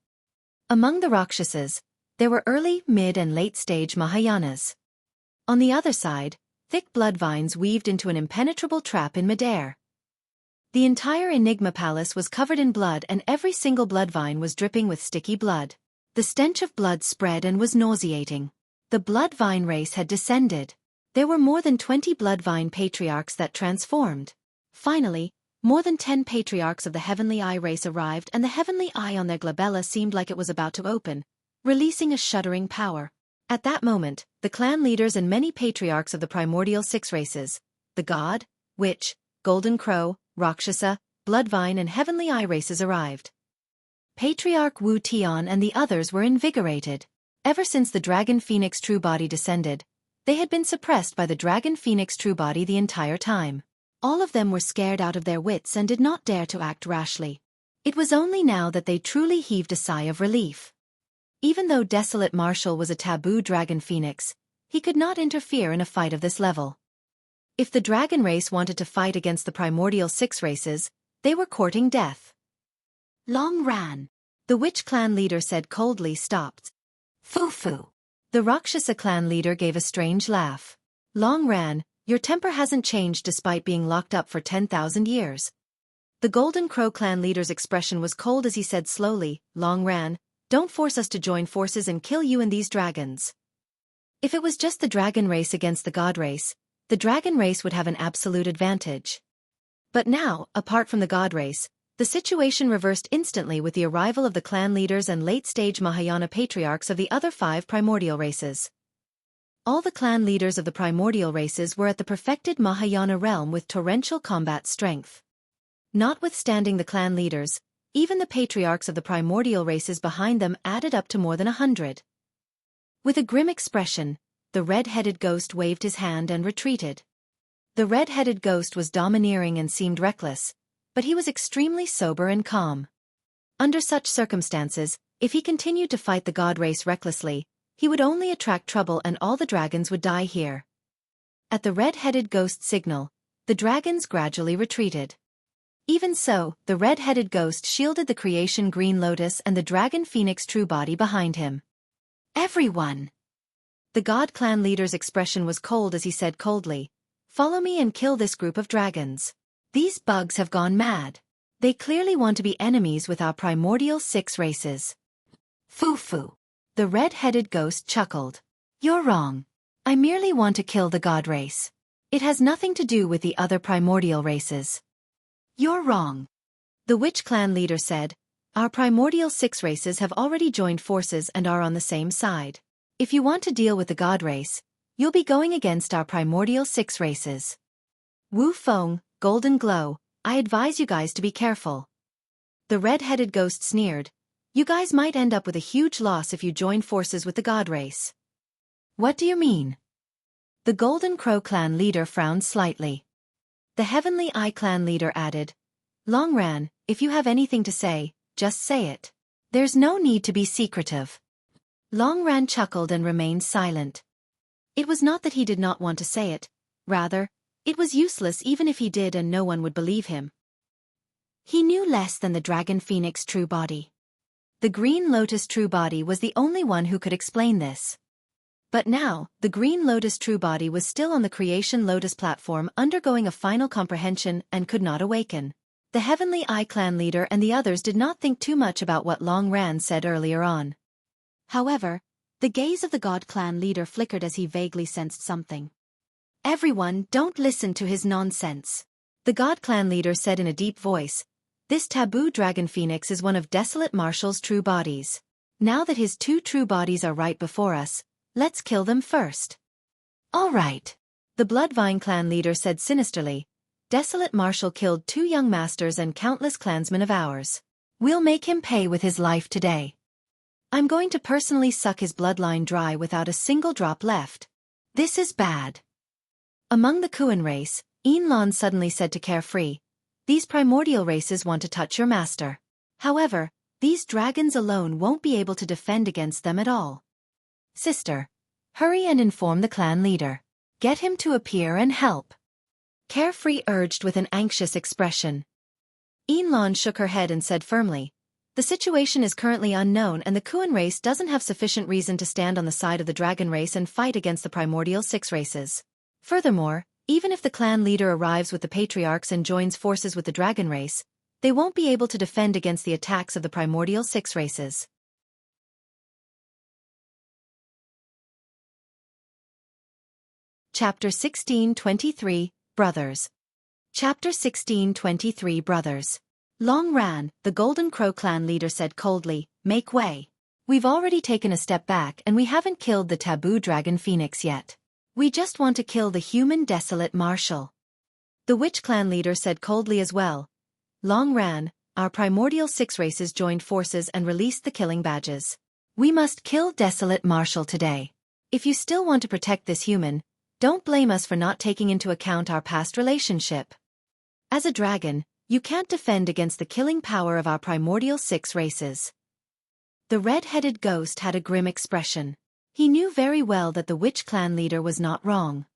Among the Rakshasas, there were early, mid and late-stage Mahayanas. On the other side, thick blood vines weaved into an impenetrable trap in midair. The entire Enigma Palace was covered in blood and every single blood vine was dripping with sticky blood. The stench of blood spread and was nauseating. The blood vine race had descended. There were more than 20 blood vine patriarchs that transformed. Finally, more than 10 patriarchs of the Heavenly Eye race arrived and the Heavenly Eye on their glabella seemed like it was about to open, releasing a shuddering power. At that moment, the clan leaders and many patriarchs of the primordial 6 races, the God, Witch, Golden Crow, Rakshasa, Bloodvine and Heavenly Eye races arrived. Patriarch Wu Tian and the others were invigorated. Ever since the Dragon Phoenix True Body descended, they had been suppressed by the Dragon Phoenix True Body the entire time. All of them were scared out of their wits and did not dare to act rashly. It was only now that they truly heaved a sigh of relief. Even though Desolate Marshal was a taboo Dragon Phoenix, he could not interfere in a fight of this level. If the Dragon race wanted to fight against the Primordial 6 races, they were courting death. Long Ran, the Witch clan leader said coldly stopped. Foo-foo. The Rakshasa clan leader gave a strange laugh. Long Ran, your temper hasn't changed despite being locked up for 10,000 years. The Golden Crow clan leader's expression was cold as he said slowly, Long Ran, don't force us to join forces and kill you and these dragons. If it was just the dragon race against the god race, the dragon race would have an absolute advantage. But now, apart from the god race, the situation reversed instantly with the arrival of the clan leaders and late-stage Mahayana patriarchs of the other 5 primordial races. All the clan leaders of the primordial races were at the perfected Mahayana realm with torrential combat strength. Notwithstanding the clan leaders, even the patriarchs of the primordial races behind them added up to more than 100. With a grim expression, the red-headed ghost waved his hand and retreated. The red-headed ghost was domineering and seemed reckless, but he was extremely sober and calm. Under such circumstances, if he continued to fight the god race recklessly, he would only attract trouble and all the dragons would die here. At the red-headed ghost's signal, the dragons gradually retreated. Even so, the red-headed ghost shielded the creation Green Lotus and the dragon Phoenix True Body behind him. Everyone! The god clan leader's expression was cold as he said coldly, "Follow me and kill this group of dragons. These bugs have gone mad. They clearly want to be enemies with our primordial 6 races." Foo-foo. The red-headed ghost chuckled. "You're wrong. I merely want to kill the god race. It has nothing to do with the other primordial races." "You're wrong." The witch clan leader said, "Our primordial 6 races have already joined forces and are on the same side. If you want to deal with the god race, you'll be going against our primordial 6 races. Wu Feng, Golden Glow, I advise you guys to be careful." The red-headed ghost sneered, "You guys might end up with a huge loss if you join forces with the god race." "What do you mean?" The Golden Crow clan leader frowned slightly. The Heavenly Eye clan leader added, "Longran, if you have anything to say, just say it. There's no need to be secretive." Longran chuckled and remained silent. It was not that he did not want to say it, rather, it was useless even if he did and no one would believe him. He knew less than the Dragon Phoenix True Body. The Green Lotus True Body was the only one who could explain this. But now, the Green Lotus True Body was still on the Creation Lotus platform undergoing a final comprehension and could not awaken. The Heavenly Eye clan leader and the others did not think too much about what Long Ran said earlier on. However, the gaze of the God clan leader flickered as he vaguely sensed something. "Everyone, don't listen to his nonsense," the God clan leader said in a deep voice. "This taboo dragon phoenix is one of Desolate Marshall's true bodies. Now that his 2 true bodies are right before us, let's kill them first." "All right," the Bloodvine clan leader said sinisterly. "Desolate Marshall killed 2 young masters and countless clansmen of ours. We'll make him pay with his life today. I'm going to personally suck his bloodline dry without a single drop left. This is bad." Among the Kuan race, Inlan suddenly said to Carefree, "These primordial races want to touch your master. However, these dragons alone won't be able to defend against them at all. Sister, hurry and inform the clan leader. Get him to appear and help." Carefree urged with an anxious expression. Inlan shook her head and said firmly, "The situation is currently unknown and the Kuan race doesn't have sufficient reason to stand on the side of the dragon race and fight against the primordial 6 races. Furthermore, even if the clan leader arrives with the patriarchs and joins forces with the dragon race, they won't be able to defend against the attacks of the primordial 6 races." Chapter 1623, Brothers. Chapter 1623 Brothers. Long Ran, the Golden Crow clan leader said coldly, "Make way. We've already taken a step back and we haven't killed the taboo dragon phoenix yet. We just want to kill the human Desolate Marshall." The Witch clan leader said coldly as well, "Long Ran, our primordial 6 races joined forces and released the killing badges. We must kill Desolate Marshall today. If you still want to protect this human, don't blame us for not taking into account our past relationship. As a dragon, you can't defend against the killing power of our primordial 6 races." The red-headed ghost had a grim expression. He knew very well that the Witch clan leader was not wrong.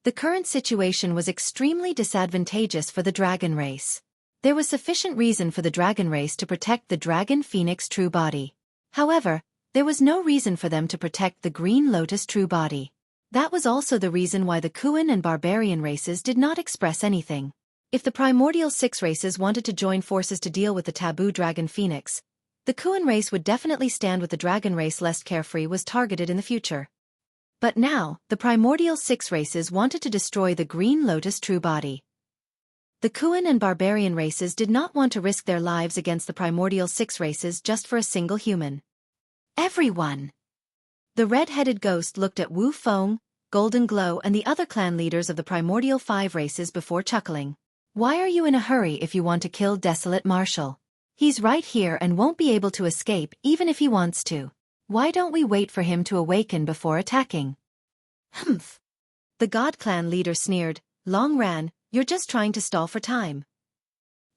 The current situation was extremely disadvantageous for the dragon race. There was sufficient reason for the dragon race to protect the dragon phoenix true body. However, there was no reason for them to protect the Green Lotus true body. That was also the reason why the Kuan and barbarian races did not express anything. If the primordial 6 races wanted to join forces to deal with the taboo dragon phoenix, the Kuan race would definitely stand with the dragon race lest Carefree was targeted in the future. But now, the primordial 6 races wanted to destroy the Green Lotus true body. The Kuan and barbarian races did not want to risk their lives against the primordial 6 races just for a single human. "Everyone!" The red-headed ghost looked at Wu Feng, Golden Glow and the other clan leaders of the primordial 5 races before chuckling. Why are you in a hurry if you want to kill Desolate Marshal? He's right here and won't be able to escape even if he wants to. Why don't we wait for him to awaken before attacking? Humph. The God Clan leader sneered, Long Ran, you're just trying to stall for time.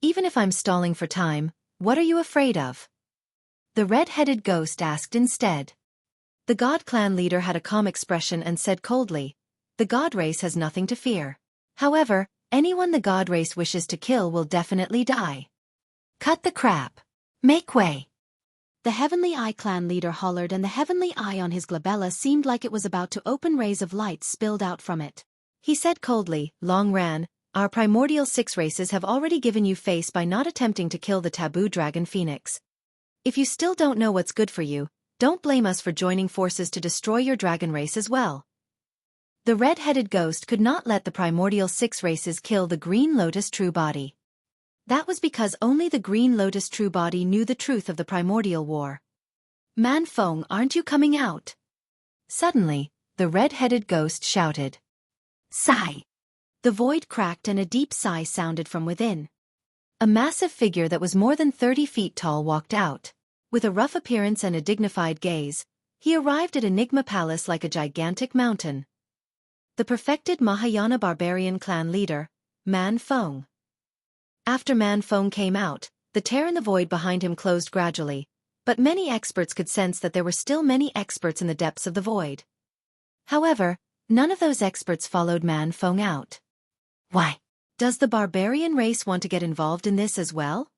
Even if I'm stalling for time, what are you afraid of? The red-headed ghost asked instead. The God Clan leader had a calm expression and said coldly, the God race has nothing to fear. However, anyone the God race wishes to kill will definitely die. Cut the crap. Make way. The Heavenly Eye Clan leader hollered and the heavenly eye on his glabella seemed like it was about to open. Rays of light spilled out from it. He said coldly, Long Ran, our primordial 6 races have already given you face by not attempting to kill the taboo dragon phoenix. If you still don't know what's good for you, don't blame us for joining forces to destroy your dragon race as well. The red-headed ghost could not let the primordial 6 races kill the Green Lotus True Body. That was because only the Green Lotus True Body knew the truth of the primordial war. Man Feng, aren't you coming out? Suddenly, the red-headed ghost shouted. Sigh. The void cracked and a deep sigh sounded from within. A massive figure that was more than 30 feet tall walked out. With a rough appearance and a dignified gaze, he arrived at Enigma Palace like a gigantic mountain. The perfected Mahayana barbarian clan leader, Man Feng. After Man Feng came out, the tear in the void behind him closed gradually, but many experts could sense that there were still many experts in the depths of the void. However, none of those experts followed Man Feng out. Why? Does the barbarian race want to get involved in this as well?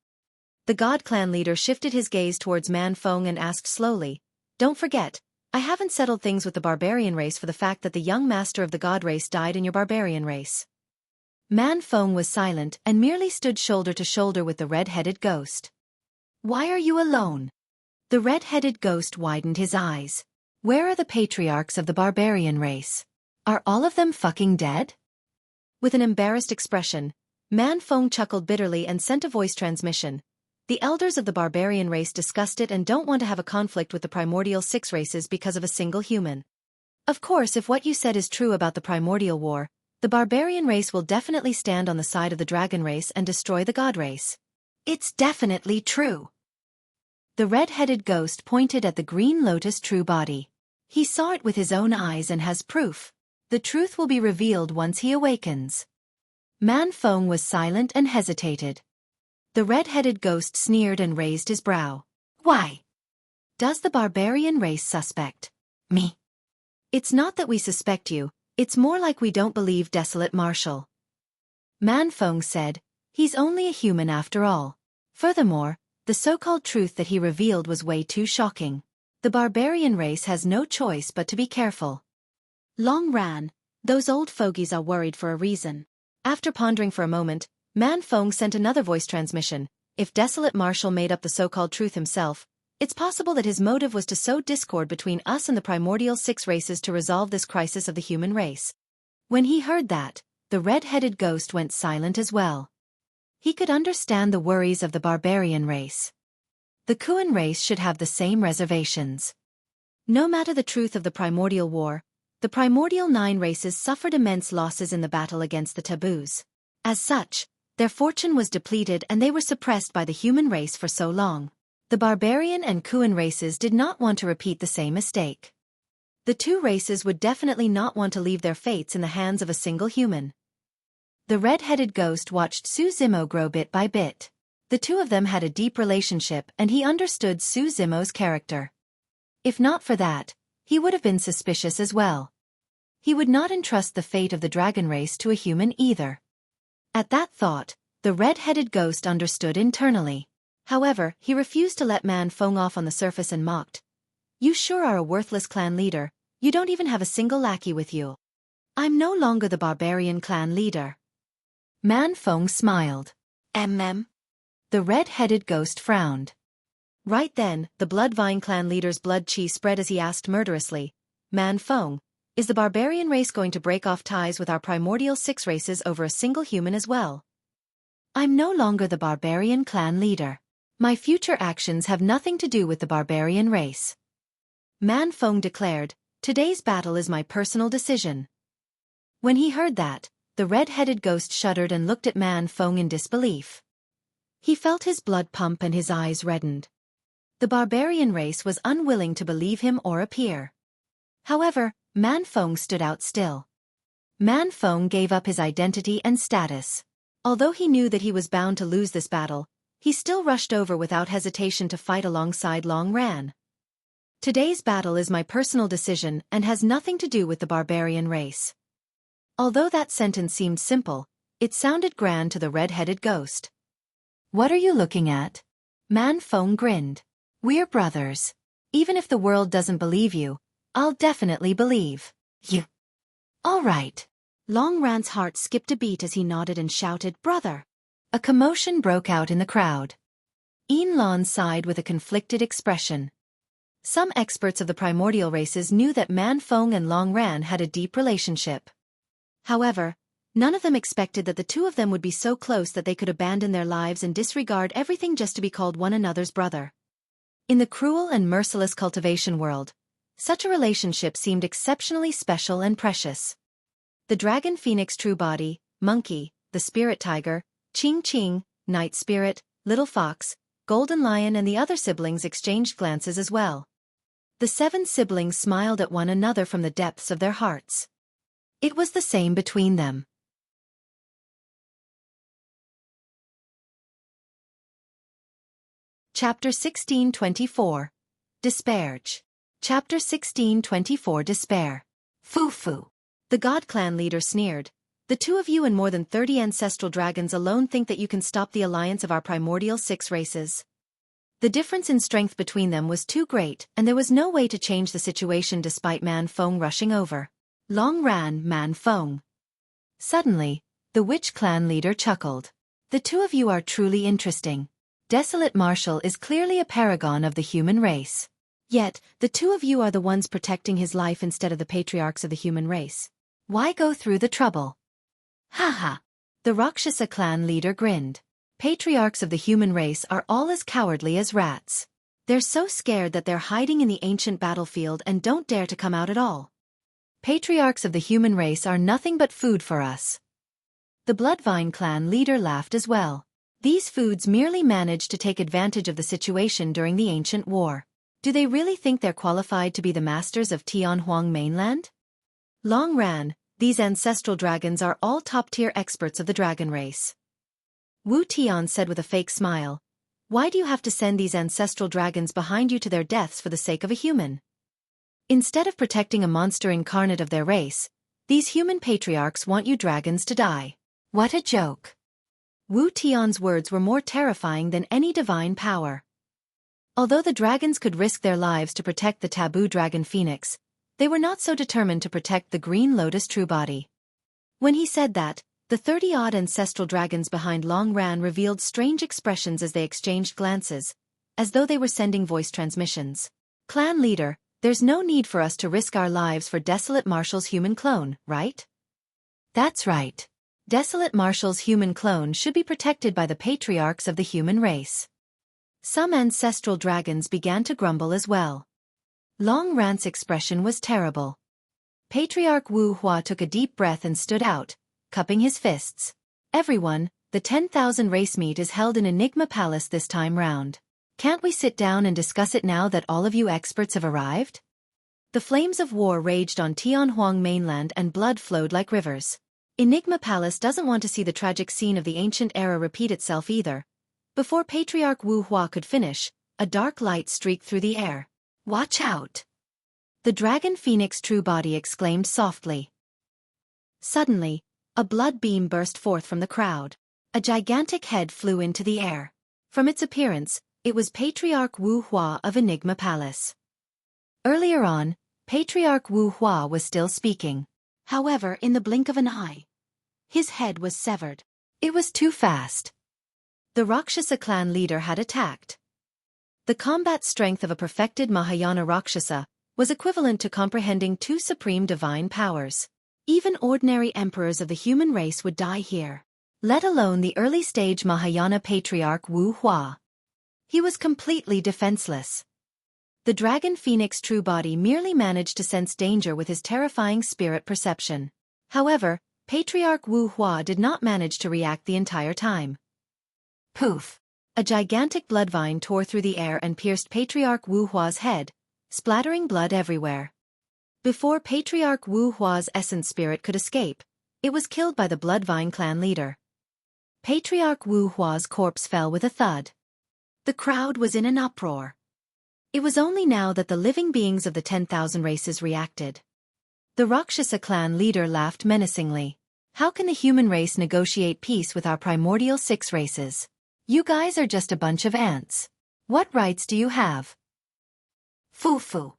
The God Clan leader shifted his gaze towards Man Feng and asked slowly, Don't forget, I haven't settled things with the barbarian race for the fact that the young master of the God race died in your barbarian race. Man Feng was silent and merely stood shoulder to shoulder with the red-headed ghost. Why are you alone? The red-headed ghost widened his eyes. Where are the patriarchs of the barbarian race? Are all of them fucking dead? With an embarrassed expression, Man Feng chuckled bitterly and sent a voice transmission. The elders of the barbarian race discussed it and don't want to have a conflict with the primordial 6 races because of a single human. Of course, if what you said is true about the primordial war, the barbarian race will definitely stand on the side of the dragon race and destroy the god race. It's definitely true. The red-headed ghost pointed at the Green Lotus True Body. He saw it with his own eyes and has proof. The truth will be revealed once he awakens. Man Feng was silent and hesitated. The red-headed ghost sneered and raised his brow. Why? Does the barbarian race suspect me? It's not that we suspect you. It's more like we don't believe Desolate Marshal. Man Feng said, he's only a human after all. Furthermore, the so-called truth that he revealed was way too shocking. The barbarian race has no choice but to be careful. Long Ran, those old fogies are worried for a reason. After pondering for a moment, Man Feng sent another voice transmission. If Desolate Marshal made up the so-called truth himself, it's possible that his motive was to sow discord between us and the primordial 6 races to resolve this crisis of the human race. When he heard that, the red-headed ghost went silent as well. He could understand the worries of the barbarian race. The Kuan race should have the same reservations. No matter the truth of the primordial war, the primordial 9 races suffered immense losses in the battle against the taboos. As such, their fortune was depleted and they were suppressed by the human race for so long. The barbarian and Kuan races did not want to repeat the same mistake. The 2 races would definitely not want to leave their fates in the hands of a single human. The red-headed ghost watched Su Zimo grow bit by bit. The 2 of them had a deep relationship and he understood Su Zimo's character. If not for that, he would have been suspicious as well. He would not entrust the fate of the dragon race to a human either. At that thought, the red-headed ghost understood internally. However, he refused to let Man Feng off on the surface and mocked. You sure are a worthless clan leader, you don't even have a single lackey with you. I'm no longer the barbarian clan leader. Man Feng smiled. The red-headed ghost frowned. Right then, the Bloodvine clan leader's blood chi spread as he asked murderously, Man Feng, is the barbarian race going to break off ties with our primordial 6 races over a single human as well? I'm no longer the barbarian clan leader. My future actions have nothing to do with the barbarian race. Man Feng declared, "Today's battle is my personal decision." When he heard that, the red-headed ghost shuddered and looked at Man Feng in disbelief. He felt his blood pump and his eyes reddened. The barbarian race was unwilling to believe him or appear. However, Man Feng stood out still. Man Feng gave up his identity and status. Although he knew that he was bound to lose this battle, he still rushed over without hesitation to fight alongside Long Ran. Today's battle is my personal decision and has nothing to do with the barbarian race. Although that sentence seemed simple, it sounded grand to the red-headed ghost. What are you looking at? Man Feng grinned. We're brothers. Even if the world doesn't believe you, I'll definitely believe you. All right. Long Ran's heart skipped a beat as he nodded and shouted, "Brother!" A commotion broke out in the crowd. Yin Lan sighed with a conflicted expression. Some experts of the primordial races knew that Man Feng and Long Ran had a deep relationship. However, none of them expected that the two of them would be so close that they could abandon their lives and disregard everything just to be called one another's brother. In the cruel and merciless cultivation world, such a relationship seemed exceptionally special and precious. The dragon phoenix true body, monkey, the spirit tiger, Ching Ching, night spirit, little fox, golden lion and the other siblings exchanged glances as well. The 7 siblings smiled at one another from the depths of their hearts. It was the same between them. Chapter 1624. Disparage. Chapter 1624. Despair. Foo-foo. The God Clan leader sneered. The two of you and more than 30 ancestral dragons alone think that you can stop the alliance of our primordial 6 races. The difference in strength between them was too great, and there was no way to change the situation despite Man Feng rushing over. Long Ran, Man Feng. Suddenly, the Witch Clan leader chuckled. The two of you are truly interesting. Desolate Marshal is clearly a paragon of the human race. Yet, the two of you are the ones protecting his life instead of the patriarchs of the human race. Why go through the trouble? Ha. The Rakshasa clan leader grinned. Patriarchs of the human race are all as cowardly as rats. They're so scared that they're hiding in the ancient battlefield and don't dare to come out at all. Patriarchs of the human race are nothing but food for us. The Bloodvine clan leader laughed as well. These foods merely managed to take advantage of the situation during the ancient war. Do they really think they're qualified to be the masters of Tianhuang mainland? Long Ran, these ancestral dragons are all top-tier experts of the dragon race. Wu Tian said with a fake smile. Why do you have to send these ancestral dragons behind you to their deaths for the sake of a human? Instead of protecting a monster incarnate of their race, these human patriarchs want you dragons to die. What a joke. Wu Tian's words were more terrifying than any divine power. Although the dragons could risk their lives to protect the taboo dragon phoenix, they were not so determined to protect the green lotus true body. When he said that, the 30-odd ancestral dragons behind Long Ran revealed strange expressions as they exchanged glances, as though they were sending voice transmissions. Clan leader, there's no need for us to risk our lives for Desolate Marshal's human clone, right? That's right. Desolate Marshal's human clone should be protected by the patriarchs of the human race. Some ancestral dragons began to grumble as well. Long Ran's expression was terrible. Patriarch Wu Hua took a deep breath and stood out, cupping his fists. Everyone, the 10,000 race meet is held in Enigma Palace this time round. Can't we sit down and discuss it now that all of you experts have arrived? The flames of war raged on Tianhuang mainland and blood flowed like rivers. Enigma Palace doesn't want to see the tragic scene of the ancient era repeat itself either. Before Patriarch Wu Hua could finish, a dark light streaked through the air. Watch out! The dragon phoenix true body exclaimed softly. Suddenly, a blood beam burst forth from the crowd. A gigantic head flew into the air. From its appearance, it was Patriarch Wu Hua of Enigma Palace. Earlier on, Patriarch Wu Hua was still speaking. However, in the blink of an eye, his head was severed. It was too fast. The Rakshasa clan leader had attacked. The combat strength of a perfected Mahayana Rakshasa was equivalent to comprehending 2 supreme divine powers. Even ordinary emperors of the human race would die here, let alone the early-stage Mahayana Patriarch Wu Hua. He was completely defenseless. The dragon phoenix true body merely managed to sense danger with his terrifying spirit perception. However, Patriarch Wu Hua did not manage to react the entire time. Poof! A gigantic bloodvine tore through the air and pierced Patriarch Wu Hua's head, splattering blood everywhere. Before Patriarch Wu Hua's essence spirit could escape, it was killed by the Bloodvine clan leader. Patriarch Wu Hua's corpse fell with a thud. The crowd was in an uproar. It was only now that the living beings of the 10,000 races reacted. The Rakshasa clan leader laughed menacingly. How can the human race negotiate peace with our primordial 6 races? You guys are just a bunch of ants. What rights do you have? Foo-foo.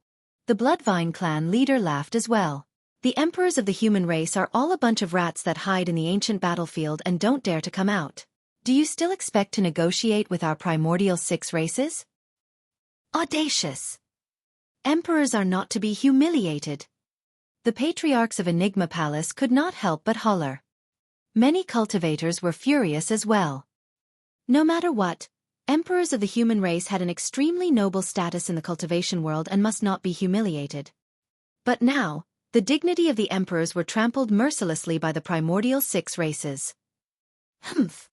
The Bloodvine clan leader laughed as well. The emperors of the human race are all a bunch of rats that hide in the ancient battlefield and don't dare to come out. Do you still expect to negotiate with our primordial 6 races? Audacious. Emperors are not to be humiliated. The patriarchs of Enigma Palace could not help but holler. Many cultivators were furious as well. No matter what, emperors of the human race had an extremely noble status in the cultivation world and must not be humiliated. But now, the dignity of the emperors were trampled mercilessly by the primordial 6 races. Humph!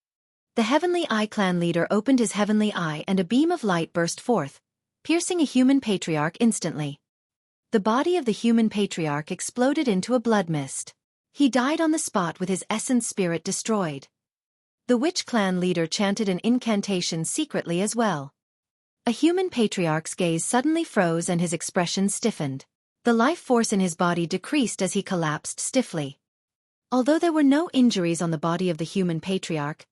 The Heavenly Eye clan leader opened his heavenly eye and a beam of light burst forth, piercing a human patriarch instantly. The body of the human patriarch exploded into a blood mist. He died on the spot with his essence spirit destroyed. The witch clan leader chanted an incantation secretly as well. A human patriarch's gaze suddenly froze and his expression stiffened. The life force in his body decreased as he collapsed stiffly. Although there were no injuries on the body of the human patriarch,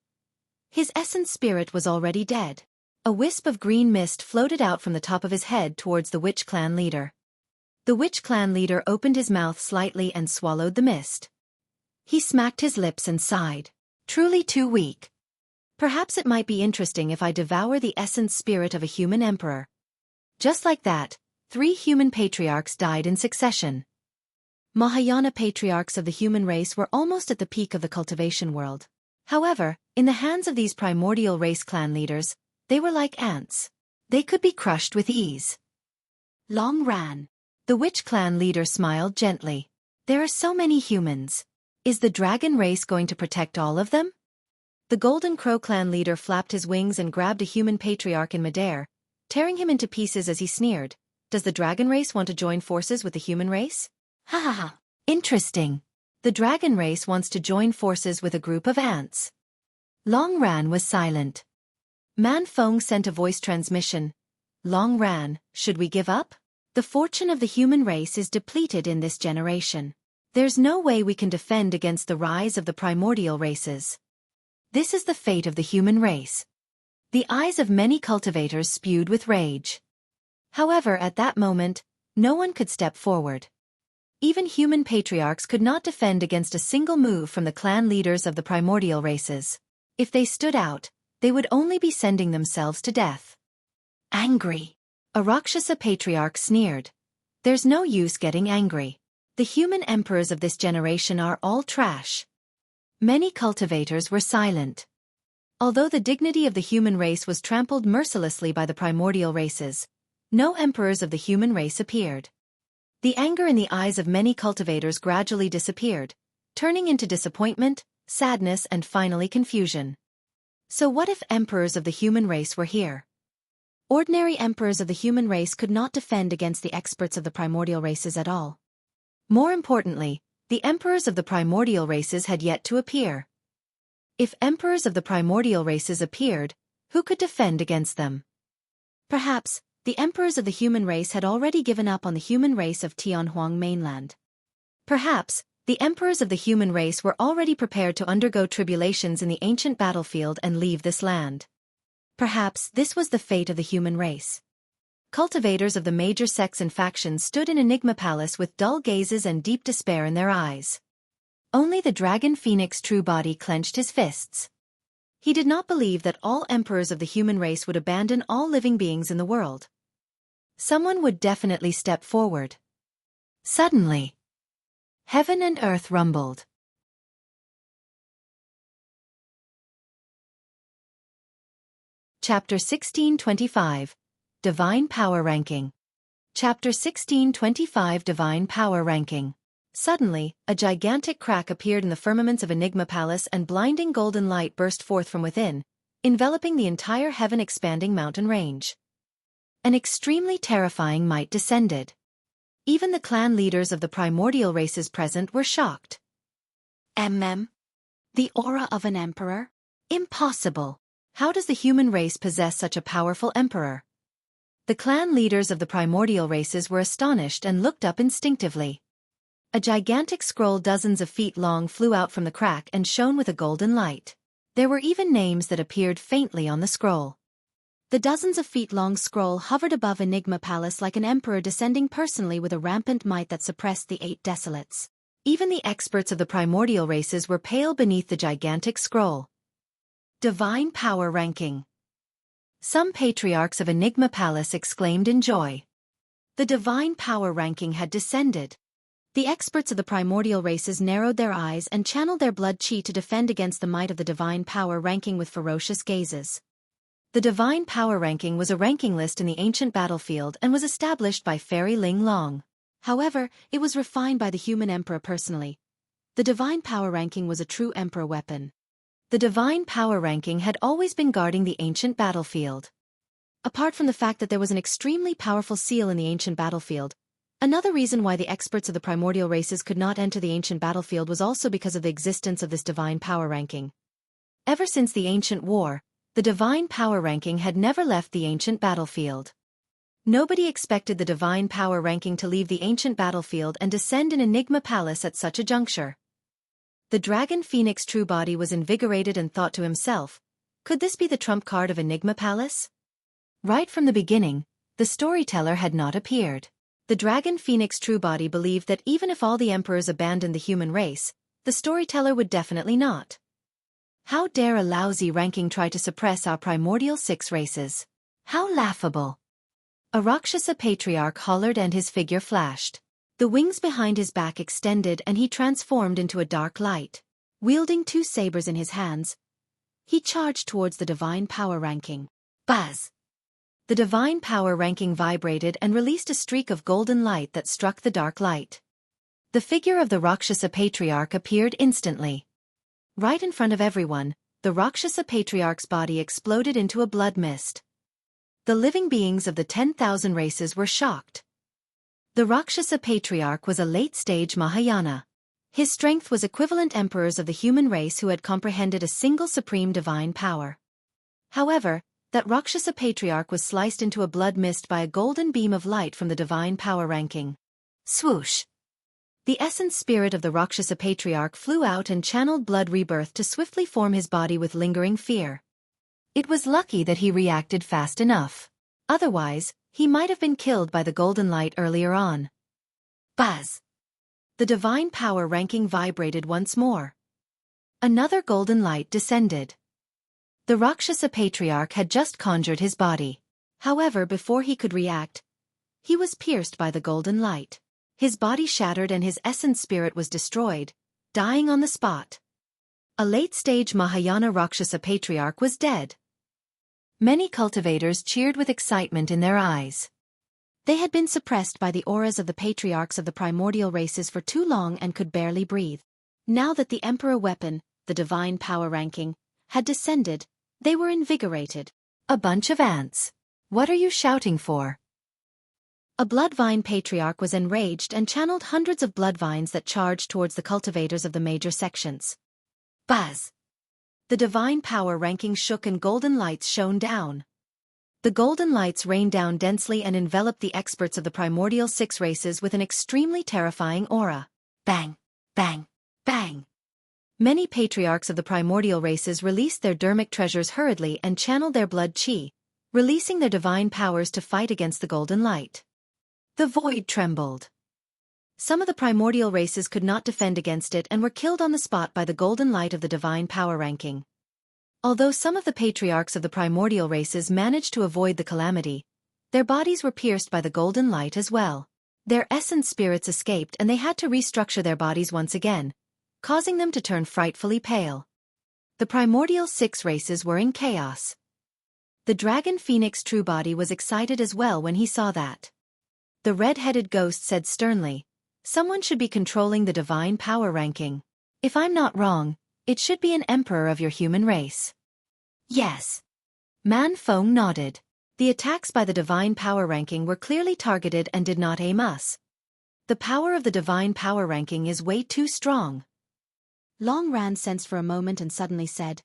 his essence spirit was already dead. A wisp of green mist floated out from the top of his head towards the witch clan leader. The witch clan leader opened his mouth slightly and swallowed the mist. He smacked his lips and sighed. Truly too weak. Perhaps it might be interesting if I devour the essence spirit of a human emperor. Just like that, 3 human patriarchs died in succession. Mahayana patriarchs of the human race were almost at the peak of the cultivation world. However, in the hands of these primordial race clan leaders, they were like ants. They could be crushed with ease. Long ran. The witch clan leader smiled gently. There are so many humans. Is the dragon race going to protect all of them? The Golden Crow clan leader flapped his wings and grabbed a human patriarch in midair, tearing him into pieces as he sneered. Does the dragon race want to join forces with the human race? Ha ha ha. Interesting. The dragon race wants to join forces with a group of ants. Long Ran was silent. Man Feng sent a voice transmission. Long Ran, should we give up? The fortune of the human race is depleted in this generation. There's no way we can defend against the rise of the primordial races. This is the fate of the human race. The eyes of many cultivators spewed with rage. However, at that moment, no one could step forward. Even human patriarchs could not defend against a single move from the clan leaders of the primordial races. If they stood out, they would only be sending themselves to death. Angry. A Rakshasa patriarch sneered. There's no use getting angry. The human emperors of this generation are all trash. Many cultivators were silent. Although the dignity of the human race was trampled mercilessly by the primordial races, no emperors of the human race appeared. The anger in the eyes of many cultivators gradually disappeared, turning into disappointment, sadness and finally confusion. So what if emperors of the human race were here? Ordinary emperors of the human race could not defend against the experts of the primordial races at all. More importantly, the emperors of the primordial races had yet to appear. If emperors of the primordial races appeared, who could defend against them? Perhaps, the emperors of the human race had already given up on the human race of Tianhuang mainland. Perhaps, the emperors of the human race were already prepared to undergo tribulations in the ancient battlefield and leave this land. Perhaps this was the fate of the human race. Cultivators of the major sects and factions stood in Enigma Palace with dull gazes and deep despair in their eyes. Only the dragon phoenix true body clenched his fists. He did not believe that all emperors of the human race would abandon all living beings in the world. Someone would definitely step forward. Suddenly, heaven and earth rumbled. Chapter 1625. Divine Power Ranking. Chapter 1625 Divine Power Ranking. Suddenly, a gigantic crack appeared in the firmaments of Enigma Palace and blinding golden light burst forth from within, enveloping the entire heaven-expanding mountain range. An extremely terrifying might descended. Even the clan leaders of the primordial races present were shocked. The aura of an emperor? Impossible! How does the human race possess such a powerful emperor? The clan leaders of the primordial races were astonished and looked up instinctively. A gigantic scroll dozens of feet long flew out from the crack and shone with a golden light. There were even names that appeared faintly on the scroll. The dozens of feet long scroll hovered above Enigma Palace like an emperor descending personally with a rampant might that suppressed the 8 desolates. Even the experts of the primordial races were pale beneath the gigantic scroll. Divine Power Ranking. Some patriarchs of Enigma Palace exclaimed in joy. The divine power ranking had descended. The experts of the primordial races narrowed their eyes and channeled their blood chi to defend against the might of the divine power ranking with ferocious gazes. The divine power ranking was a ranking list in the ancient battlefield and was established by Fairy Ling Long. However, it was refined by the human emperor personally. The divine power ranking was a true emperor weapon. The divine power ranking had always been guarding the ancient battlefield. Apart from the fact that there was an extremely powerful seal in the ancient battlefield, another reason why the experts of the primordial races could not enter the ancient battlefield was also because of the existence of this divine power ranking. Ever since the ancient war, the divine power ranking had never left the ancient battlefield. Nobody expected the divine power ranking to leave the ancient battlefield and descend in Enigma Palace at such a juncture. The dragon phoenix true body was invigorated and thought to himself, could this be the trump card of Enigma Palace? Right from the beginning, the storyteller had not appeared. The dragon phoenix true body believed that even if all the emperors abandoned the human race, the storyteller would definitely not. How dare a lousy ranking try to suppress our primordial 6 races? How laughable! A Rakshasa patriarch hollered and his figure flashed. The wings behind his back extended and he transformed into a dark light. Wielding 2 sabers in his hands, he charged towards the divine power ranking. Buzz! The divine power ranking vibrated and released a streak of golden light that struck the dark light. The figure of the Rakshasa patriarch appeared instantly. Right in front of everyone, the Rakshasa patriarch's body exploded into a blood mist. The living beings of the 10,000 races were shocked. The Rakshasa patriarch was a late-stage Mahayana. His strength was equivalent emperors of the human race who had comprehended a single supreme divine power. However, that Rakshasa patriarch was sliced into a blood mist by a golden beam of light from the divine power ranking. Swoosh! The essence spirit of the Rakshasa patriarch flew out and channeled blood rebirth to swiftly form his body with lingering fear. It was lucky that he reacted fast enough. Otherwise, he might have been killed by the golden light earlier on. Buzz! The divine power ranking vibrated once more. Another golden light descended. The Rakshasa patriarch had just conjured his body. However, before he could react, he was pierced by the golden light. His body shattered and his essence spirit was destroyed, dying on the spot. A late-stage Mahayana Rakshasa patriarch was dead. Many cultivators cheered with excitement in their eyes. They had been suppressed by the auras of the patriarchs of the primordial races for too long and could barely breathe. Now that the emperor weapon, the divine power ranking, had descended, they were invigorated. A bunch of ants. What are you shouting for? A bloodvine patriarch was enraged and channeled hundreds of bloodvines that charged towards the cultivators of the major sections. Buzz! The divine power ranking shook and golden lights shone down. The golden lights rained down densely and enveloped the experts of the primordial 6 races with an extremely terrifying aura. Bang! Bang! Bang! Many patriarchs of the primordial races released their dermic treasures hurriedly and channeled their blood chi, releasing their divine powers to fight against the golden light. The void trembled. Some of the primordial races could not defend against it and were killed on the spot by the golden light of the divine power ranking. Although some of the patriarchs of the primordial races managed to avoid the calamity, their bodies were pierced by the golden light as well. Their essence spirits escaped and they had to restructure their bodies once again, causing them to turn frightfully pale. The primordial 6 races were in chaos. The dragon phoenix true body was excited as well when he saw that. The red-headed ghost said sternly. Someone should be controlling the divine power ranking. If I'm not wrong, it should be an emperor of your human race. Yes. Man Feng nodded. The attacks by the divine power ranking were clearly targeted and did not aim us. The power of the divine power ranking is way too strong. Long Ran sensed for a moment and suddenly said,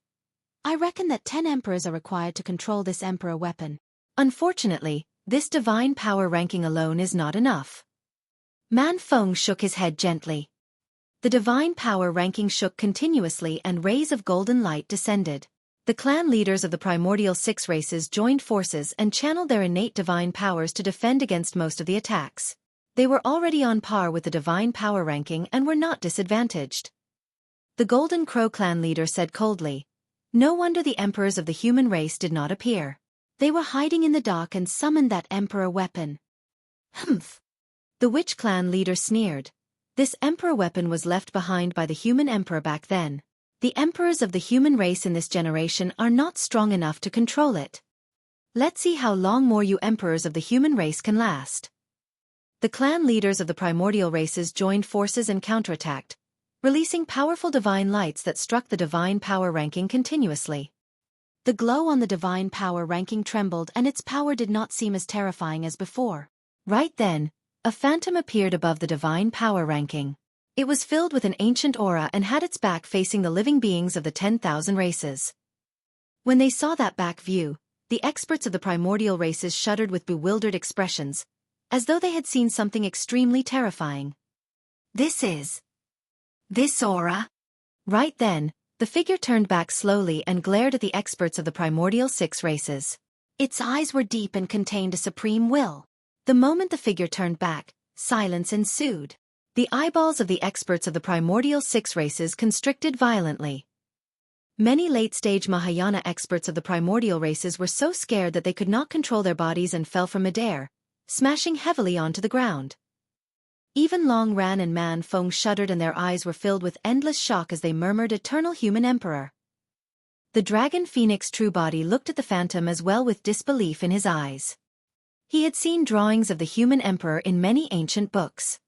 I reckon that 10 emperors are required to control this emperor weapon. Unfortunately, this divine power ranking alone is not enough. Man Feng shook his head gently. The divine power ranking shook continuously and rays of golden light descended. The clan leaders of the primordial 6 races joined forces and channeled their innate divine powers to defend against most of the attacks. They were already on par with the divine power ranking and were not disadvantaged. The Golden Crow clan leader said coldly, no wonder the emperors of the human race did not appear. They were hiding in the dark and summoned that emperor weapon. Humph. The Witch clan leader sneered. This emperor weapon was left behind by the human emperor back then. The emperors of the human race in this generation are not strong enough to control it. Let's see how long more you emperors of the human race can last. The clan leaders of the primordial races joined forces and counterattacked, releasing powerful divine lights that struck the divine power ranking continuously. The glow on the divine power ranking trembled and its power did not seem as terrifying as before. Right then, a phantom appeared above the divine power ranking. It was filled with an ancient aura and had its back facing the living beings of the 10,000 races. When they saw that back view, the experts of the primordial races shuddered with bewildered expressions, as though they had seen something extremely terrifying. This aura? Right then, the figure turned back slowly and glared at the experts of the primordial 6 races. Its eyes were deep and contained a supreme will. The moment the figure turned back, silence ensued. The eyeballs of the experts of the primordial 6 races constricted violently. Many late-stage Mahayana experts of the primordial races were so scared that they could not control their bodies and fell from midair, smashing heavily onto the ground. Even Long Ran and Man Feng shuddered and their eyes were filled with endless shock as they murmured Eternal Human Emperor. The dragon phoenix true body looked at the phantom as well with disbelief in his eyes. He had seen drawings of the human emperor in many ancient books.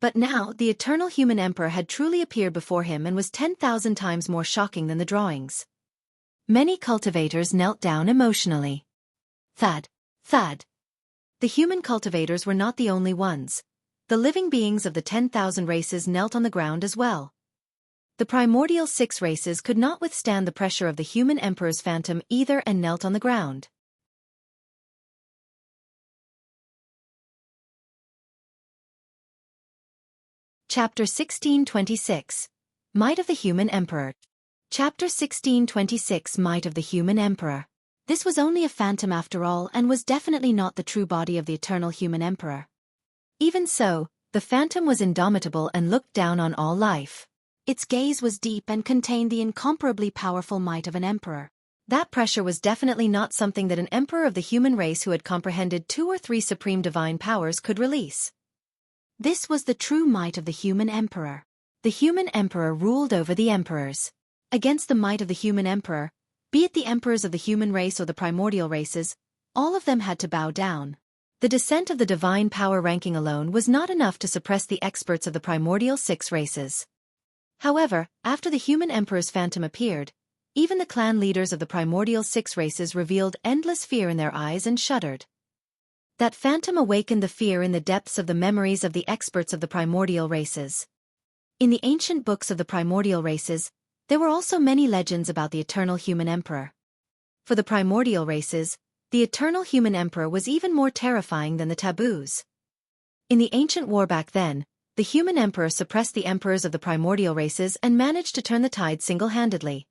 But now the Eternal Human Emperor had truly appeared before him and was 10,000 times more shocking than the drawings. Many cultivators knelt down emotionally. Thud. Thud. The human cultivators were not the only ones. The living beings of the 10,000 races knelt on the ground as well. The primordial 6 races could not withstand the pressure of the human emperor's phantom either and knelt on the ground. Chapter 1626. Might of the Human Emperor. Chapter 1626. Might of the Human Emperor. This was only a phantom after all and was definitely not the true body of the Eternal Human Emperor. Even so, the phantom was indomitable and looked down on all life. Its gaze was deep and contained the incomparably powerful might of an emperor. That pressure was definitely not something that an emperor of the human race who had comprehended 2 or 3 supreme divine powers could release. This was the true might of the human emperor. The human emperor ruled over the emperors. Against the might of the human emperor, be it the emperors of the human race or the primordial races, all of them had to bow down. The descent of the divine power ranking alone was not enough to suppress the experts of the primordial 6 races. However, after the human emperor's phantom appeared, even the clan leaders of the primordial 6 races revealed endless fear in their eyes and shuddered. That phantom awakened the fear in the depths of the memories of the experts of the primordial races. In the ancient books of the primordial races, there were also many legends about the Eternal Human Emperor. For the primordial races, the Eternal Human Emperor was even more terrifying than the taboos. In the ancient war back then, the human emperor suppressed the emperors of the primordial races and managed to turn the tide single-handedly.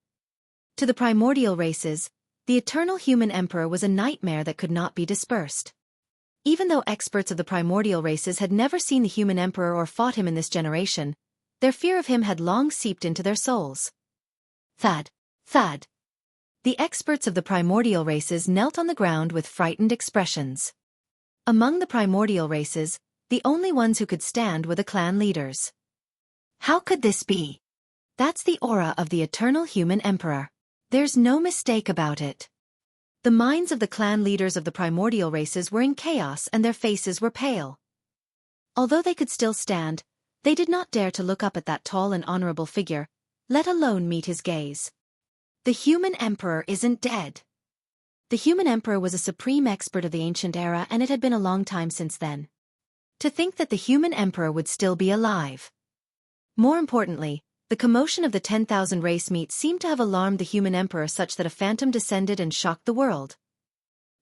To the primordial races, the Eternal Human Emperor was a nightmare that could not be dispersed. Even though experts of the primordial races had never seen the human emperor or fought him in this generation, their fear of him had long seeped into their souls. Thud. Thud. The experts of the primordial races knelt on the ground with frightened expressions. Among the primordial races, the only ones who could stand were the clan leaders. How could this be? That's the aura of the Eternal Human Emperor. There's no mistake about it. The minds of the clan leaders of the primordial races were in chaos and their faces were pale. Although they could still stand, they did not dare to look up at that tall and honorable figure, let alone meet his gaze. The human emperor isn't dead. The human emperor was a supreme expert of the ancient era, and it had been a long time since then. To think that the human emperor would still be alive. More importantly, the commotion of the 10,000 race meet seemed to have alarmed the human emperor such that a phantom descended and shocked the world.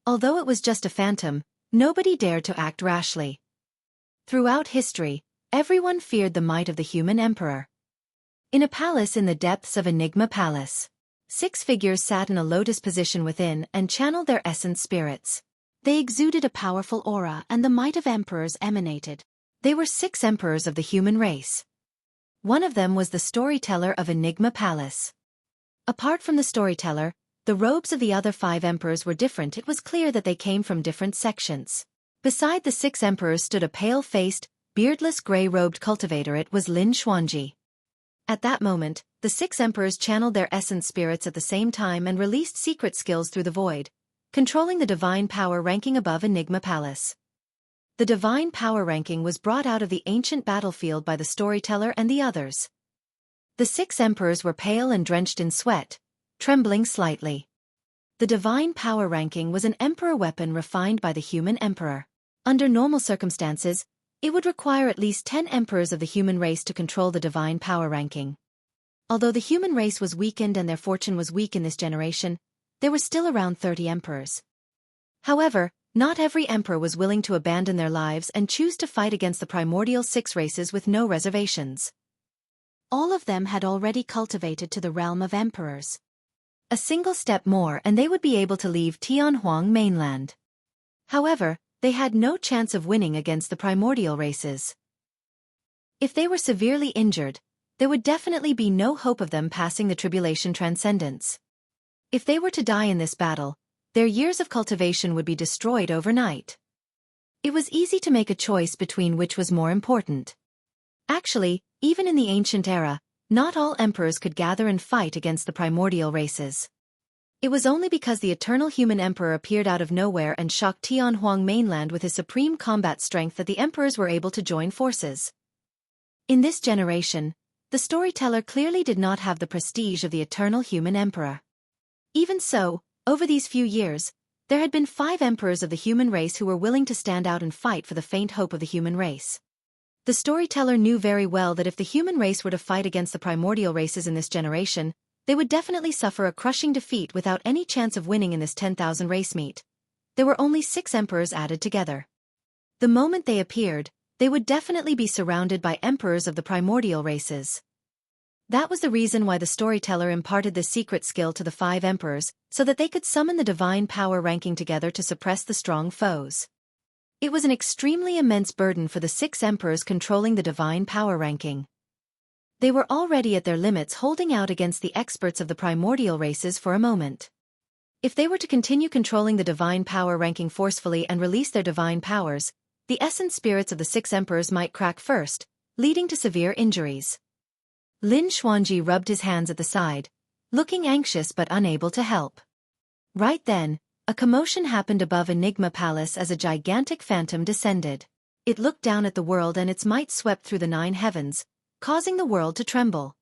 Although it was just a phantom, nobody dared to act rashly. Throughout history, everyone feared the might of the human emperor. In a palace in the depths of Enigma Palace, 6 figures sat in a lotus position within and channeled their essence spirits. They exuded a powerful aura, and the might of emperors emanated. They were 6 emperors of the human race. One of them was the storyteller of Enigma Palace. Apart from the storyteller, the robes of the other 5 emperors were different. It was clear that they came from different sections. Beside the 6 emperors stood a pale-faced, beardless gray-robed cultivator. It was Lin Xuanji. At that moment, the 6 emperors channeled their essence spirits at the same time and released secret skills through the void, controlling the divine power ranking above Enigma Palace. The divine power ranking was brought out of the ancient battlefield by the storyteller and the others. The 6 emperors were pale and drenched in sweat, trembling slightly. The divine power ranking was an emperor weapon refined by the human emperor. Under normal circumstances, it would require at least 10 emperors of the human race to control the divine power ranking. Although the human race was weakened and their fortune was weak in this generation, there were still around 30 emperors. However, not every emperor was willing to abandon their lives and choose to fight against the primordial 6 races with no reservations. All of them had already cultivated to the realm of emperors. A single step more and they would be able to leave Tianhuang mainland. However, they had no chance of winning against the primordial races. If they were severely injured, there would definitely be no hope of them passing the tribulation transcendence. If they were to die in this battle, their years of cultivation would be destroyed overnight. It was easy to make a choice between which was more important. Actually, even in the ancient era, not all emperors could gather and fight against the primordial races. It was only because the eternal human emperor appeared out of nowhere and shocked Tianhuang mainland with his supreme combat strength that the emperors were able to join forces. In this generation, the storyteller clearly did not have the prestige of the eternal human emperor. Even so, over these few years, there had been 5 emperors of the human race who were willing to stand out and fight for the faint hope of the human race. The storyteller knew very well that if the human race were to fight against the primordial races in this generation, they would definitely suffer a crushing defeat without any chance of winning in this 10,000 race meet. There were only 6 emperors added together. The moment they appeared, they would definitely be surrounded by emperors of the primordial races. That was the reason why the storyteller imparted this secret skill to the 5 emperors, so that they could summon the divine power ranking together to suppress the strong foes. It was an extremely immense burden for the 6 emperors controlling the divine power ranking. They were already at their limits holding out against the experts of the primordial races for a moment. If they were to continue controlling the divine power ranking forcefully and release their divine powers, the essence spirits of the 6 emperors might crack first, leading to severe injuries. Lin Xuanji rubbed his hands at the side, looking anxious but unable to help. Right then, a commotion happened above Enigma Palace as a gigantic phantom descended. It looked down at the world and its might swept through the 9 heavens, causing the world to tremble.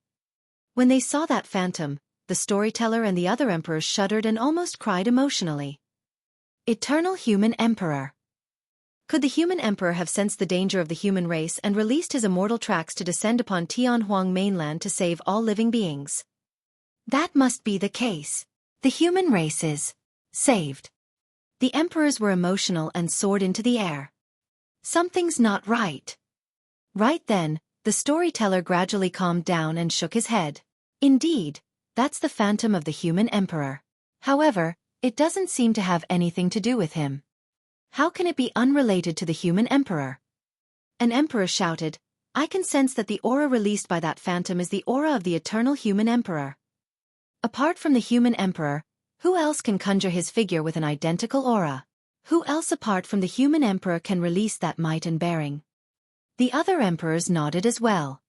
When they saw that phantom, the storyteller and the other emperors shuddered and almost cried emotionally. Eternal Human Emperor. Could the human emperor have sensed the danger of the human race and released his immortal tracks to descend upon Tianhuang mainland to save all living beings? That must be the case. The human race is saved. The emperors were emotional and soared into the air. Something's not right. Right then, the storyteller gradually calmed down and shook his head. Indeed, that's the phantom of the human emperor. However, it doesn't seem to have anything to do with him. How can it be unrelated to the human emperor? An emperor shouted, I can sense that the aura released by that phantom is the aura of the eternal human emperor. Apart from the human emperor, who else can conjure his figure with an identical aura? Who else apart from the human emperor can release that might and bearing? The other emperors nodded as well.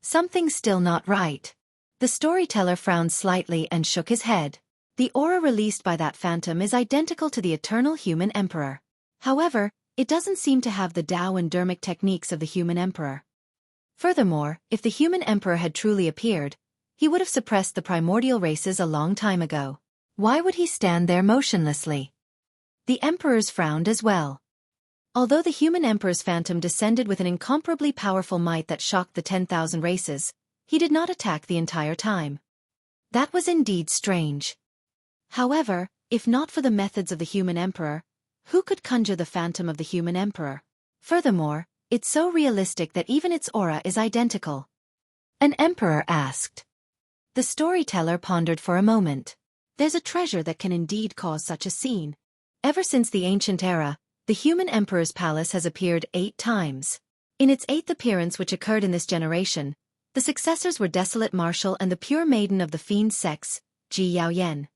Something's still not right. The storyteller frowned slightly and shook his head. The aura released by that phantom is identical to the eternal human emperor. However, It doesn't seem to have the Tao and dermic techniques of the human emperor. Furthermore, if the human emperor had truly appeared, he would have suppressed the primordial races a long time ago. Why would he stand there motionlessly? The emperors frowned as well. Although the human emperor's phantom descended with an incomparably powerful might that shocked the 10,000 races, he did not attack the entire time. That was indeed strange. However, if not for the methods of the human emperor, who could conjure the phantom of the human emperor? Furthermore, it's so realistic that even its aura is identical. An emperor asked. The storyteller pondered for a moment. There's a treasure that can indeed cause such a scene. Ever since the ancient era, the human emperor's palace has appeared 8 times. In its 8th appearance, which occurred in this generation, the successors were Desolate Marshal and the pure maiden of the fiend sex, Ji Yaoyan.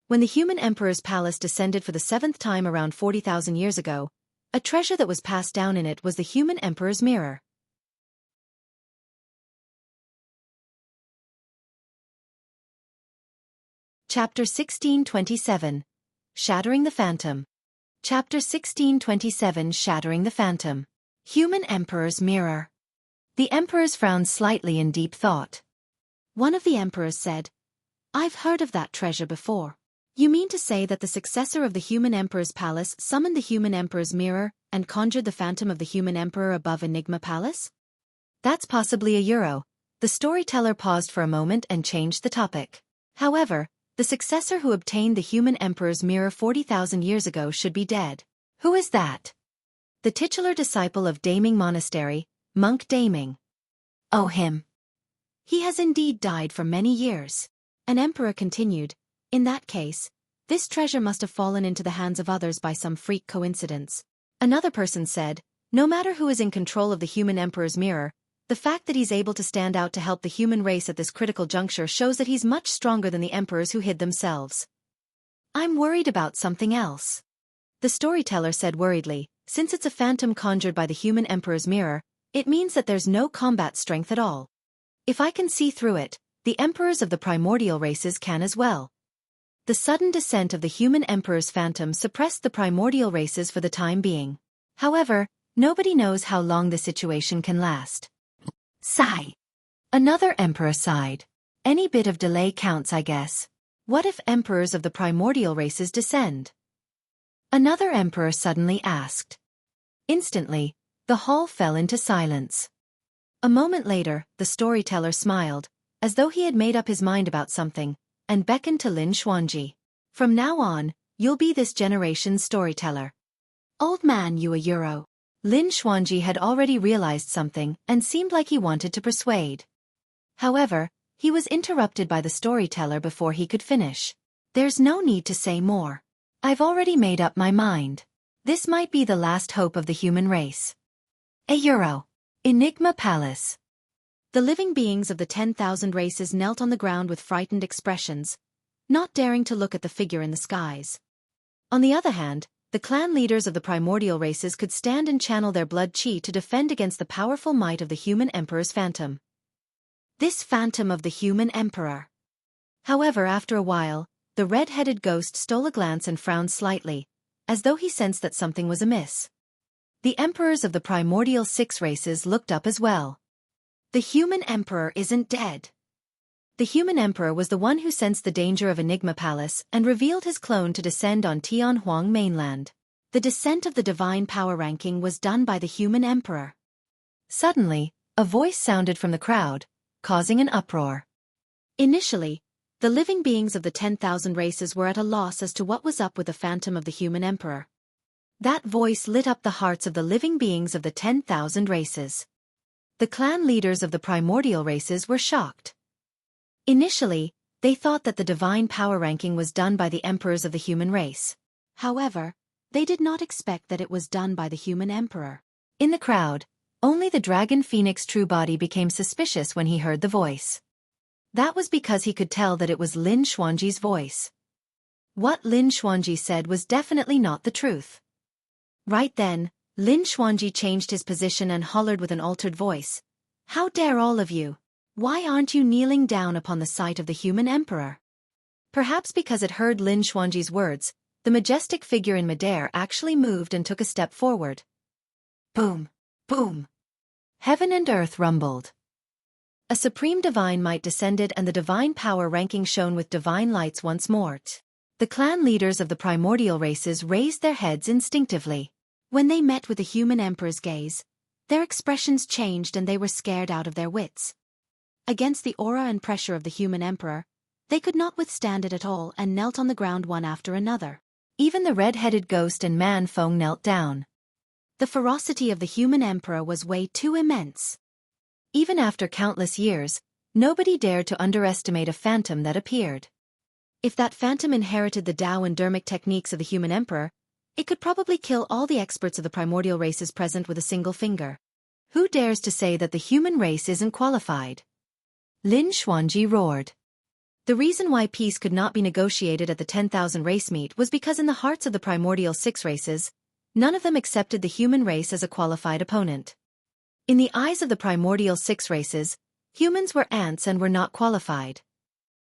When the human emperor's palace descended for the 7th time around 40,000 years ago, a treasure that was passed down in it was the human emperor's mirror. Chapter 1627. Shattering the Phantom. Chapter 1627. Shattering the Phantom. Human Emperor's Mirror. The emperors frowned slightly in deep thought. One of the emperors said, "I've heard of that treasure before. You mean to say that the successor of the human emperor's palace summoned the human emperor's mirror and conjured the phantom of the human emperor above Enigma Palace?" That's possibly a euro. The storyteller paused for a moment and changed the topic. However, the successor who obtained the human emperor's mirror 40,000 years ago should be dead. Who is that? The titular disciple of Daming Monastery, Monk Daming. Oh, him. He has indeed died for many years. An emperor continued, "In that case, this treasure must have fallen into the hands of others by some freak coincidence." Another person said, "No matter who is in control of the human emperor's mirror, the fact that he's able to stand out to help the human race at this critical juncture shows that he's much stronger than the emperors who hid themselves." "I'm worried about something else," the storyteller said worriedly. "Since it's a phantom conjured by the human emperor's mirror, it means that there's no combat strength at all. If I can see through it, the emperors of the primordial races can as well." The sudden descent of the human emperor's phantom suppressed the primordial races for the time being. However, nobody knows how long the situation can last. Sigh. Another emperor sighed. Any bit of delay counts, I guess. What if emperors of the primordial races descend? Another emperor suddenly asked. Instantly, the hall fell into silence. A moment later, the storyteller smiled, as though he had made up his mind about something, and beckoned to Lin Xuanji. "From now on, you'll be this generation's storyteller." "Old man, you a euro." Lin Xuanji had already realized something and seemed like he wanted to persuade. However, he was interrupted by the storyteller before he could finish. "There's no need to say more. I've already made up my mind. This might be the last hope of the human race." A euro. Enigma Palace. The living beings of the 10,000 races knelt on the ground with frightened expressions, not daring to look at the figure in the skies. On the other hand, the clan leaders of the primordial races could stand and channel their blood chi to defend against the powerful might of the human emperor's phantom. This phantom of the human emperor. However, after a while, the red-headed ghost stole a glance and frowned slightly, as though he sensed that something was amiss. The emperors of the primordial 6 races looked up as well. "The human emperor isn't dead." The human emperor was the one who sensed the danger of Enigma Palace and revealed his clone to descend on Tianhuang mainland. The descent of the divine power ranking was done by the human emperor. Suddenly, a voice sounded from the crowd, causing an uproar. Initially, the living beings of the 10,000 races were at a loss as to what was up with the phantom of the human emperor. That voice lit up the hearts of the living beings of the 10,000 races. The clan leaders of the primordial races were shocked. Initially, they thought that the divine power ranking was done by the emperors of the human race. However, they did not expect that it was done by the human emperor. In the crowd, only the dragon phoenix True Body became suspicious when he heard the voice. That was because he could tell that it was Lin Xuanji's voice. What Lin Xuanji said was definitely not the truth. Right then, Lin Xuanji changed his position and hollered with an altered voice. "How dare all of you? Why aren't you kneeling down upon the sight of the human emperor?" Perhaps because it heard Lin Xuanji's words, the majestic figure in midair actually moved and took a step forward. Boom! Boom! Heaven and earth rumbled. A supreme divine might descended and the divine power ranking shone with divine lights once more. The clan leaders of the primordial races raised their heads instinctively. When they met with the human emperor's gaze, their expressions changed and they were scared out of their wits. Against the aura and pressure of the human emperor, they could not withstand it at all and knelt on the ground one after another. Even the red-headed ghost and man Feng knelt down. The ferocity of the human emperor was way too immense. Even after countless years, nobody dared to underestimate a phantom that appeared. If that phantom inherited the Tao and Dermic techniques of the human emperor, it could probably kill all the experts of the primordial races present with a single finger. Who dares to say that the human race isn't qualified? Lin Xuanji roared. The reason why peace could not be negotiated at the 10,000 race meet was because in the hearts of the primordial 6 races, none of them accepted the human race as a qualified opponent. In the eyes of the primordial 6 races, humans were ants and were not qualified.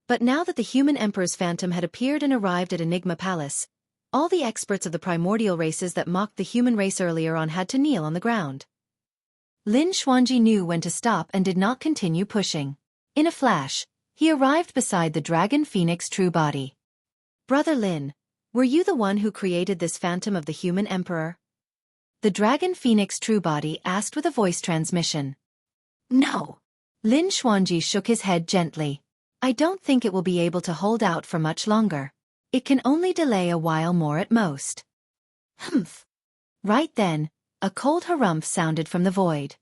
But now that the human emperor's phantom had appeared and arrived at Enigma Palace, all the experts of the primordial races that mocked the human race earlier on had to kneel on the ground. Lin Xuanji knew when to stop and did not continue pushing. In a flash, he arrived beside the dragon phoenix true body. Brother Lin, were you the one who created this phantom of the human emperor? The dragon phoenix true body asked with a voice transmission. No. Lin Xuanji shook his head gently. I don't think it will be able to hold out for much longer. It can only delay a while more at most. Humph. Right then, a cold harumph sounded from the void.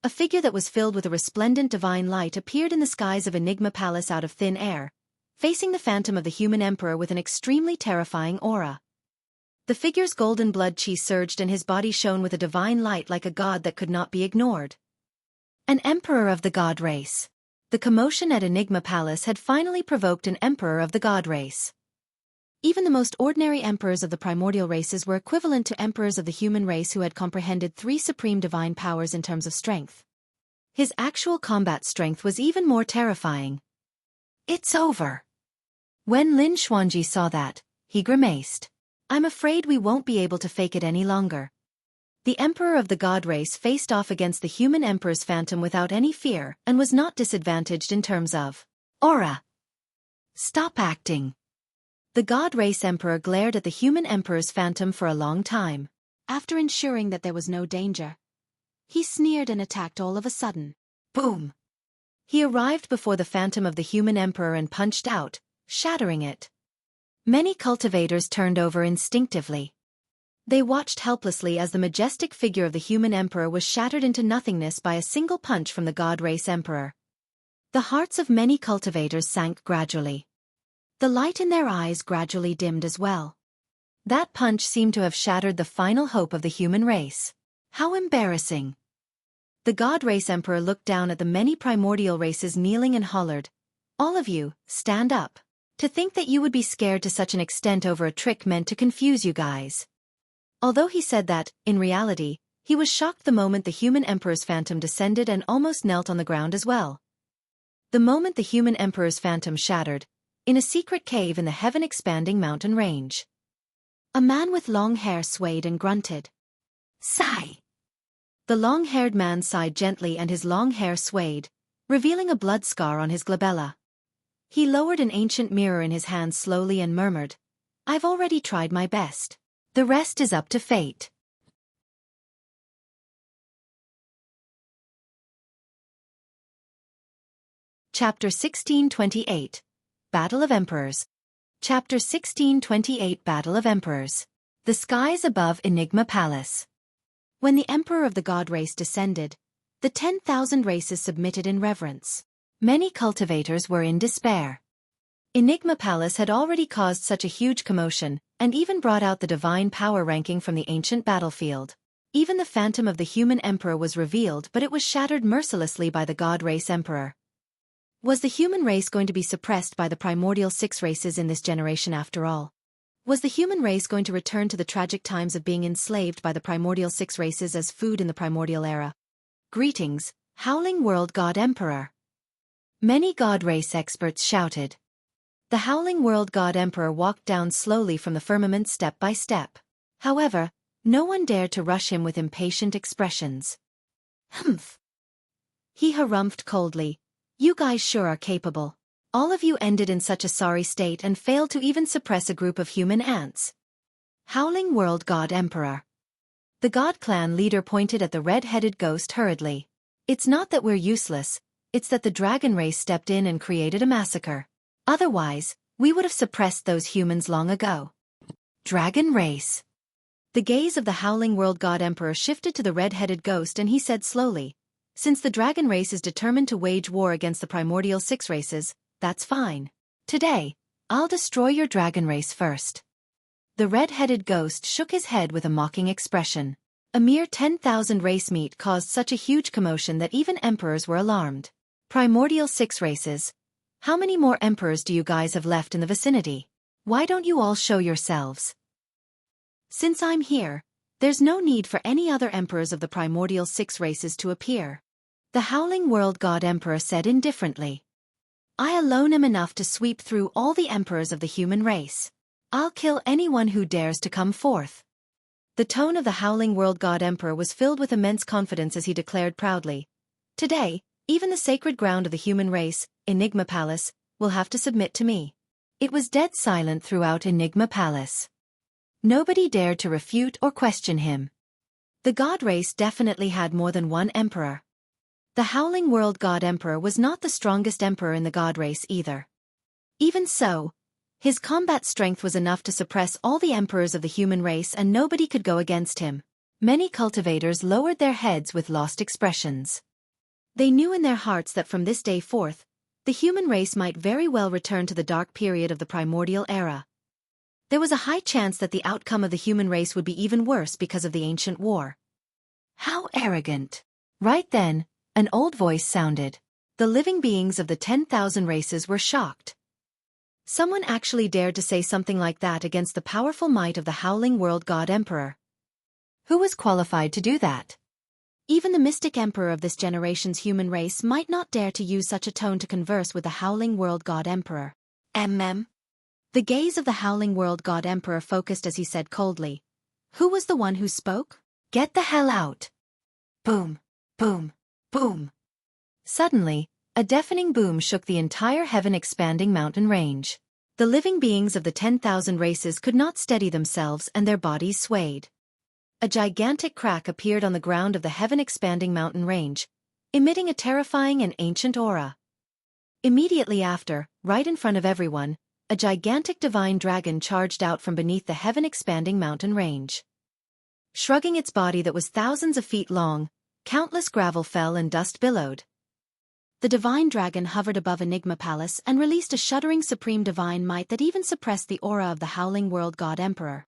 A figure that was filled with a resplendent divine light appeared in the skies of Enigma Palace out of thin air, facing the phantom of the human emperor with an extremely terrifying aura. The figure's golden blood chi surged and his body shone with a divine light like a god that could not be ignored. An emperor of the god race. The commotion at Enigma Palace had finally provoked an emperor of the god race. Even the most ordinary emperors of the primordial races were equivalent to emperors of the human race who had comprehended 3 supreme divine powers in terms of strength. His actual combat strength was even more terrifying. It's over. When Lin Xuanji saw that, he grimaced. I'm afraid we won't be able to fake it any longer. The emperor of the god race faced off against the human emperor's phantom without any fear and was not disadvantaged in terms of aura. Stop acting. The god race emperor glared at the human emperor's phantom for a long time. After ensuring that there was no danger, he sneered and attacked all of a sudden. Boom! He arrived before the phantom of the human emperor and punched out, shattering it. Many cultivators turned over instinctively. They watched helplessly as the majestic figure of the human emperor was shattered into nothingness by a single punch from the god race emperor. The hearts of many cultivators sank gradually. The light in their eyes gradually dimmed as well. That punch seemed to have shattered the final hope of the human race. How embarrassing! The god race emperor looked down at the many primordial races kneeling and hollered, "All of you, stand up. To think that you would be scared to such an extent over a trick meant to confuse you guys." Although he said that, in reality, he was shocked the moment the human emperor's phantom descended and almost knelt on the ground as well. The moment the human emperor's phantom shattered, in a secret cave in the heaven-expanding mountain range, a man with long hair swayed and grunted. Sigh! The long-haired man sighed gently and his long hair swayed, revealing a blood scar on his glabella. He lowered an ancient mirror in his hand slowly and murmured, "I've already tried my best. The rest is up to fate." Chapter 1628. Battle of Emperors. Chapter 1628. Battle of Emperors. The skies above Enigma Palace. When the emperor of the god race descended, the 10,000 races submitted in reverence. Many cultivators were in despair. Enigma Palace had already caused such a huge commotion, and even brought out the divine power ranking from the ancient battlefield. Even the phantom of the human emperor was revealed, but it was shattered mercilessly by the god race emperor. Was the human race going to be suppressed by the primordial 6 races in this generation after all? Was the human race going to return to the tragic times of being enslaved by the primordial 6 races as food in the primordial era? Greetings, Howling World God Emperor. Many god race experts shouted. The Howling World God Emperor walked down slowly from the firmament step by step. However, no one dared to rush him with impatient expressions. Humph. He harumphed coldly. You guys sure are capable. All of you ended in such a sorry state and failed to even suppress a group of human ants. Howling World God Emperor. The God Clan leader pointed at the red-headed ghost hurriedly. It's not that we're useless, it's that the dragon race stepped in and created a massacre. Otherwise, we would have suppressed those humans long ago. Dragon race. The gaze of the Howling World God Emperor shifted to the red-headed ghost and he said slowly, since the dragon race is determined to wage war against the primordial 6 races, that's fine. Today, I'll destroy your dragon race first. The red-headed ghost shook his head with a mocking expression. A mere 10,000 race meet caused such a huge commotion that even emperors were alarmed. Primordial 6 races. How many more emperors do you guys have left in the vicinity? Why don't you all show yourselves? Since I'm here, there's no need for any other emperors of the primordial 6 races to appear. The Howling World God Emperor said indifferently. I alone am enough to sweep through all the emperors of the human race. I'll kill anyone who dares to come forth. The tone of the Howling World God Emperor was filled with immense confidence as he declared proudly. Today, even the sacred ground of the human race, Enigma Palace, will have to submit to me. It was dead silent throughout Enigma Palace. Nobody dared to refute or question him. The god race definitely had more than one emperor. The Howling World God Emperor was not the strongest emperor in the god race either. Even so, his combat strength was enough to suppress all the emperors of the human race and nobody could go against him. Many cultivators lowered their heads with lost expressions. They knew in their hearts that from this day forth, the human race might very well return to the dark period of the primordial era. There was a high chance that the outcome of the human race would be even worse because of the ancient war. How arrogant! Right then, an old voice sounded. The living beings of the 10,000 races were shocked. Someone actually dared to say something like that against the powerful might of the Howling World God Emperor. Who was qualified to do that? Even the mystic emperor of this generation's human race might not dare to use such a tone to converse with the Howling World God Emperor. The gaze of the Howling World God Emperor focused as he said coldly. Who was the one who spoke? Get the hell out! Boom, boom, boom. Suddenly, a deafening boom shook the entire heaven-expanding mountain range. The living beings of the 10,000 races could not steady themselves and their bodies swayed. A gigantic crack appeared on the ground of the heaven-expanding mountain range, emitting a terrifying and ancient aura. Immediately after, right in front of everyone, a gigantic divine dragon charged out from beneath the heaven-expanding mountain range. Shrugging its body that was thousands of feet long, countless gravel fell and dust billowed. The divine dragon hovered above Enigma Palace and released a shuddering supreme divine might that even suppressed the aura of the Howling World God Emperor.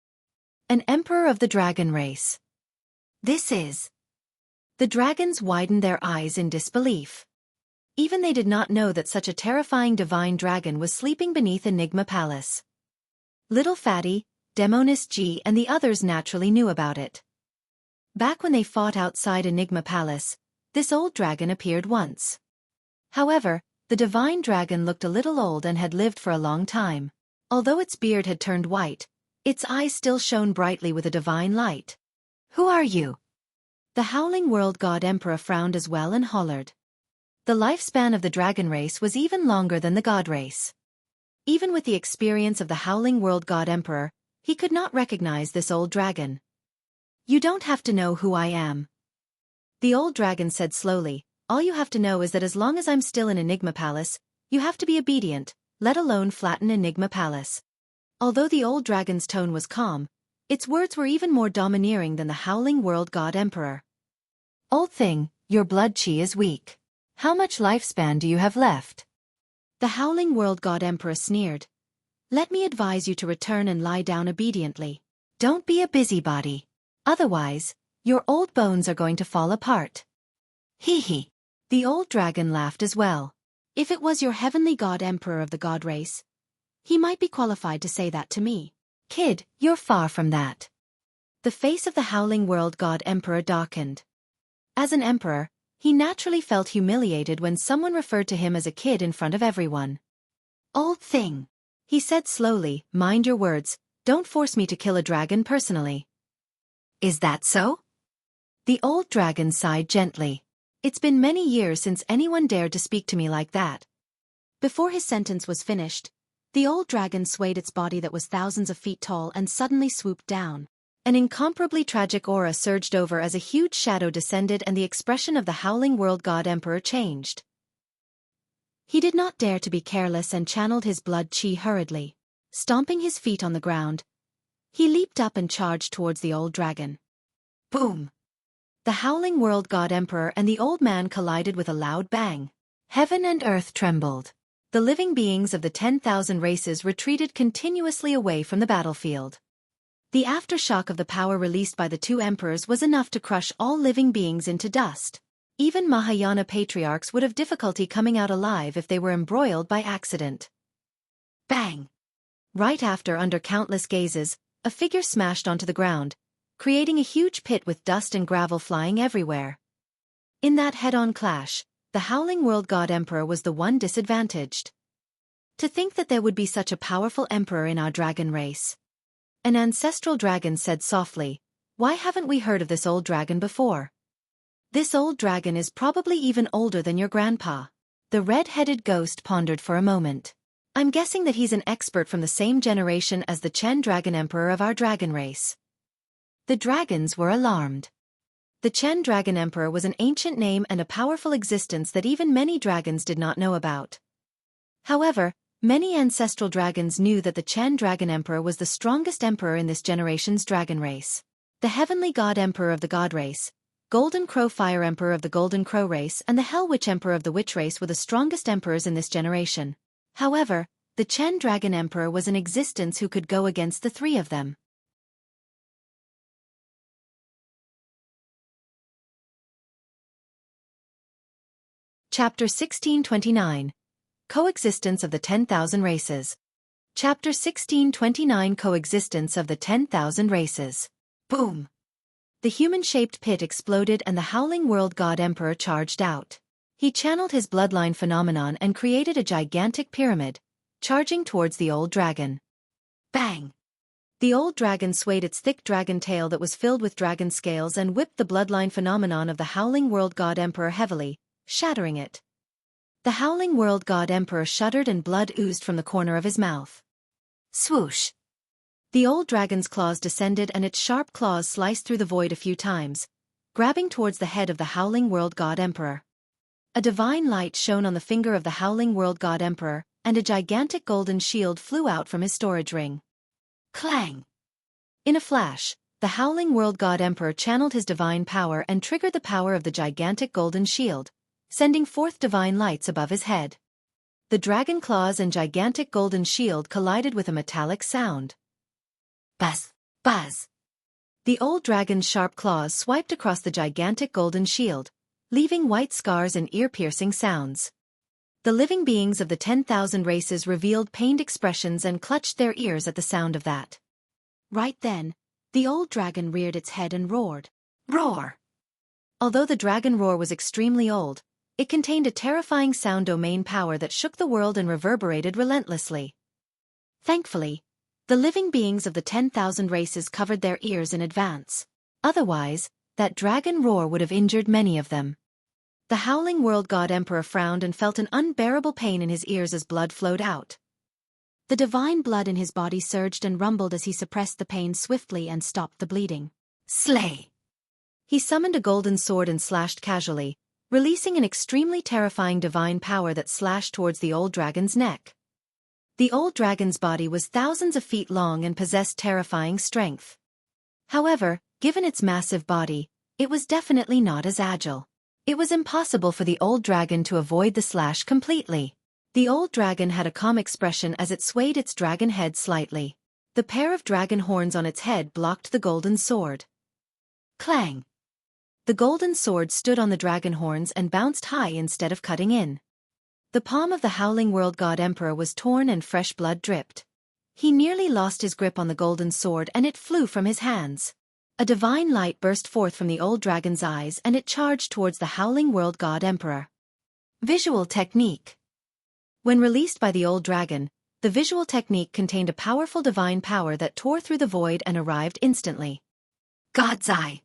An emperor of the dragon race. This is... The dragons widened their eyes in disbelief. Even they did not know that such a terrifying divine dragon was sleeping beneath Enigma Palace. Little Fatty, Demonis G and the others naturally knew about it. Back when they fought outside Enigma Palace, this old dragon appeared once. However, the divine dragon looked a little old and had lived for a long time. Although its beard had turned white, its eyes still shone brightly with a divine light. Who are you? The Howling World God Emperor frowned as well and hollered. The lifespan of the dragon race was even longer than the god race. Even with the experience of the Howling World God Emperor, he could not recognize this old dragon. You don't have to know who I am. The old dragon said slowly, all you have to know is that as long as I'm still in Enigma Palace, you have to be obedient, let alone flatten Enigma Palace. Although the old dragon's tone was calm, its words were even more domineering than the Howling World God Emperor. Old thing, your blood chi is weak. How much lifespan do you have left? The Howling World God Emperor sneered. Let me advise you to return and lie down obediently. Don't be a busybody. Otherwise, your old bones are going to fall apart. Hee hee. The old dragon laughed as well. If it was your heavenly god emperor of the god race, he might be qualified to say that to me. Kid, you're far from that. The face of the Howling World God Emperor darkened. As an emperor, he naturally felt humiliated when someone referred to him as a kid in front of everyone. Old thing. He said slowly, "Mind your words, don't force me to kill a dragon personally." Is that so? The old dragon sighed gently. It's been many years since anyone dared to speak to me like that. Before his sentence was finished, the old dragon swayed its body that was thousands of feet tall and suddenly swooped down. An incomparably tragic aura surged over as a huge shadow descended and the expression of the howling world god emperor changed. He did not dare to be careless and channeled his blood chi hurriedly. Stomping his feet on the ground, he leaped up and charged towards the old dragon. Boom! The howling world god emperor and the old man collided with a loud bang. Heaven and earth trembled. The living beings of the 10,000 races retreated continuously away from the battlefield. The aftershock of the power released by the two emperors was enough to crush all living beings into dust. Even Mahayana patriarchs would have difficulty coming out alive if they were embroiled by accident. Bang! Right after, under countless gazes, a figure smashed onto the ground, creating a huge pit with dust and gravel flying everywhere. In that head-on clash, the howling world god emperor was the one disadvantaged. To think that there would be such a powerful emperor in our dragon race. An ancestral dragon said softly, "Why haven't we heard of this old dragon before? This old dragon is probably even older than your grandpa." The red-headed ghost pondered for a moment. "I'm guessing that he's an expert from the same generation as the Chen dragon emperor of our dragon race." The dragons were alarmed. The Chen dragon emperor was an ancient name and a powerful existence that even many dragons did not know about. However, many ancestral dragons knew that the Chen dragon emperor was the strongest emperor in this generation's dragon race. The heavenly god emperor of the god race, Golden Crow Fire Emperor of the Golden Crow race and the Hell Witch Emperor of the Witch race were the strongest emperors in this generation. However, the Chen Dragon Emperor was an existence who could go against the three of them. Chapter 1629. Coexistence of the 10,000 Races. Chapter 1629. Coexistence of the 10,000 Races. Boom! The human-shaped pit exploded and the howling world god emperor charged out. He channeled his bloodline phenomenon and created a gigantic pyramid, charging towards the old dragon. Bang! The old dragon swayed its thick dragon tail that was filled with dragon scales and whipped the bloodline phenomenon of the howling world god emperor heavily, shattering it. The howling world god emperor shuddered and blood oozed from the corner of his mouth. Swoosh! The old dragon's claws descended and its sharp claws sliced through the void a few times, grabbing towards the head of the howling world god emperor. A divine light shone on the finger of the howling world god emperor, and a gigantic golden shield flew out from his storage ring. Clang! In a flash, the howling world god emperor channeled his divine power and triggered the power of the gigantic golden shield, sending forth divine lights above his head. The dragon claws and gigantic golden shield collided with a metallic sound. Buzz! Buzz! The old dragon's sharp claws swiped across the gigantic golden shield, leaving white scars and ear-piercing sounds. The living beings of the 10,000 races revealed pained expressions and clutched their ears at the sound of that. Right then, the old dragon reared its head and roared. Roar! Although the dragon roar was extremely old, it contained a terrifying sound domain power that shook the world and reverberated relentlessly. Thankfully, the living beings of the 10,000 races covered their ears in advance. Otherwise, that dragon roar would have injured many of them. The howling world god emperor frowned and felt an unbearable pain in his ears as blood flowed out. The divine blood in his body surged and rumbled as he suppressed the pain swiftly and stopped the bleeding. Slay! He summoned a golden sword and slashed casually, releasing an extremely terrifying divine power that slashed towards the old dragon's neck. The old dragon's body was thousands of feet long and possessed terrifying strength. However, given its massive body, it was definitely not as agile. It was impossible for the old dragon to avoid the slash completely. The old dragon had a calm expression as it swayed its dragon head slightly. The pair of dragon horns on its head blocked the golden sword. Clang! The golden sword stood on the dragon horns and bounced high instead of cutting in. The palm of the howling world god emperor was torn and fresh blood dripped. He nearly lost his grip on the golden sword and it flew from his hands. A divine light burst forth from the old dragon's eyes and it charged towards the howling world god emperor. Visual technique. When released by the old dragon, the The visual technique contained a powerful divine power that tore through the void and arrived instantly. God's eye.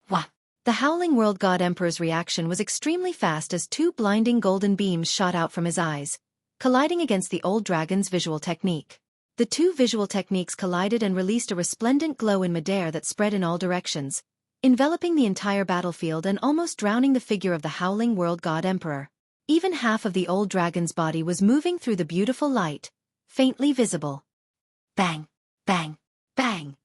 Wah. The Howling World God Emperor's reaction was extremely fast as two blinding golden beams shot out from his eyes, colliding against the old dragon's visual technique. The two visual techniques collided and released a resplendent glow in midair that spread in all directions, enveloping the entire battlefield and almost drowning the figure of the Howling World God Emperor. Even half of the old dragon's body was moving through the beautiful light, faintly visible. Bang, bang, bang.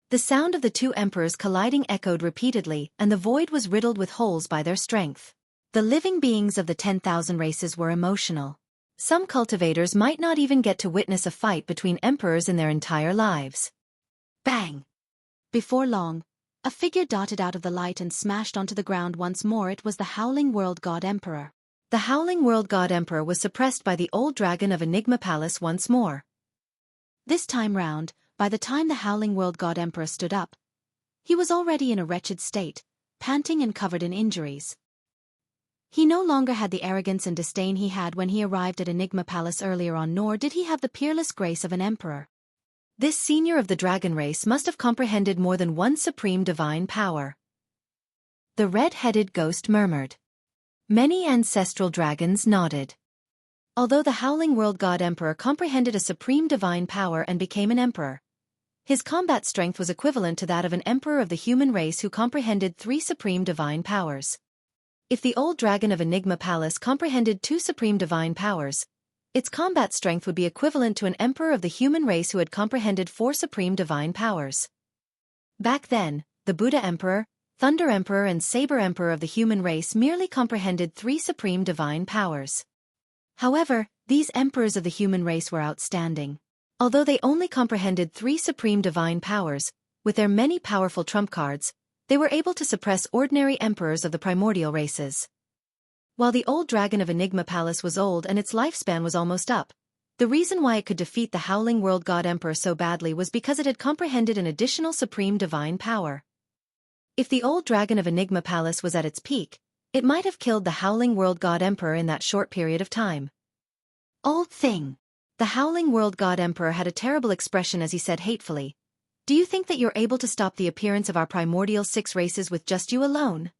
The sound of the two emperors colliding echoed repeatedly, and the void was riddled with holes by their strength. The living beings of the 10,000 races were emotional. Some cultivators might not even get to witness a fight between emperors in their entire lives. Bang. Before long, a figure darted out of the light and smashed onto the ground once more. It was the Howling World God Emperor. The Howling World God Emperor was suppressed by the old dragon of Enigma Palace once more. This time round, by the time the Howling World God Emperor stood up, he was already in a wretched state, panting and covered in injuries. He no longer had the arrogance and disdain he had when he arrived at Enigma Palace earlier on, nor did he have the peerless grace of an emperor. This senior of the dragon race must have comprehended more than one supreme divine power. The red-headed ghost murmured. Many ancestral dragons nodded. Although the Howling World God Emperor comprehended a supreme divine power and became an emperor, his combat strength was equivalent to that of an emperor of the human race who comprehended 3 supreme divine powers. If the old dragon of Enigma Palace comprehended 2 supreme divine powers, its combat strength would be equivalent to an emperor of the human race who had comprehended 4 supreme divine powers. Back then, the Buddha Emperor, Thunder Emperor and Saber Emperor of the human race merely comprehended 3 supreme divine powers. However, these emperors of the human race were outstanding. Although they only comprehended 3 supreme divine powers, with their many powerful trump cards, they were able to suppress ordinary emperors of the primordial races. While the old dragon of Enigma Palace was old and its lifespan was almost up, the reason why it could defeat the Howling World God Emperor so badly was because it had comprehended an additional supreme divine power. If the old dragon of Enigma Palace was at its peak, it might have killed the Howling World God Emperor in that short period of time. Old thing. The Howling World God Emperor had a terrible expression as he said hatefully, "Do you think that you're able to stop the appearance of our primordial 6 races with just you alone?"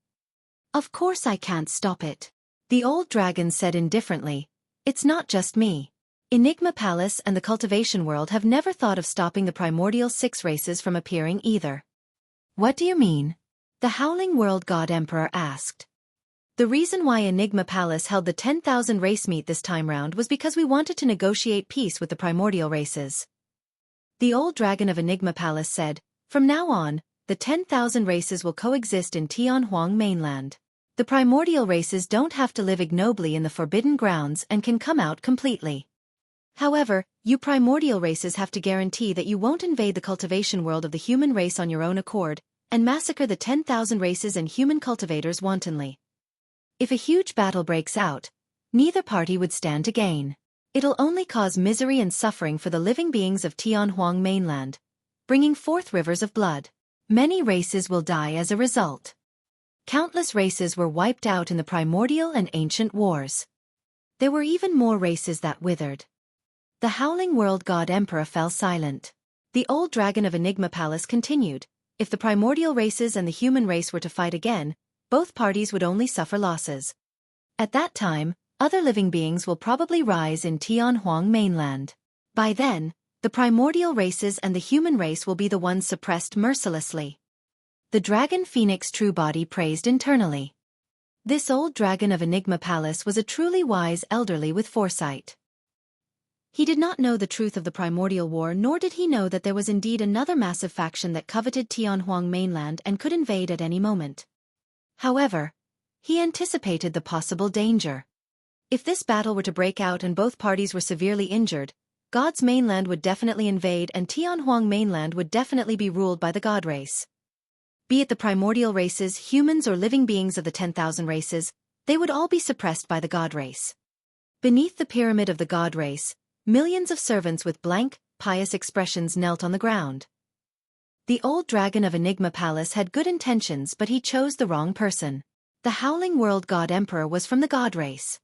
Of course I can't stop it. The old dragon said indifferently, "It's not just me. Enigma Palace and the cultivation world have never thought of stopping the primordial 6 races from appearing either." What do you mean? The Howling World God Emperor asked. The reason why Enigma Palace held the 10,000 race meet this time round was because we wanted to negotiate peace with the primordial races. The old dragon of Enigma Palace said, "From now on, the 10,000 races will coexist in Tianhuang mainland. The primordial races don't have to live ignobly in the forbidden grounds and can come out completely. However, you primordial races have to guarantee that you won't invade the cultivation world of the human race on your own accord, and massacre the 10,000 races and human cultivators wantonly. If a huge battle breaks out, neither party would stand to gain. It'll only cause misery and suffering for the living beings of Tianhuang mainland, bringing forth rivers of blood. Many races will die as a result. Countless races were wiped out in the primordial and ancient wars. There were even more races that withered." The Howling World God Emperor fell silent. The old dragon of Enigma Palace continued, "If the primordial races and the human race were to fight again, both parties would only suffer losses. At that time, other living beings will probably rise in Tianhuang mainland. By then, the primordial races and the human race will be the ones suppressed mercilessly." The dragon Phoenix True Body praised internally. This old dragon of Enigma Palace was a truly wise elderly with foresight. He did not know the truth of the primordial war, nor did he know that there was indeed another massive faction that coveted Tianhuang mainland and could invade at any moment. However, he anticipated the possible danger. If this battle were to break out and both parties were severely injured, God's mainland would definitely invade and Tianhuang mainland would definitely be ruled by the God race. Be it the primordial races, humans or living beings of the 10,000 races, they would all be suppressed by the God race. Beneath the pyramid of the God race, millions of servants with blank, pious expressions knelt on the ground. The old dragon of Enigma Palace had good intentions, but he chose the wrong person. The Howling World God Emperor was from the God race.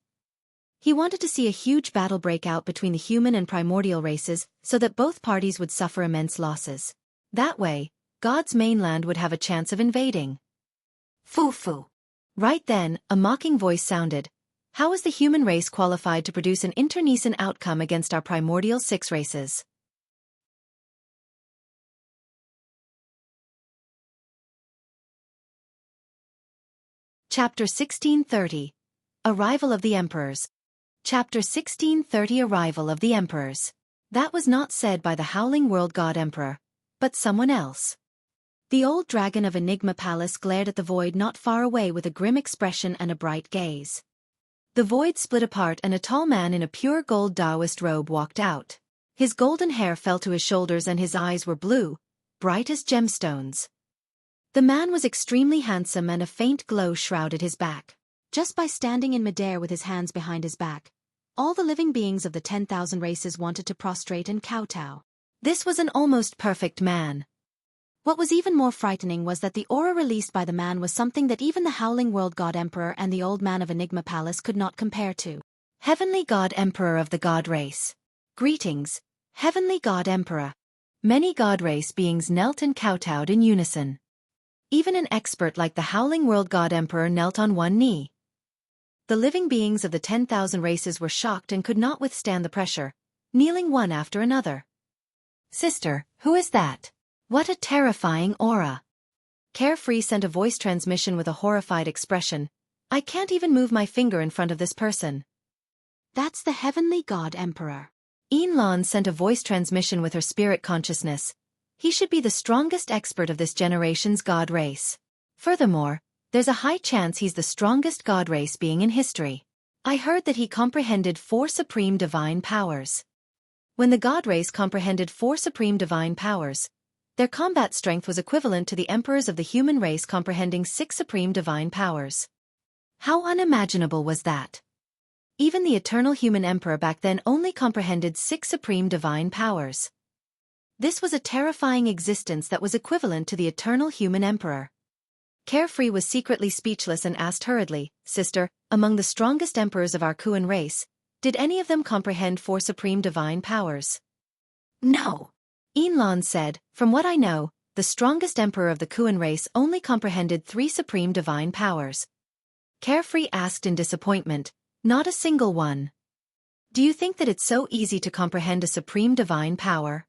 He wanted to see a huge battle break out between the human and primordial races so that both parties would suffer immense losses. That way, God's mainland would have a chance of invading. Foo-foo. Right then, a mocking voice sounded. How is the human race qualified to produce an internecine outcome against our primordial 6 races? Chapter 1630. Arrival of the Emperors. Chapter 1630. Arrival of the Emperors. That was not said by the howling world god Emperor, but someone else. The old dragon of Enigma Palace glared at the void not far away with a grim expression and a bright gaze. The void split apart and a tall man in a pure gold Taoist robe walked out. His golden hair fell to his shoulders and his eyes were blue, bright as gemstones. The man was extremely handsome and a faint glow shrouded his back. Just by standing in midair with his hands behind his back, all the living beings of the 10,000 races wanted to prostrate and kowtow. This was an almost perfect man. What was even more frightening was that the aura released by the man was something that even the howling world god Emperor and the old man of Enigma Palace could not compare to. Heavenly God Emperor of the God race. Greetings, Heavenly God Emperor. Many God race beings knelt and kowtowed in unison. Even an expert like the howling world god Emperor knelt on one knee. The living beings of the 10,000 races were shocked and could not withstand the pressure, kneeling one after another. Sister, who is that? What a terrifying aura. Carefree sent a voice transmission with a horrified expression. I can't even move my finger in front of this person. That's the Heavenly God Emperor. Yinlan sent a voice transmission with her spirit consciousness. He should be the strongest expert of this generation's god race. Furthermore, there's a high chance he's the strongest god race being in history. I heard that he comprehended 4 supreme divine powers. When the god race comprehended 4 supreme divine powers, their combat strength was equivalent to the emperors of the human race comprehending 6 supreme divine powers. How unimaginable was that? Even the eternal human emperor back then only comprehended 6 supreme divine powers. This was a terrifying existence that was equivalent to the eternal human emperor. Carefree was secretly speechless and asked hurriedly, Sister, among the strongest emperors of our Kuan race, did any of them comprehend 4 supreme divine powers? No. Yinlan said, From what I know, the strongest emperor of the Kuan race only comprehended 3 supreme divine powers. Carefree asked in disappointment, Not a single one. Do you think that it's so easy to comprehend a supreme divine power?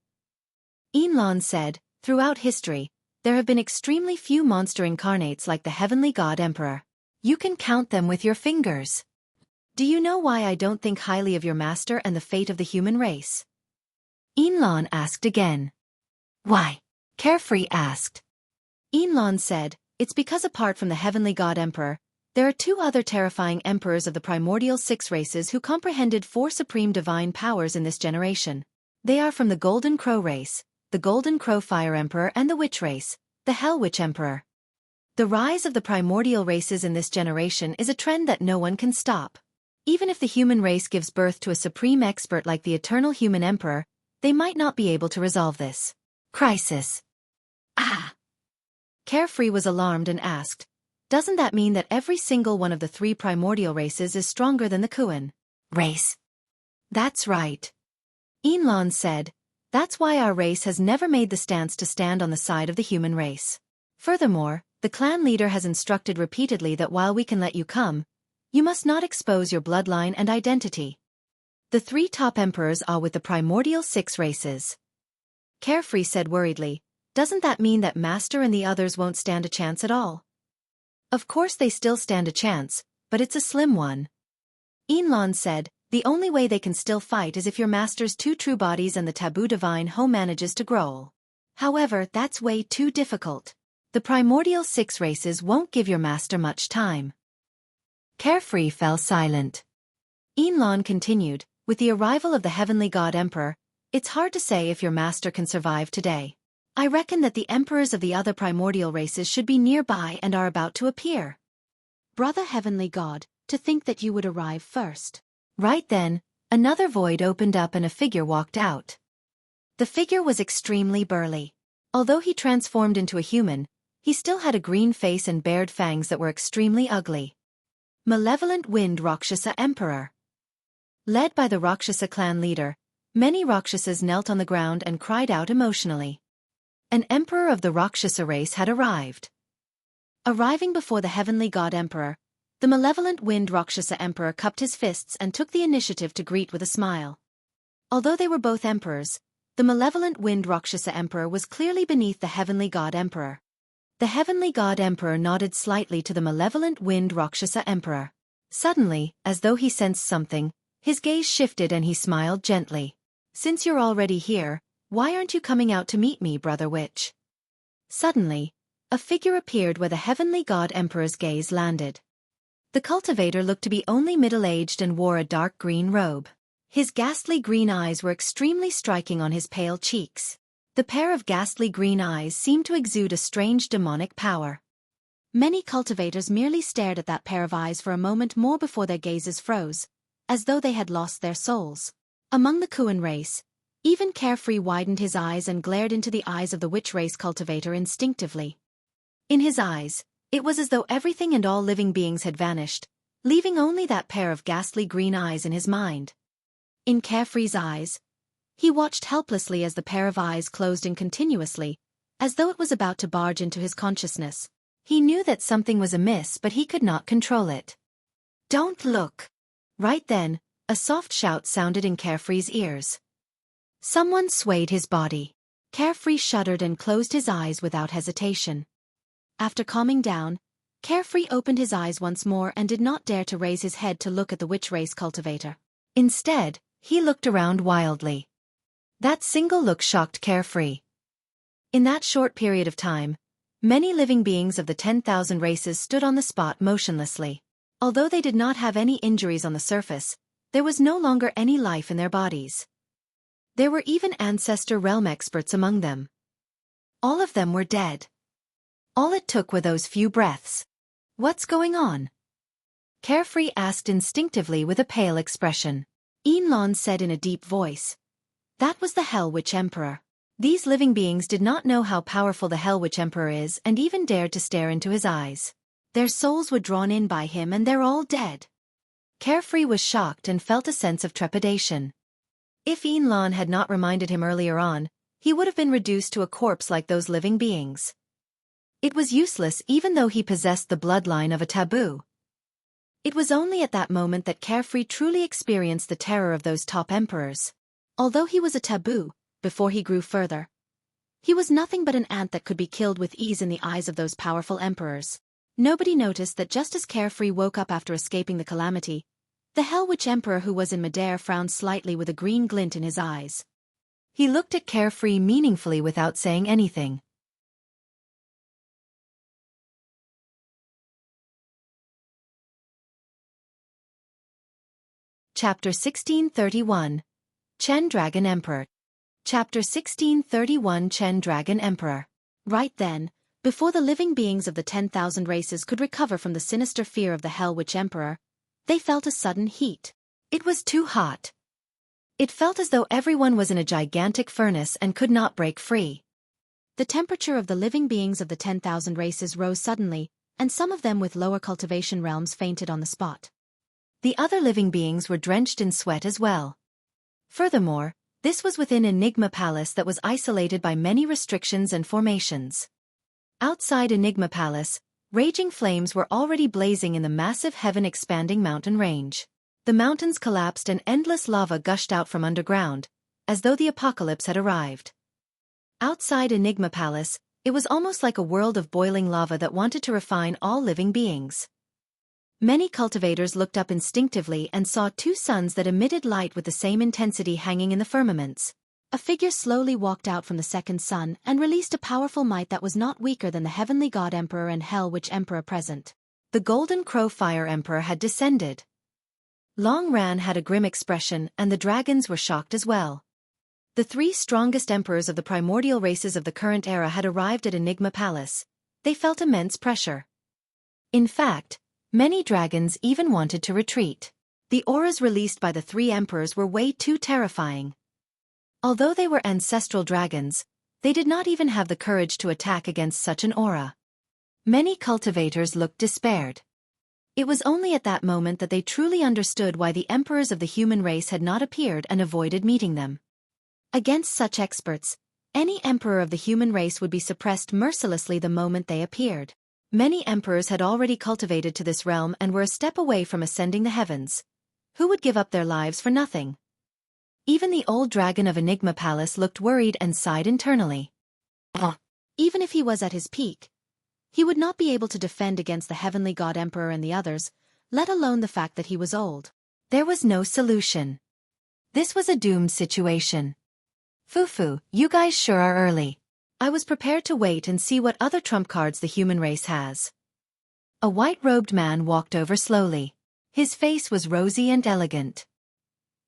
Yinlan said, Throughout history, there have been extremely few monster incarnates like the Heavenly God Emperor. You can count them with your fingers. Do you know why I don't think highly of your master and the fate of the human race? Yinlan asked again. Why? Carefree asked. Yinlan said, It's because apart from the Heavenly God Emperor, there are 2 other terrifying emperors of the primordial 6 races who comprehended 4 supreme divine powers in this generation. They are from the Golden Crow race, the Golden Crow Fire Emperor and the Witch race, the Hell Witch Emperor. The rise of the primordial races in this generation is a trend that no one can stop. Even if the human race gives birth to a supreme expert like the eternal human emperor, they might not be able to resolve this crisis. Carefree was alarmed and asked, Doesn't that mean that every single one of the 3 primordial races is stronger than the Kuan race? That's right. Yinlan said, That's why our race has never made the stance to stand on the side of the human race. Furthermore, the clan leader has instructed repeatedly that while we can let you come, you must not expose your bloodline and identity. The 3 top emperors are with the primordial 6 races. Carefree said worriedly, Doesn't that mean that Master and the others won't stand a chance at all? Of course they still stand a chance, but it's a slim one. Yinlan said, The only way they can still fight is if your master's 2 true bodies and the taboo divine home manages to grow. However, that's way too difficult. The primordial 6 races won't give your master much time. Carefree fell silent. Yinlan continued, With the arrival of the Heavenly God Emperor, it's hard to say if your master can survive today. I reckon that the emperors of the other primordial races should be nearby and are about to appear. Brother Heavenly God, to think that you would arrive first. Right then, another void opened up and a figure walked out. The figure was extremely burly. Although he transformed into a human, he still had a green face and bared fangs that were extremely ugly. Malevolent Wind Rakshasa Emperor. Led by the Rakshasa clan leader, many Rakshasas knelt on the ground and cried out emotionally. An emperor of the Rakshasa race had arrived. Arriving before the heavenly god emperor, the malevolent wind Rakshasa emperor cupped his fists and took the initiative to greet with a smile. Although they were both emperors, the malevolent wind Rakshasa emperor was clearly beneath the heavenly god emperor. The heavenly god emperor nodded slightly to the malevolent wind Rakshasa emperor. Suddenly, as though he sensed something, his gaze shifted and he smiled gently. "Since you're already here, why aren't you coming out to meet me, brother witch?" Suddenly, a figure appeared where the heavenly god emperor's gaze landed. The cultivator looked to be only middle-aged and wore a dark green robe. His ghastly green eyes were extremely striking on his pale cheeks. The pair of ghastly green eyes seemed to exude a strange demonic power. Many cultivators merely stared at that pair of eyes for a moment more before their gazes froze, as though they had lost their souls. Among the Kuan race, even Carefree widened his eyes and glared into the eyes of the witch race cultivator instinctively. In his eyes, it was as though everything and all living beings had vanished, leaving only that pair of ghastly green eyes in his mind. In Carefree's eyes, he watched helplessly as the pair of eyes closed in continuously, as though it was about to barge into his consciousness. He knew that something was amiss, but he could not control it. "Don't look!" Right then, a soft shout sounded in Carefree's ears. Someone swayed his body. Carefree shuddered and closed his eyes without hesitation. After calming down, Carefree opened his eyes once more and did not dare to raise his head to look at the witch race cultivator. Instead, he looked around wildly. That single look shocked Carefree. In that short period of time, many living beings of the 10,000 races stood on the spot motionlessly. Although they did not have any injuries on the surface, there was no longer any life in their bodies. There were even ancestor realm experts among them. All of them were dead. All it took were those few breaths. "What's going on?" Carefree asked instinctively with a pale expression. Yinlan said in a deep voice. "That was the Hell Witch Emperor." These living beings did not know how powerful the Hell Witch Emperor is and even dared to stare into his eyes. Their souls were drawn in by him and they're all dead. Carefree was shocked and felt a sense of trepidation. If Yinlan had not reminded him earlier on, he would have been reduced to a corpse like those living beings. It was useless even though he possessed the bloodline of a taboo. It was only at that moment that Carefree truly experienced the terror of those top emperors. Although he was a taboo, before he grew further, he was nothing but an ant that could be killed with ease in the eyes of those powerful emperors. Nobody noticed that just as Carefree woke up after escaping the calamity, the Hell Witch Emperor who was in midair frowned slightly with a green glint in his eyes. He looked at Carefree meaningfully without saying anything. Chapter 1631. Chen Dragon Emperor. Chapter 1631. Chen Dragon Emperor. Right then, before the living beings of the 10,000 races could recover from the sinister fear of the Hell Witch Emperor, they felt a sudden heat. It was too hot. It felt as though everyone was in a gigantic furnace and could not break free. The temperature of the living beings of the 10,000 races rose suddenly, and some of them with lower cultivation realms fainted on the spot. The other living beings were drenched in sweat as well. Furthermore, this was within Enigma Palace that was isolated by many restrictions and formations. Outside Enigma Palace, raging flames were already blazing in the massive heaven-expanding mountain range. The mountains collapsed and endless lava gushed out from underground, as though the apocalypse had arrived. Outside Enigma Palace, it was almost like a world of boiling lava that wanted to refine all living beings. Many cultivators looked up instinctively and saw two suns that emitted light with the same intensity hanging in the firmaments. A figure slowly walked out from the second sun and released a powerful might that was not weaker than the Heavenly God Emperor and Hell Witch Emperor present. The Golden Crow Fire Emperor had descended. Long Ran had a grim expression and the dragons were shocked as well. The three strongest emperors of the primordial races of the current era had arrived at Enigma Palace. They felt immense pressure. In fact, many dragons even wanted to retreat. The auras released by the three emperors were way too terrifying. Although they were ancestral dragons, they did not even have the courage to attack against such an aura. Many cultivators looked despaired. It was only at that moment that they truly understood why the emperors of the human race had not appeared and avoided meeting them. Against such experts, any emperor of the human race would be suppressed mercilessly the moment they appeared. Many emperors had already cultivated to this realm and were a step away from ascending the heavens. Who would give up their lives for nothing? Even the old dragon of Enigma Palace looked worried and sighed internally. Even if he was at his peak, he would not be able to defend against the heavenly god emperor and the others, let alone the fact that he was old. There was no solution. This was a doomed situation. Fufu, you guys sure are early. I was prepared to wait and see what other trump cards the human race has. A white-robed man walked over slowly. His face was rosy and elegant.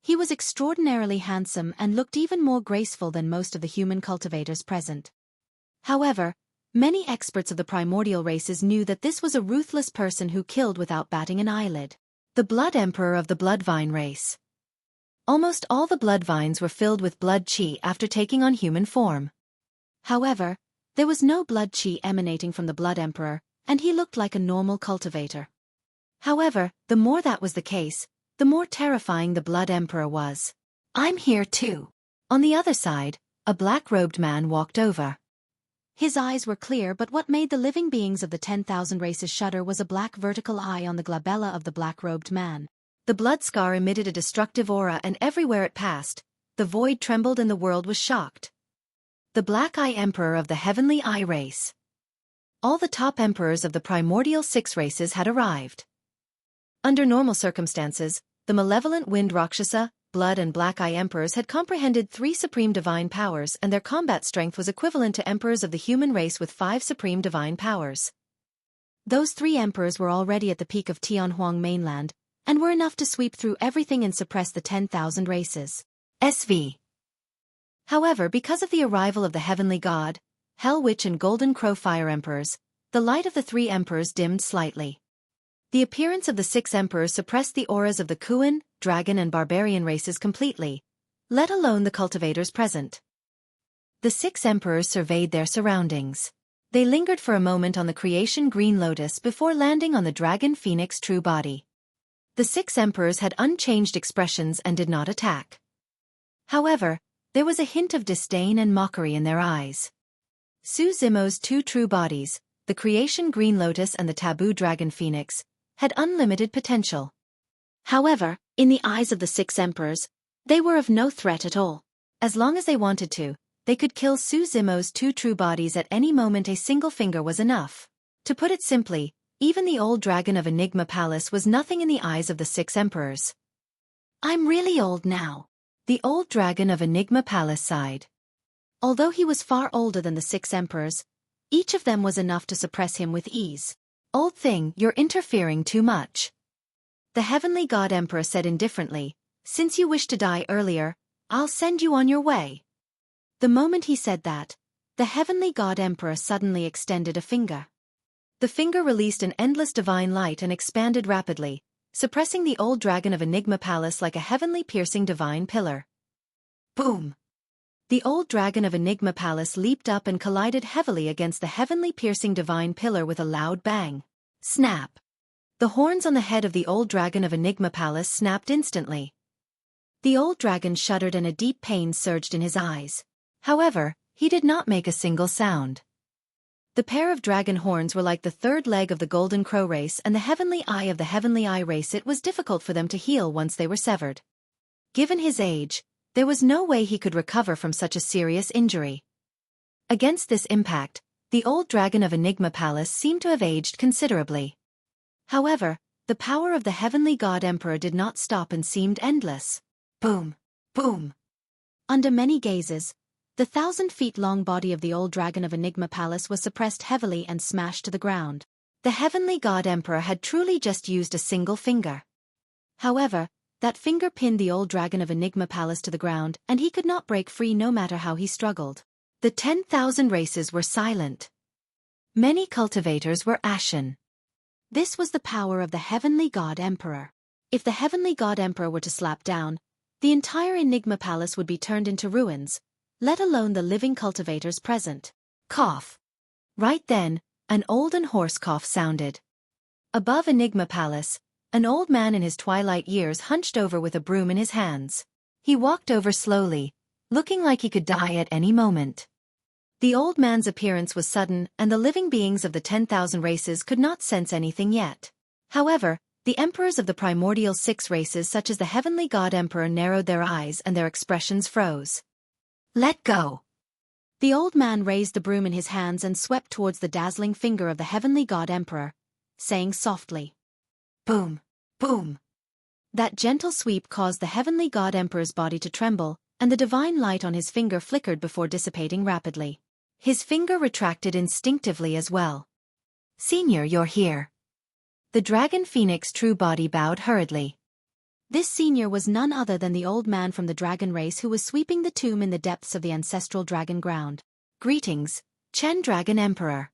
He was extraordinarily handsome and looked even more graceful than most of the human cultivators present. However, many experts of the primordial races knew that this was a ruthless person who killed without batting an eyelid. The Blood Emperor of the Bloodvine race. Almost all the bloodvines were filled with blood chi after taking on human form. However, there was no blood chi emanating from the Blood Emperor, and he looked like a normal cultivator. However, the more that was the case, the more terrifying the Blood Emperor was. I'm here too. On the other side, a black-robed man walked over. His eyes were clear, but what made the living beings of the 10,000 races shudder was a black vertical eye on the glabella of the black-robed man. The blood scar emitted a destructive aura, and everywhere it passed, the void trembled and the world was shocked. The Black Eye Emperor of the Heavenly Eye race. All the top emperors of the primordial 6 races had arrived. Under normal circumstances, the malevolent Wind Rakshasa, Blood and Black Eye Emperors had comprehended 3 supreme divine powers, and their combat strength was equivalent to emperors of the human race with 5 supreme divine powers. Those 3 emperors were already at the peak of Tianhuang mainland, and were enough to sweep through everything and suppress the 10,000 races. SV. However, because of the arrival of the Heavenly God, Hell Witch and Golden Crow Fire Emperors, the light of the 3 emperors dimmed slightly. The appearance of the 6 emperors suppressed the auras of the Kuan, Dragon and Barbarian races completely, let alone the cultivators present. The 6 emperors surveyed their surroundings. They lingered for a moment on the creation Green Lotus before landing on the Dragon Phoenix True Body. The 6 emperors had unchanged expressions and did not attack. However, there was a hint of disdain and mockery in their eyes. Su Zimo's 2 true bodies, the creation Green Lotus and the taboo Dragon Phoenix, had unlimited potential. However, in the eyes of the 6 emperors, they were of no threat at all. As long as they wanted to, they could kill Su Zimo's 2 true bodies at any moment. A single finger was enough. To put it simply, even the old dragon of Enigma Palace was nothing in the eyes of the 6 emperors. I'm really old now. The old dragon of Enigma Palace sighed. Although he was far older than the 6 emperors, each of them was enough to suppress him with ease. Old thing, you're interfering too much. The Heavenly God Emperor said indifferently, since you wish to die earlier, I'll send you on your way. The moment he said that, the Heavenly God Emperor suddenly extended a finger. The finger released an endless divine light and expanded rapidly, suppressing the old dragon of Enigma Palace like a heavenly piercing divine pillar. Boom! The old dragon of Enigma Palace leaped up and collided heavily against the heavenly piercing divine pillar with a loud bang. Snap! The horns on the head of the old dragon of Enigma Palace snapped instantly. The old dragon shuddered and a deep pain surged in his eyes. However, he did not make a single sound. The pair of dragon horns were like the 3rd leg of the Golden Crow race and the heavenly eye of the Heavenly Eye race. It was difficult for them to heal once they were severed. Given his age, there was no way he could recover from such a serious injury. Against this impact, the old dragon of Enigma Palace seemed to have aged considerably. However, the power of the Heavenly God Emperor did not stop and seemed endless. Boom! Boom! Under many gazes, the 1,000-feet-long body of the old dragon of Enigma Palace was suppressed heavily and smashed to the ground. The Heavenly God Emperor had truly just used a single finger. However, that finger pinned the old dragon of Enigma Palace to the ground, and he could not break free no matter how he struggled. The 10,000 races were silent. Many cultivators were ashen. This was the power of the Heavenly God Emperor. If the Heavenly God Emperor were to slap down, the entire Enigma Palace would be turned into ruins, let alone the living cultivators present. Cough. Right then, an old and hoarse cough sounded. Above Enigma Palace, an old man in his twilight years hunched over with a broom in his hands. He walked over slowly, looking like he could die at any moment. The old man's appearance was sudden, and the living beings of the 10,000 races could not sense anything yet. However, the emperors of the primordial 6 races such as the heavenly god emperor narrowed their eyes and their expressions froze. "Let go." The old man raised the broom in his hands and swept towards the dazzling finger of the heavenly god emperor, saying softly, "Boom, boom." That gentle sweep caused the heavenly god emperor's body to tremble, and the divine light on his finger flickered before dissipating rapidly. His finger retracted instinctively as well. "Senior, you're here." The dragon phoenix true body bowed hurriedly. This senior was none other than the old man from the dragon race who was sweeping the tomb in the depths of the ancestral dragon ground. "Greetings, Chen Dragon Emperor."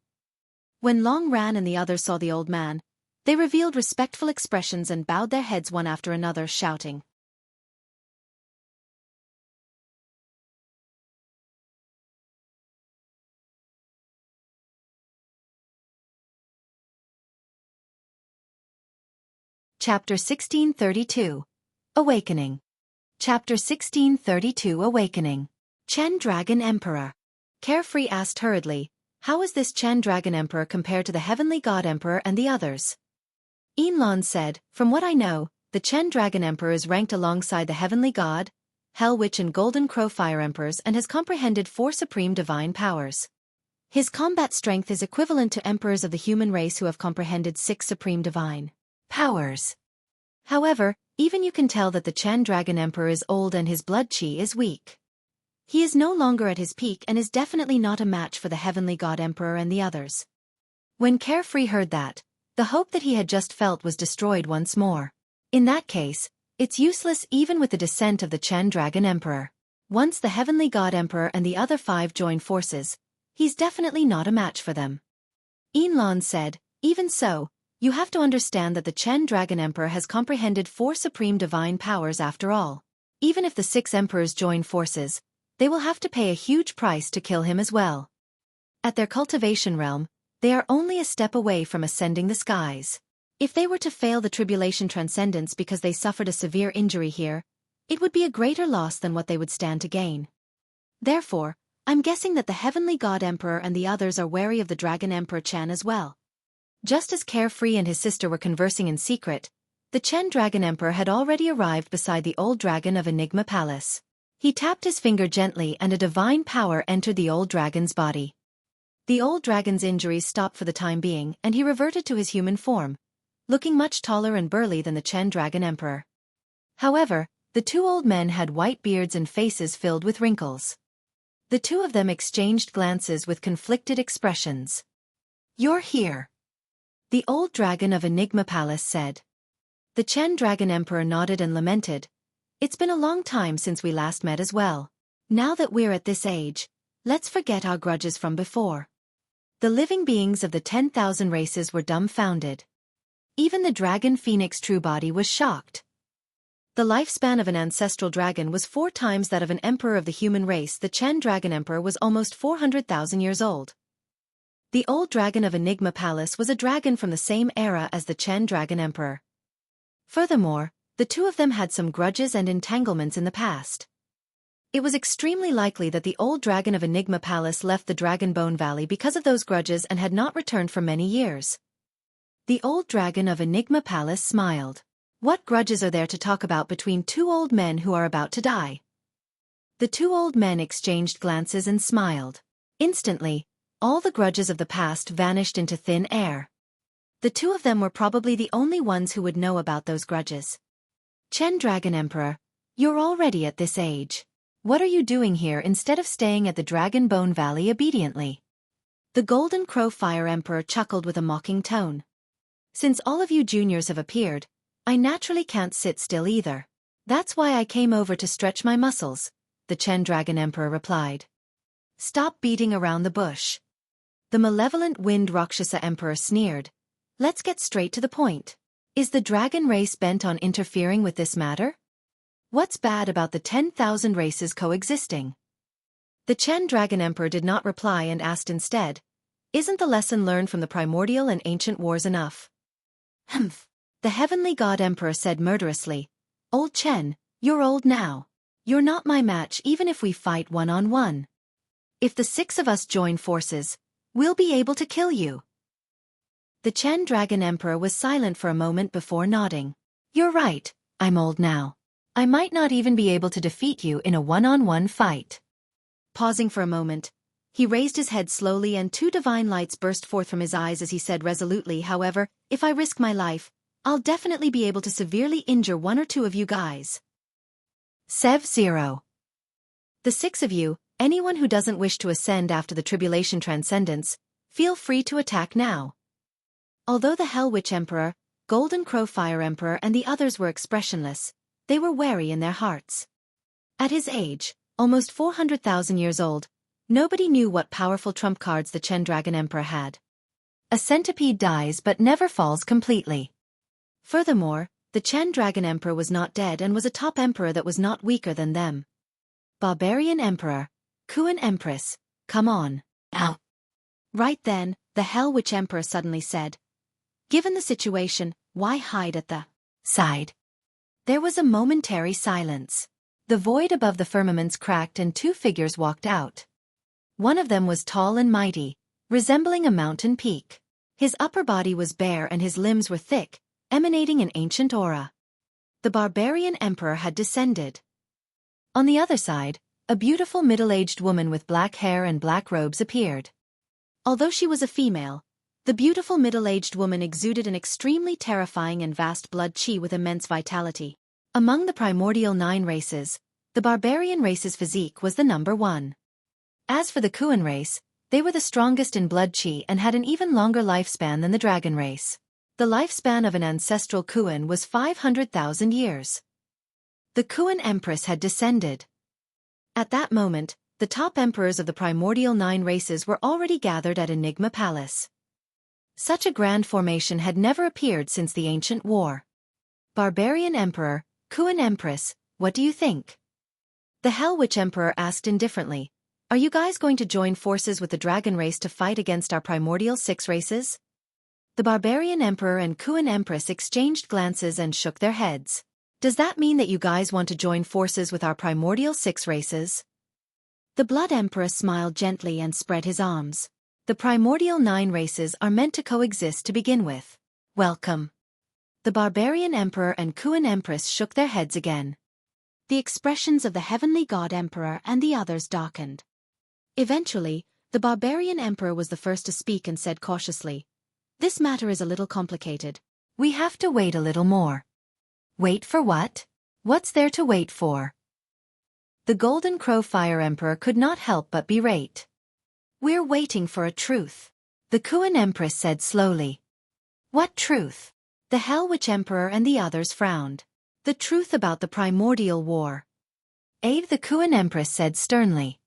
When Long Ran and the others saw the old man, they revealed respectful expressions and bowed their heads one after another, shouting, Chapter 1632. Awakening. Chapter 1632 Awakening. Chen Dragon Emperor. Carefree asked hurriedly, "How is this Chen Dragon Emperor compared to the Heavenly God Emperor and the others?" Yinlan said, "From what I know, the Chen Dragon Emperor is ranked alongside the Heavenly God, Hell Witch and Golden Crow Fire Emperors and has comprehended 4 supreme divine powers. His combat strength is equivalent to emperors of the human race who have comprehended 6 supreme divine powers. However, even you can tell that the Chen Dragon Emperor is old and his blood chi is weak. He is no longer at his peak and is definitely not a match for the Heavenly God Emperor and the others." When Carefree heard that, the hope that he had just felt was destroyed once more. In that case, it's useless even with the descent of the Chen Dragon Emperor. Once the Heavenly God Emperor and the other 5 join forces, he's definitely not a match for them. Yinlan said, "Even so, you have to understand that the Chen Dragon Emperor has comprehended 4 supreme divine powers after all. Even if the 6 emperors join forces, they will have to pay a huge price to kill him as well. At their cultivation realm, they are only a step away from ascending the skies. If they were to fail the tribulation transcendence because they suffered a severe injury here, it would be a greater loss than what they would stand to gain. Therefore, I'm guessing that the Heavenly God Emperor and the others are wary of the Dragon Emperor Chen as well." Just as Carefree and his sister were conversing in secret, the Chen Dragon Emperor had already arrived beside the old dragon of Enigma Palace. He tapped his finger gently and a divine power entered the old dragon's body. The old dragon's injuries stopped for the time being and he reverted to his human form, looking much taller and burly than the Chen Dragon Emperor. However, the 2 old men had white beards and faces filled with wrinkles. The 2 of them exchanged glances with conflicted expressions. "You're here," the old dragon of Enigma Palace said. The Chen Dragon Emperor nodded and lamented, "It's been a long time since we last met as well. Now that we're at this age, let's forget our grudges from before." The living beings of the 10,000 races were dumbfounded. Even the dragon phoenix true body was shocked. The lifespan of an ancestral dragon was 4 times that of an emperor of the human race. The Chen Dragon Emperor was almost 400,000 years old. The old dragon of Enigma Palace was a dragon from the same era as the Chen Dragon Emperor. Furthermore, the 2 of them had some grudges and entanglements in the past. It was extremely likely that the old dragon of Enigma Palace left the Dragon Bone Valley because of those grudges and had not returned for many years. The old dragon of Enigma Palace smiled. What grudges are there to talk about between 2 old men who are about to die? The 2 old men exchanged glances and smiled. Instantly, all the grudges of the past vanished into thin air. The 2 of them were probably the only ones who would know about those grudges. "Chen Dragon Emperor, you're already at this age. What are you doing here instead of staying at the Dragon Bone Valley obediently?" The Golden Crow Fire Emperor chuckled with a mocking tone. "Since all of you juniors have appeared, I naturally can't sit still either. That's why I came over to stretch my muscles," the Chen Dragon Emperor replied. "Stop beating around the bush." The malevolent Wind Rakshasa Emperor sneered. "Let's get straight to the point. Is the dragon race bent on interfering with this matter? What's bad about the 10,000 races coexisting?" The Chen Dragon Emperor did not reply and asked instead, "Isn't the lesson learned from the primordial and ancient wars enough? Humph. The heavenly god emperor said murderously. Old Chen, you're old now. You're not my match even if we fight one-on-one. If the 6 of us join forces, we'll be able to kill you. The Chen Dragon Emperor was silent for a moment before nodding. You're right, I'm old now. I might not even be able to defeat you in a one-on-one fight. Pausing for a moment, he raised his head slowly and 2 divine lights burst forth from his eyes as he said resolutely, however, if I risk my life, I'll definitely be able to severely injure 1 or 2 of you guys. Sev 0. The 6 of you, anyone who doesn't wish to ascend after the tribulation transcendence, feel free to attack now. Although the Hell Witch Emperor, Golden Crow Fire Emperor and the others were expressionless, they were wary in their hearts. At his age, almost 400,000 years old, nobody knew what powerful trump cards the Chen Dragon Emperor had. A centipede dies but never falls completely. Furthermore, the Chen Dragon Emperor was not dead and was a top emperor that was not weaker than them. Barbarian Emperor, Kuan Empress, come on. Ow. Right then, the Hell Witch Emperor suddenly said. Given the situation, why hide at the side? There was a momentary silence. The void above the firmaments cracked and 2 figures walked out. One of them was tall and mighty, resembling a mountain peak. His upper body was bare and his limbs were thick, emanating an ancient aura. The Barbarian Emperor had descended. On the other side, a beautiful middle-aged woman with black hair and black robes appeared. Although she was a female, the beautiful middle-aged woman exuded an extremely terrifying and vast blood chi with immense vitality. Among the primordial 9 races, the barbarian race's physique was the number 1. As for the Kuan race, they were the strongest in blood chi and had an even longer lifespan than the dragon race. The lifespan of an ancestral Kuan was 500,000 years. The Kuan Empress had descended. At that moment, the top emperors of the primordial 9 races were already gathered at Enigma Palace. Such a grand formation had never appeared since the ancient war. Barbarian Emperor, Kuan Empress, what do you think? The Hell Witch Emperor asked indifferently. Are you guys going to join forces with the dragon race to fight against our primordial 6 races? The Barbarian Emperor and Kuan Empress exchanged glances and shook their heads. Does that mean that you guys want to join forces with our primordial 6 races? The Blood Emperor smiled gently and spread his arms. The primordial 9 races are meant to coexist to begin with. Welcome. The Barbarian Emperor and Kuan Empress shook their heads again. The expressions of the Heavenly God Emperor and the others darkened. Eventually, the Barbarian Emperor was the first to speak and said cautiously, "This matter is a little complicated. We have to wait a little more." Wait for what? What's there to wait for? The Golden Crow Fire Emperor could not help but berate. We're waiting for a truth. The Kuan Empress said slowly. What truth? The Hell Witch Emperor and the others frowned. The truth about the primordial war. Abe the Kuan Empress said sternly.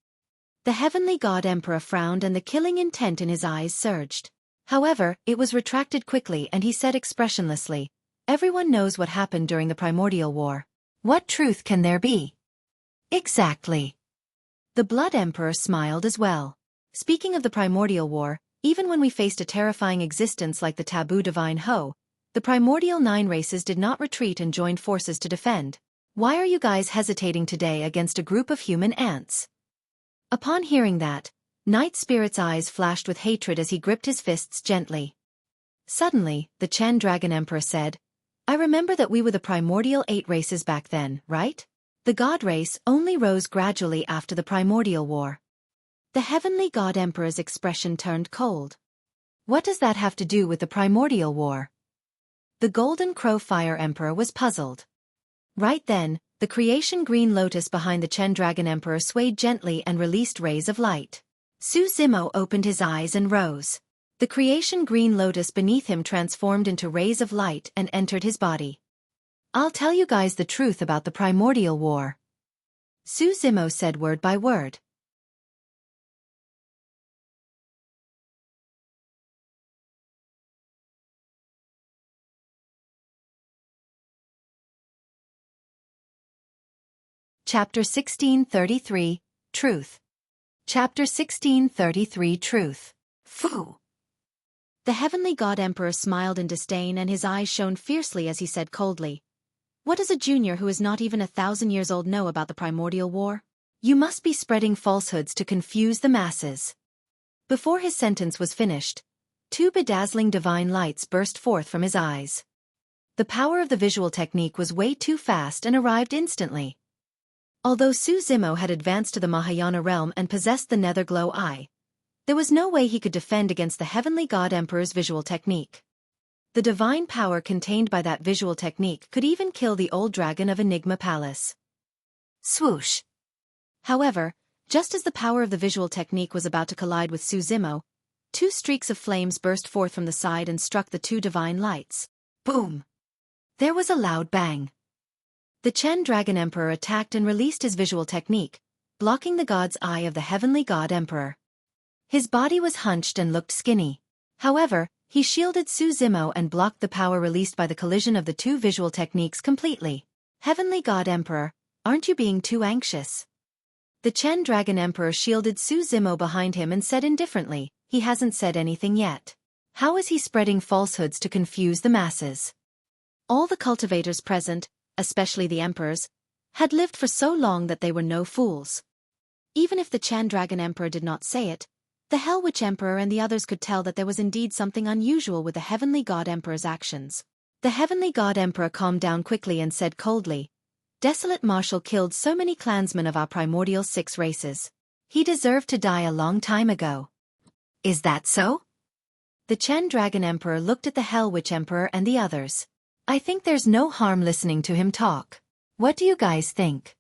The Heavenly God Emperor frowned and the killing intent in his eyes surged. However, it was retracted quickly and he said expressionlessly, everyone knows what happened during the primordial war. What truth can there be? Exactly. The Blood Emperor smiled as well. Speaking of the primordial war, even when we faced a terrifying existence like the taboo divine Ho, the primordial 9 races did not retreat and joined forces to defend. Why are you guys hesitating today against a group of human ants? Upon hearing that, Night Spirit's eyes flashed with hatred as he gripped his fists gently. Suddenly, the Chen Dragon Emperor said, I remember that we were the primordial 8 races back then, right? The God race only rose gradually after the primordial war. The Heavenly God Emperor's expression turned cold. What does that have to do with the primordial war? The Golden Crow Fire Emperor was puzzled. Right then, the creation green lotus behind the Chen Dragon Emperor swayed gently and released rays of light. Su Zimo opened his eyes and rose. The creation green lotus beneath him transformed into rays of light and entered his body. I'll tell you guys the truth about the primordial war. Su Zimo said word by word. Chapter 1633, Truth. Chapter 1633, Truth. Fu. The heavenly god emperor smiled in disdain and his eyes shone fiercely as he said coldly, "What does a junior who is not even 1,000 years old know about the primordial war? You must be spreading falsehoods to confuse the masses." Before his sentence was finished, two bedazzling divine lights burst forth from his eyes. The power of the visual technique was way too fast and arrived instantly. Although Su Zimo had advanced to the Mahayana realm and possessed the nether glow eye, there was no way he could defend against the heavenly god emperor's visual technique. The divine power contained by that visual technique could even kill the old dragon of Enigma Palace. Swoosh! However, just as the power of the visual technique was about to collide with Su Zimo, two streaks of flames burst forth from the side and struck the two divine lights. Boom! There was a loud bang. The Chen Dragon Emperor attacked and released his visual technique, blocking the god's eye of the heavenly god emperor. His body was hunched and looked skinny. However, he shielded Su Zimo and blocked the power released by the collision of the two visual techniques completely. Heavenly God Emperor, aren't you being too anxious? The Chen Dragon Emperor shielded Su Zimo behind him and said indifferently, he hasn't said anything yet. How is he spreading falsehoods to confuse the masses? All the cultivators present, especially the emperors, had lived for so long that they were no fools. Even if the Chen Dragon Emperor did not say it, the Hell Witch Emperor and the others could tell that there was indeed something unusual with the Heavenly God Emperor's actions. The Heavenly God Emperor calmed down quickly and said coldly, "Desolate Marshal killed so many clansmen of our primordial 6 races. He deserved to die a long time ago." "Is that so?" The Chen Dragon Emperor looked at the Hell Witch Emperor and the others. "I think there's no harm listening to him talk. What do you guys think?"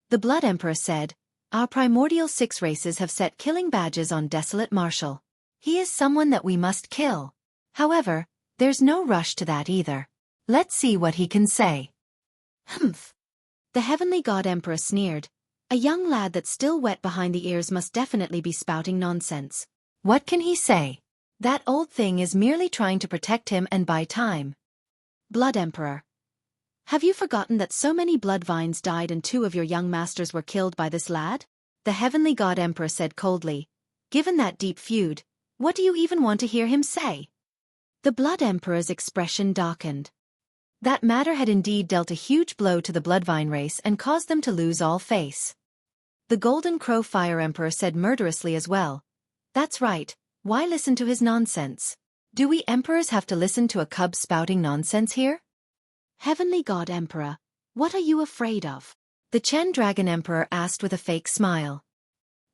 The Blood Emperor said, "Our primordial 6 races have set killing badges on Desolate Marshal. He is someone that we must kill. However, there's no rush to that either. Let's see what he can say." "Humph." The Heavenly God Emperor sneered. "A young lad that's still wet behind the ears must definitely be spouting nonsense. What can he say? That old thing is merely trying to protect him and buy time." Blood Emperor. "Have you forgotten that so many blood vines died and 2 of your young masters were killed by this lad?" The Heavenly God Emperor said coldly. "Given that deep feud, what do you even want to hear him say?" The Blood Emperor's expression darkened. That matter had indeed dealt a huge blow to the Bloodvine race and caused them to lose all face. The Golden Crow Fire Emperor said murderously as well, "That's right, why listen to his nonsense? Do we emperors have to listen to a cub spouting nonsense here?" Heavenly God Emperor, what are you afraid of? The Chen Dragon Emperor asked with a fake smile.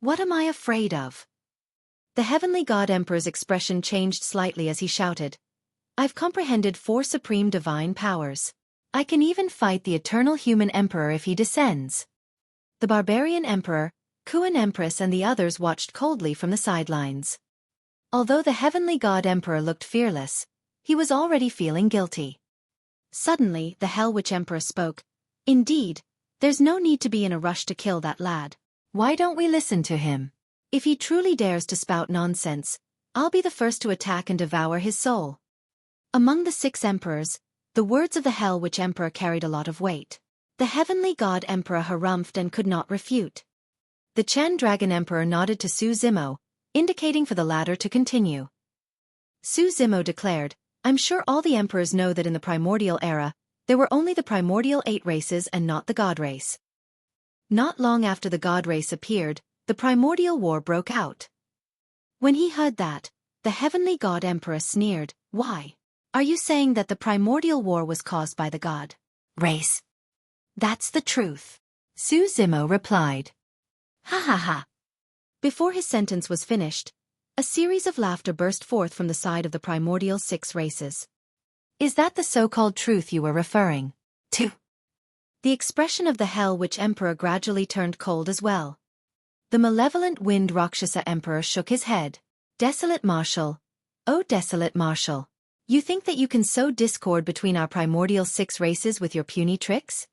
What am I afraid of? The Heavenly God Emperor's expression changed slightly as he shouted, "I've comprehended 4 supreme divine powers. I can even fight the eternal human emperor if he descends." The Barbarian Emperor, Kuan Empress and the others watched coldly from the sidelines. Although the Heavenly God Emperor looked fearless, he was already feeling guilty. Suddenly, the Hell Witch Emperor spoke. "Indeed, there's no need to be in a rush to kill that lad. Why don't we listen to him? If he truly dares to spout nonsense, I'll be the first to attack and devour his soul." Among the 6 emperors, the words of the Hell Witch Emperor carried a lot of weight. The Heavenly God Emperor harumphed and could not refute. The Chen Dragon Emperor nodded to Su Zimo, indicating for the latter to continue. Su Zimo declared, "I'm sure all the emperors know that in the primordial era, there were only the primordial 8 races and not the god race. Not long after the god race appeared, the primordial war broke out." When he heard that, the Heavenly God Emperor sneered, "Why? Are you saying that the primordial war was caused by the god race?" "That's the truth," Su Zimo replied. "Ha ha ha." Before his sentence was finished, a series of laughter burst forth from the side of the primordial 6 races. "Is that the so-called truth you were referring to?" The expression of the Hell Witch Emperor gradually turned cold as well. The malevolent Wind Rakshasa Emperor shook his head. "Desolate Marshal. Oh Desolate Marshal. You think that you can sow discord between our primordial 6 races with your puny tricks?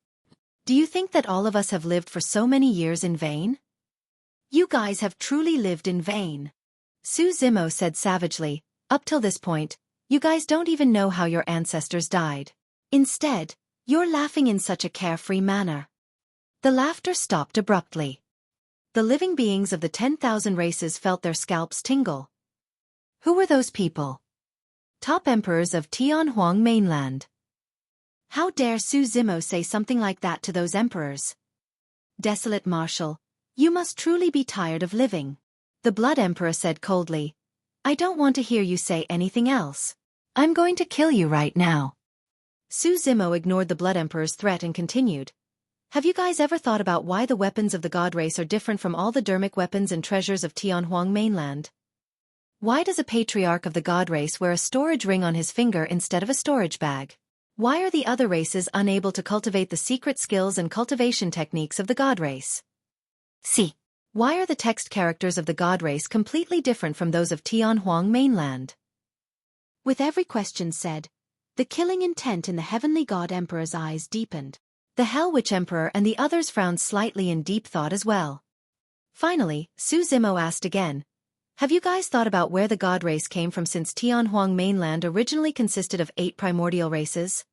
Do you think that all of us have lived for so many years in vain? You guys have truly lived in vain." Su Zimo said savagely, "Up till this point, you guys don't even know how your ancestors died. Instead, you're laughing in such a carefree manner." The laughter stopped abruptly. The living beings of the 10,000 races felt their scalps tingle. Who were those people? top emperors of Tianhuang mainland. How dare Su Zimo say something like that to those emperors? Desolate marshal, you must truly be tired of living. The Blood Emperor said coldly. I don't want to hear you say anything else. I'm going to kill you right now. Su Zimo ignored the Blood Emperor's threat and continued. Have you guys ever thought about why the weapons of the God race are different from all the dermic weapons and treasures of Tianhuang mainland? Why does a patriarch of the God race wear a storage ring on his finger instead of a storage bag? Why are the other races unable to cultivate the secret skills and cultivation techniques of the God race? See. Why are the text characters of the God race completely different from those of Tianhuang mainland? With every question said, the killing intent in the heavenly God Emperor's eyes deepened. The Hell Witch Emperor and the others frowned slightly in deep thought as well. Finally, Su Zimo asked again, have you guys thought about where the God race came from, since Tianhuang mainland originally consisted of 8 primordial races?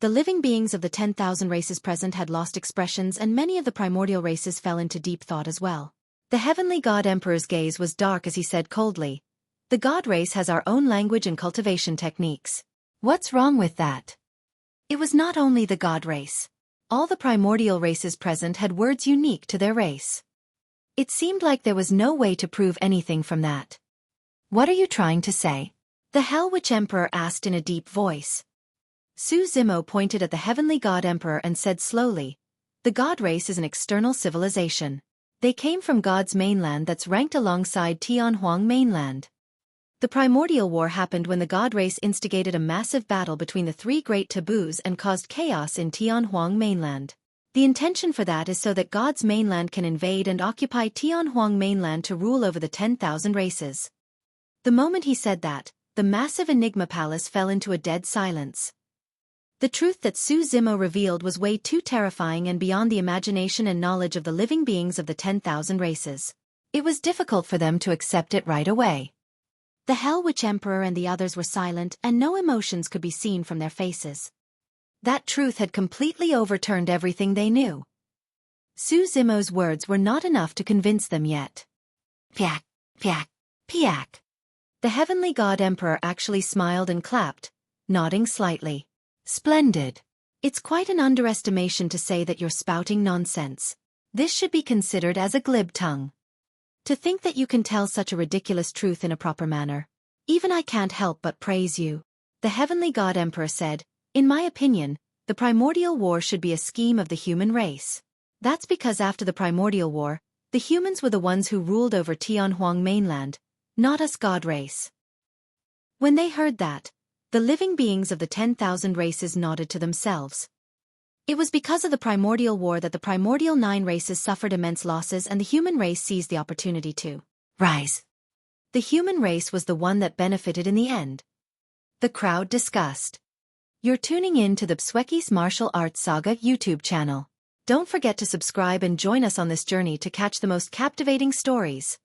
The living beings of the 10,000 races present had lost expressions, and many of the primordial races fell into deep thought as well. The heavenly God Emperor's gaze was dark as he said coldly, the God race has our own language and cultivation techniques. What's wrong with that? It was not only the God race. All the primordial races present had words unique to their race. It seemed like there was no way to prove anything from that. What are you trying to say? The Hell Witch Emperor asked in a deep voice. Su Zimo pointed at the heavenly God Emperor and said slowly, the God race is an external civilization. They came from God's mainland that's ranked alongside Tianhuang mainland. The primordial war happened when the God race instigated a massive battle between the 3 great taboos and caused chaos in Tianhuang mainland. The intention for that is so that God's mainland can invade and occupy Tianhuang mainland to rule over the 10,000 races. The moment he said that, the massive Enigma Palace fell into a dead silence. The truth that Su Zimo revealed was way too terrifying and beyond the imagination and knowledge of the living beings of the 10,000 races. It was difficult for them to accept it right away. The Hell Witch Emperor and the others were silent, and no emotions could be seen from their faces. That truth had completely overturned everything they knew. Su Zimo's words were not enough to convince them yet. Piak, piak, piak. The heavenly God Emperor actually smiled and clapped, nodding slightly. Splendid. It's quite an underestimation to say that you're spouting nonsense. This should be considered as a glib tongue. To think that you can tell such a ridiculous truth in a proper manner. Even I can't help but praise you. The heavenly God Emperor said, in my opinion, the primordial war should be a scheme of the human race. That's because after the primordial war, the humans were the ones who ruled over Tianhuang mainland, not us God race. When they heard that, the living beings of the 10,000 races nodded to themselves. It was because of the primordial war that the primordial 9 races suffered immense losses, and the human race seized the opportunity to rise. The human race was the one that benefited in the end. The crowd discussed. You're tuning in to the Xueqi's Martial Arts Saga YouTube channel. Don't forget to subscribe and join us on this journey to catch the most captivating stories.